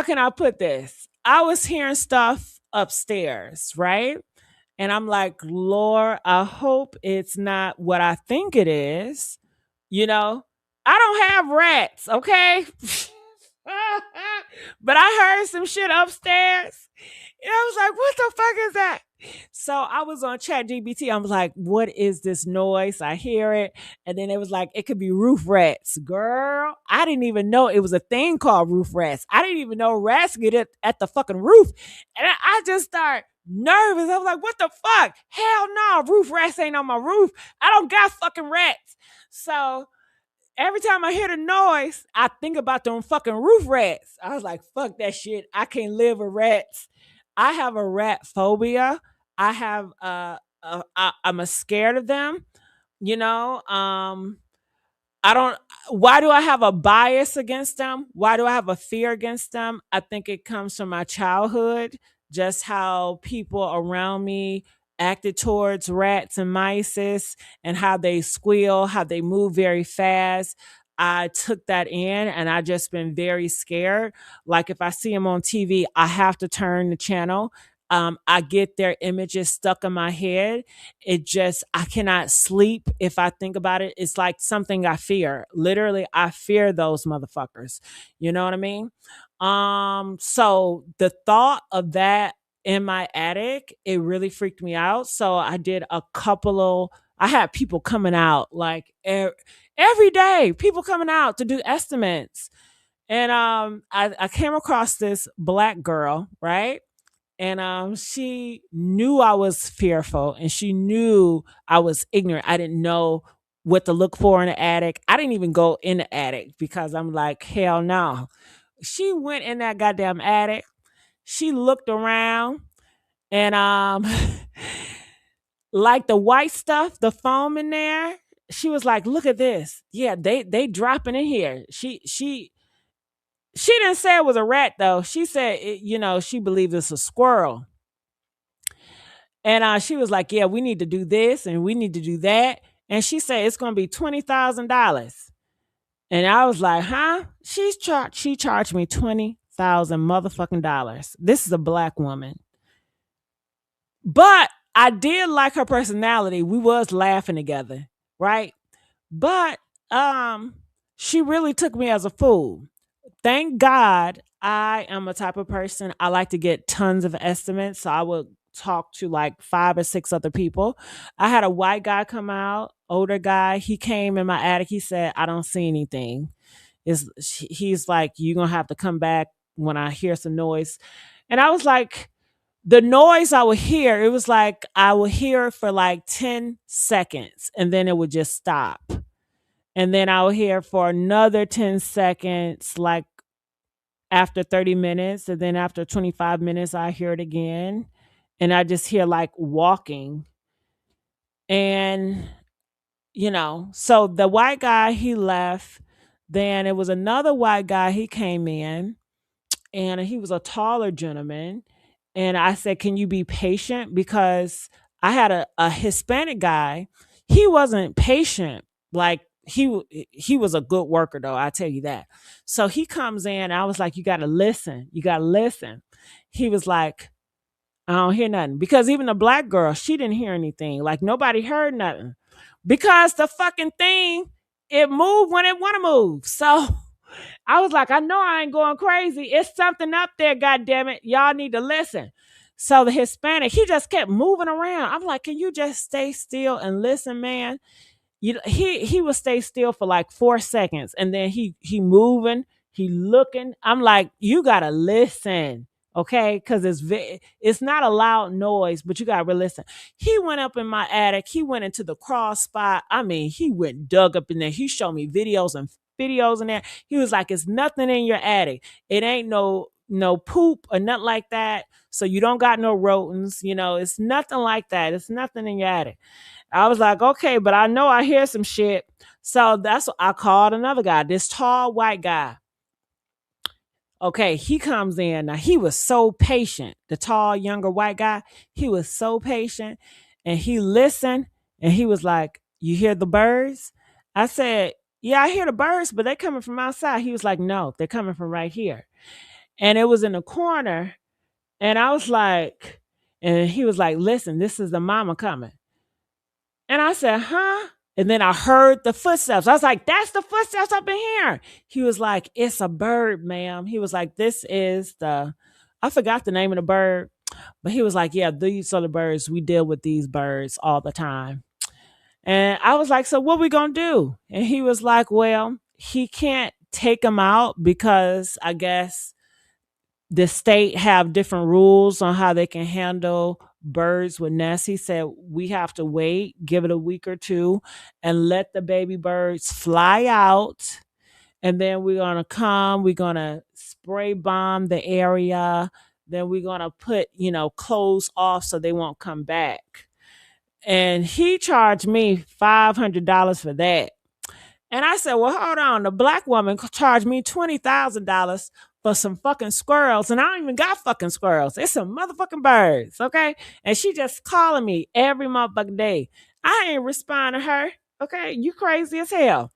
can I put this? I was hearing stuff upstairs, right? And I'm like, Lord, I hope it's not what I think it is. You know, I don't have rats, okay? But I heard some shit upstairs. And I was like, what the fuck is that? So I was on Chat GBT. I was like, what is this noise? I hear it. And then it was like, it could be roof rats. Girl, I didn't even know it was a thing called roof rats. I didn't even know rats get it at the fucking roof. And I just started nervous. I was like, what the fuck? Hell no, roof rats ain't on my roof. I don't got fucking rats. So every time I hear the noise, I think about them fucking roof rats. I was like, fuck that shit. I can't live with rats. I have a rat phobia. I have I'm scared of them, you know. I don't Why do I have a bias against them? Why do I have a fear against them? I think it comes from my childhood, just how people around me acted towards rats and mice and how they squeal, how they move very fast. I took that in and I just been very scared. Like if I see them on TV, I have to turn the channel. I get their images stuck in my head. I cannot sleep if I think about it. It's like something I fear. Literally, I fear those motherfuckers. You know what I mean? So the thought of that in my attic, it really freaked me out. So I had people coming out like every day, people coming out to do estimates. And I came across this black girl, right? And she knew I was fearful and she knew I was ignorant. I didn't know what to look for in the attic. I didn't even go in the attic because I'm like, hell no. She went in that goddamn attic. She looked around and like the white stuff, the foam in there. She was like, look at this. Yeah, they dropping in here. She didn't say it was a rat though. She said, she believed it's a squirrel. And she was like, yeah, we need to do this and we need to do that. And she said, it's going to be $20,000. And I was like, huh? She charged me 20,000 motherfucking dollars. This is a black woman. But I did like her personality. We was laughing together, right? But she really took me as a fool. Thank God I am a type of person, I like to get tons of estimates. So I would talk to like 5 or 6 other people. I had a white guy come out, older guy. He came in my attic. He said, I don't see anything. He's like, you're going to have to come back when I hear some noise. And I was like, the noise I would hear, it was like I would hear it for like 10 seconds and then it would just stop. And then I would hear for another 10 seconds, like after 30 minutes. And then after 25 minutes, I hear it again. And I just hear like walking. And, so the white guy, he left. Then it was another white guy, he came in and he was a taller gentleman. And I said, can you be patient? Because I had a Hispanic guy. He wasn't patient. Like he was a good worker though, I tell you that. So he comes in, I was like, you gotta listen. You gotta listen. He was like, I don't hear nothing. Because even the black girl, she didn't hear anything. Like nobody heard nothing. Because the fucking thing, it moved when it wanna move. So I was like, I know I ain't going crazy. It's something up there, goddammit. Y'all need to listen. So the Hispanic, he just kept moving around. I'm like, can you just stay still and listen, man? He would stay still for like 4 seconds and then he moving, he looking. I'm like, you gotta listen, okay? Because it's not a loud noise, but you gotta really listen. He went up in my attic, he went into the crawl spot. I mean, he went dug up in there. He showed me videos in there. He was like, it's nothing in your attic. It ain't no poop or nothing like that. So you don't got no rodents, it's nothing like that. It's nothing in your attic. I was like, okay, but I know I hear some shit. So that's what I called another guy, this tall white guy. Okay, he comes in. Now he was so patient. The tall, younger white guy, he was so patient and he listened and he was like, you hear the birds? I said, yeah, I hear the birds, but they're coming from outside. He was like, no, they're coming from right here. And it was in the corner. And I was like, and he was like, listen, this is the mama coming. And I said, huh? And then I heard the footsteps. I was like, that's the footsteps up in here. He was like, it's a bird, ma'am. He was like, this is I forgot the name of the bird, but he was like, yeah, these are the birds. We deal with these birds all the time. And I was like, so what we going to do? And he was like, well, he can't take them out because I guess the state have different rules on how they can handle birds with nests. He said we have to wait, give it a week or two, and let the baby birds fly out. And then we're gonna spray bomb the area. Then we're gonna put, clothes off so they won't come back. And he charged me $500 for that. And I said, well, hold on. The black woman charged me $20,000 for some fucking squirrels. And I don't even got fucking squirrels. It's some motherfucking birds. Okay. And she just calling me every motherfucking day. I ain't responding to her. Okay. You crazy as hell.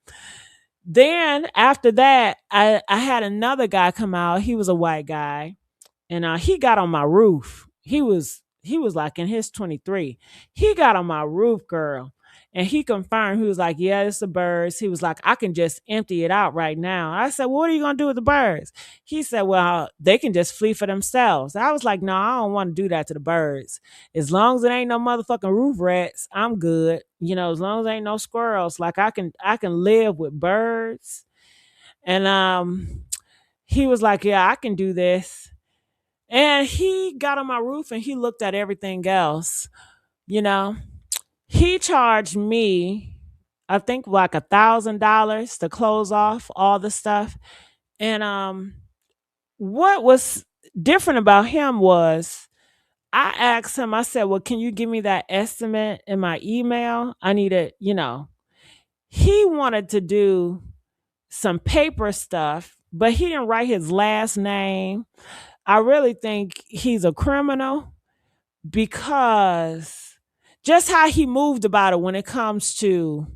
Then after that, I had another guy come out. He was a white guy. And he got on my roof. He was like in his 23. He got on my roof, girl. And he confirmed, he was like, yeah, it's the birds. He was like, I can just empty it out right now. I said, well, what are you going to do with the birds? He said, well, they can just flee for themselves. I was like, no, I don't want to do that to the birds. As long as it ain't no motherfucking roof rats, I'm good. As long as there ain't no squirrels, like I can live with birds. And he was like, yeah, I can do this. And he got on my roof and he looked at everything else. You know, he charged me, I think like $1,000 to close off all the stuff. And what was different about him was I asked him, I said, well, can you give me that estimate in my email? I need it, He wanted to do some paper stuff, but he didn't write his last name. I really think he's a criminal because just how he moved about it when it comes to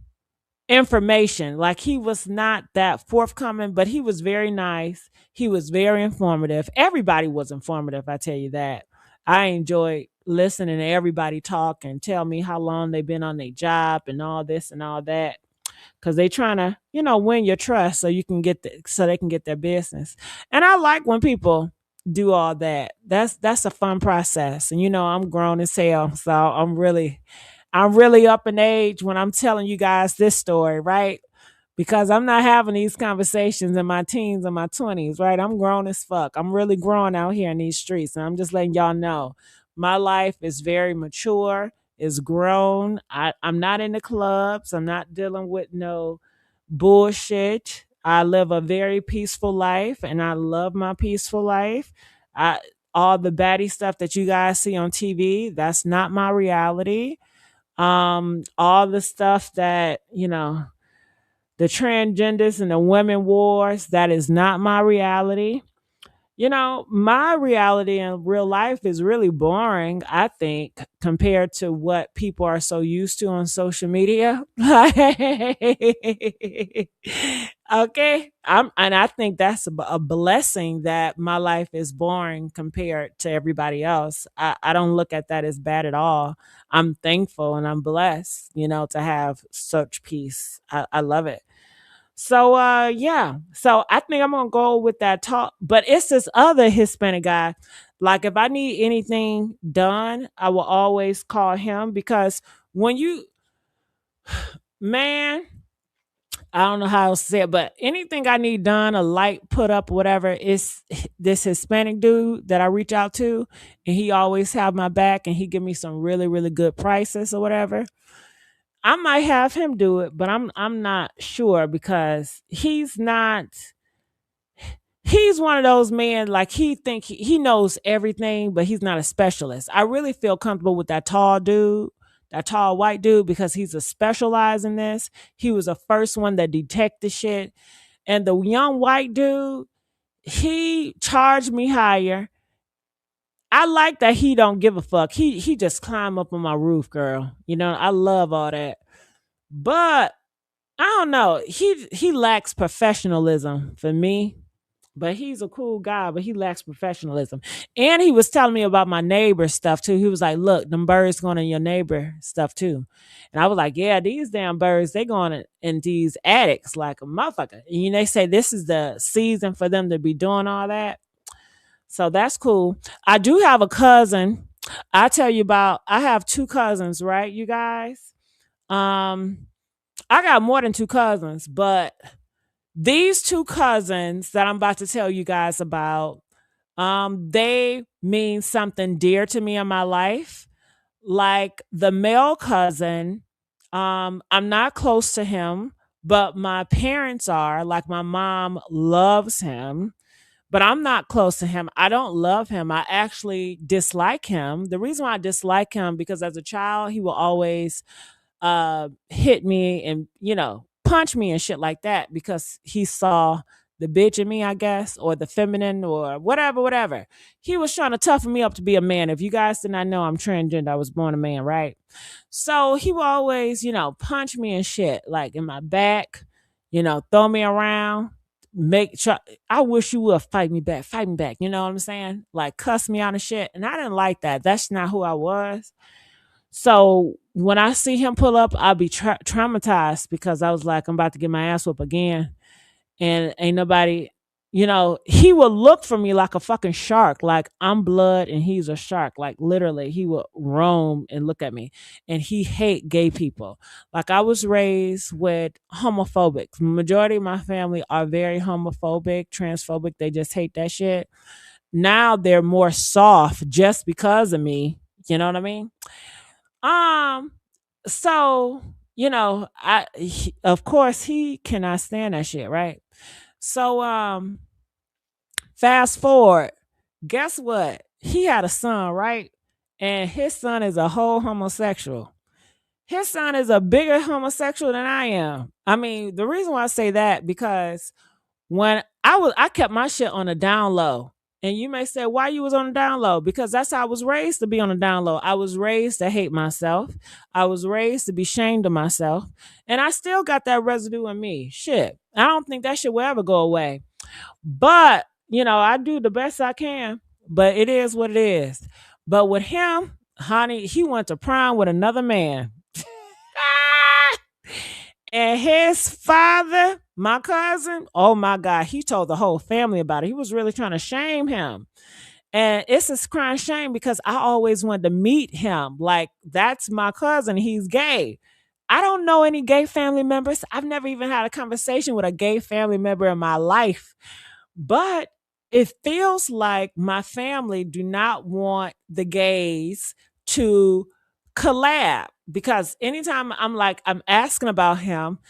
information. Like he was not that forthcoming, but he was very nice. He was very informative. Everybody was informative, I tell you that. I enjoyed listening to everybody talk and tell me how long they've been on their job and all this and all that. because they trying to, win your trust so you can so they can get their business. And I like when people do all that. That's a fun process. And I'm grown as hell, so I'm really up in age when I'm telling you guys this story, right? Because I'm not having these conversations in my teens and my 20s, right? I'm grown as fuck. I'm really growing out here in these streets. And I'm just letting y'all know my life is very mature, is grown. I'm not in the clubs. I'm not dealing with no bullshit. I live a very peaceful life and I love my peaceful life. I all the baddie stuff that you guys see on TV, that's not my reality. All the stuff that, the transgenders and the women wars, that is not my reality. My reality in real life is really boring, I think, compared to what people are so used to on social media. Okay. And I think that's a blessing that my life is boring compared to everybody else. I don't look at that as bad at all. I'm thankful and I'm blessed, to have such peace. I love it. So yeah. So I think I'm gonna go with that talk. But it's this other Hispanic guy. Like if I need anything done, I will always call him because when you man, I don't know how else to say it, but anything I need done, a light put up, whatever, is this Hispanic dude that I reach out to, and he always have my back and he give me some really, really good prices or whatever. I might have him do it, but I'm not sure because he's one of those men like he think he knows everything, but he's not a specialist. I really feel comfortable with that tall dude, that tall white dude, because he's a specialized in this. He was the first one that detected shit. And the young white dude, he charged me higher. I like that he don't give a fuck. He just climb up on my roof, girl. I love all that. But I don't know. He lacks professionalism for me. But he's a cool guy, but he lacks professionalism. And he was telling me about my neighbor stuff too. He was like, look, them birds going in your neighbor stuff too. And I was like, yeah, these damn birds, they going in these attics like a motherfucker. And they say this is the season for them to be doing all that. So that's cool. I do have a cousin. I have two cousins, right, you guys? Um, I got more than two cousins, but these two cousins that I'm about to tell you guys about, they mean something dear to me in my life. Like the male cousin, I'm not close to him, but my parents are. Like my mom loves him, but I'm not close to him. I don't love him. I actually dislike him. The reason why I dislike him because as a child, he will always hit me and punch me and shit like that because he saw the bitch in me, I guess, or the feminine or whatever. He was trying to toughen me up to be a man. If you guys did not know, I'm transgender. I was born a man, right? So he would always punch me and shit like in my back, throw me around, I wish you would fight me back, you know what I'm saying, like cuss me out and shit. And I didn't like that. That's not who I was. So when I see him pull up, I'll be traumatized because I was like, I'm about to get my ass whooped again. And ain't nobody, he would look for me like a fucking shark. Like I'm blood and he's a shark. Like literally, he would roam and look at me. And he hate gay people. Like I was raised with homophobics. Majority of my family are very homophobic, transphobic. They just hate that shit. Now they're more soft just because of me. You know what I mean? Um, so of course he cannot stand that shit, right? So fast forward, guess what? He had a son, right? And his son is a whole homosexual. His son is a bigger homosexual than I am. I mean, the reason why I say that because when I kept my shit on a down low. And you may say, why you was on the down low? Because that's how I was raised to be on the down low. I was raised to hate myself. I was raised to be ashamed of myself. And I still got that residue in me. Shit. I don't think that shit will ever go away. But, I do the best I can. But it is what it is. But with him, honey, he went to prom with another man. And his father, my cousin, oh my God, he told the whole family about it. He was really trying to shame him. And it's a crying shame because I always wanted to meet him. Like, that's my cousin. He's gay. I don't know any gay family members. I've never even had a conversation with a gay family member in my life. But it feels like my family do not want the gays to collab because anytime I'm asking about him,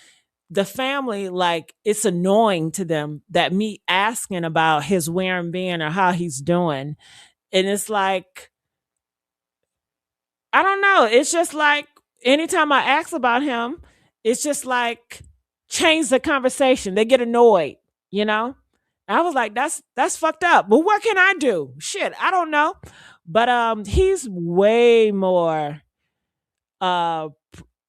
the family, like, it's annoying to them that me asking about his where and being or how he's doing. And it's like, I don't know. It's just like anytime I ask about him, it's just like change the conversation. They get annoyed, you know? I was like, that's fucked up. But what can I do? Shit, I don't know. But he's way more uh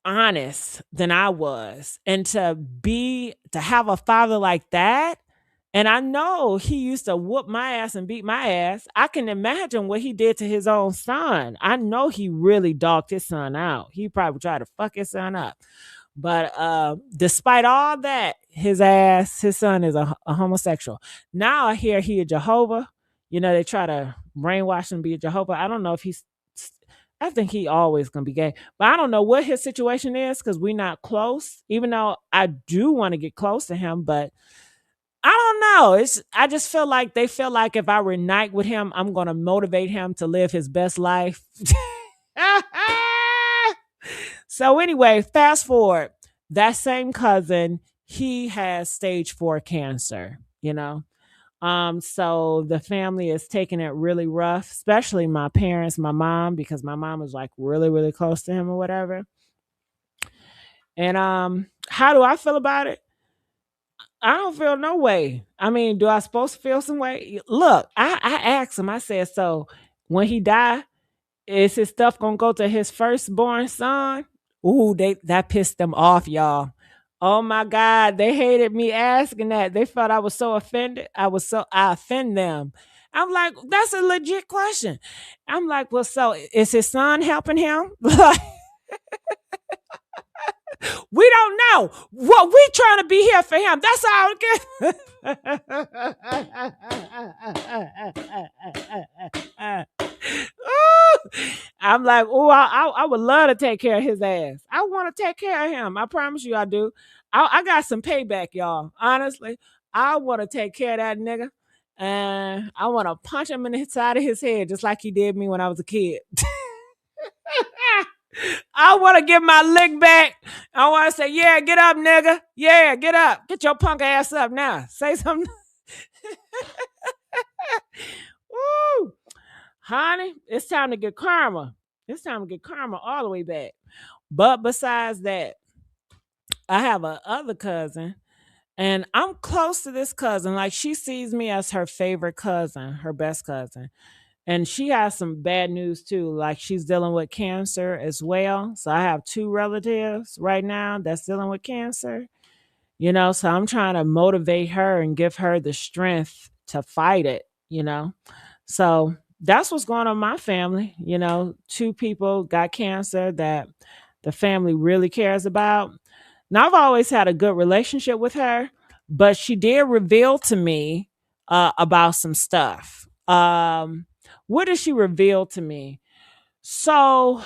honest than I was. And to have a father like that, and I know he used to whoop my ass and beat my ass. I can imagine what he did to his own son. I know he really dogged his son out. He probably tried to fuck his son up. But despite all that, his son is a homosexual. Now I hear he a Jehovah. You know, they try to brainwash him to be a Jehovah. I don't know if he's I think he always gonna be gay. But I don't know what his situation is because we're not close, even though I do want to get close to him, but I don't know. I just feel like they feel like if I reunite with him, I'm gonna motivate him to live his best life. So anyway, fast forward. That same cousin, he has stage 4 cancer, you know. So the family is taking it really rough, especially my parents, my mom, because my mom is like really, really close to him or whatever. And how do I feel about it? I don't feel no way. I mean, do I supposed to feel some way? Look, I asked him, I said, so when he die, is his stuff gonna go to his firstborn son? Ooh, that pissed them off, y'all. Oh my God, they hated me asking that. They felt I was so offended. I offend them. I'm like, that's a legit question. I'm like, well, so is his son helping him? Like, we don't know. What we trying to be here for him. That's all. I'm like, oh, I would love to take care of his ass. I want to take care of him. I promise you I do. I got some payback, y'all. Honestly, I want to take care of that nigga. And I want to punch him in the side of his head just like he did me when I was a kid. I want to give my lick back. I want to say, yeah, get up, nigga. Yeah, get up. Get your punk ass up now. Say something. Woo. Honey, it's time to get karma. It's time to get karma all the way back. But besides that, I have a other cousin, and I'm close to this cousin. Like, she sees me as her favorite cousin, her best cousin. And she has some bad news too. Like, she's dealing with cancer as well. So I have two relatives right now that's dealing with cancer. You know, so I'm trying to motivate her and give her the strength to fight it, you know. So that's what's going on in my family. You know, two people got cancer that the family really cares about. Now, I've always had a good relationship with her, but she did reveal to me about some stuff. What did she reveal to me? So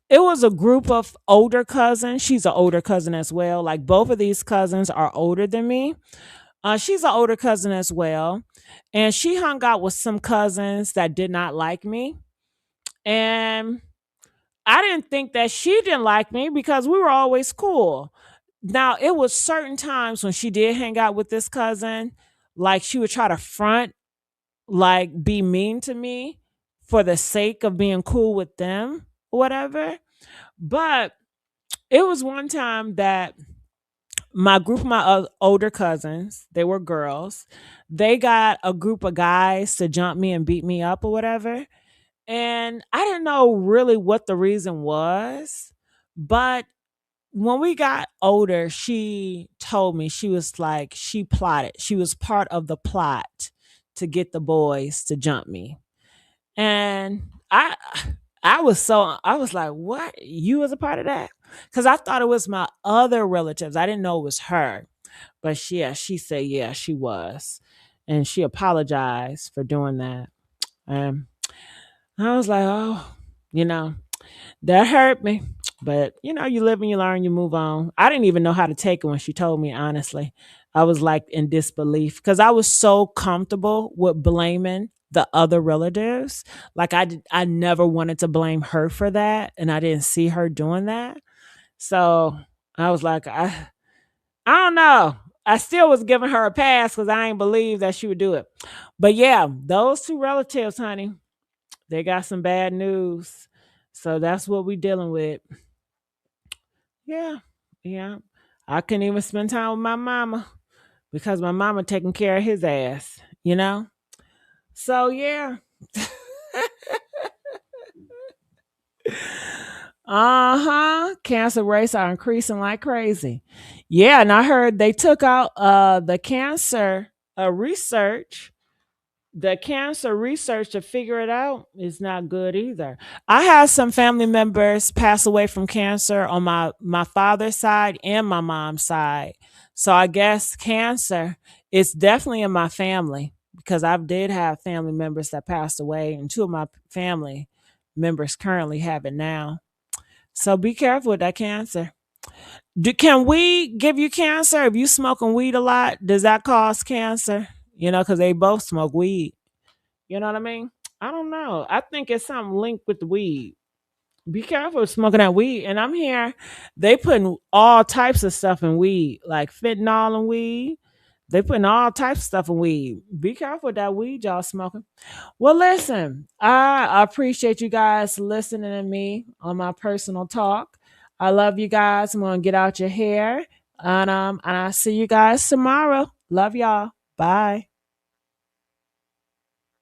it was a group of older cousins. She's an older cousin as well. Like, both of these cousins are older than me. She's an older cousin as well. And she hung out with some cousins that did not like me. And I didn't think that she didn't like me because we were always cool. Now, it was certain times when she did hang out with this cousin, like, she would try to front, like, be mean to me for the sake of being cool with them or whatever. But it was one time that my group of my older cousins, they were girls, they got a group of guys to jump me and beat me up or whatever. And I didn't know really what the reason was. But when we got older, she told me, she was like, she plotted. She was part of the plot to get the boys to jump me. And I was like, what? You was a part of that? Because I thought it was my other relatives. I didn't know it was her. But she said, yeah, she was. And she apologized for doing that. And I was like, oh, you know, that hurt me. But, you live and you learn, you move on. I didn't even know how to take it when she told me, honestly. I was like in disbelief because I was so comfortable with blaming the other relatives. Like I never wanted to blame her for that. And I didn't see her doing that. So I was like, I don't know. I still was giving her a pass because I ain't believe that she would do it. But yeah, those two relatives, honey, they got some bad news. So that's what we dealing with. Yeah. Yeah. I couldn't even spend time with my mama because my mama taking care of his ass. So yeah. Cancer rates are increasing like crazy. Yeah, and I heard they took out the cancer research. The cancer research to figure it out is not good either. I had some family members pass away from cancer on my father's side and my mom's side. So I guess cancer is definitely in my family because I did have family members that passed away, and two of my family members currently have it now. So be careful with that cancer. Can we give you cancer if you smoking weed a lot? Does that cause cancer? Because they both smoke weed. You know what I mean? I don't know. I think it's something linked with the weed. Be careful with smoking that weed. And I'm here. They putting all types of stuff in weed, like fentanyl in weed. They putting all types of stuff in weed. Be careful with that weed y'all smoking. Well, listen, I appreciate you guys listening to me on my personal talk. I love you guys. I'm gonna get out your hair. And I'll see you guys tomorrow. Love y'all. Bye.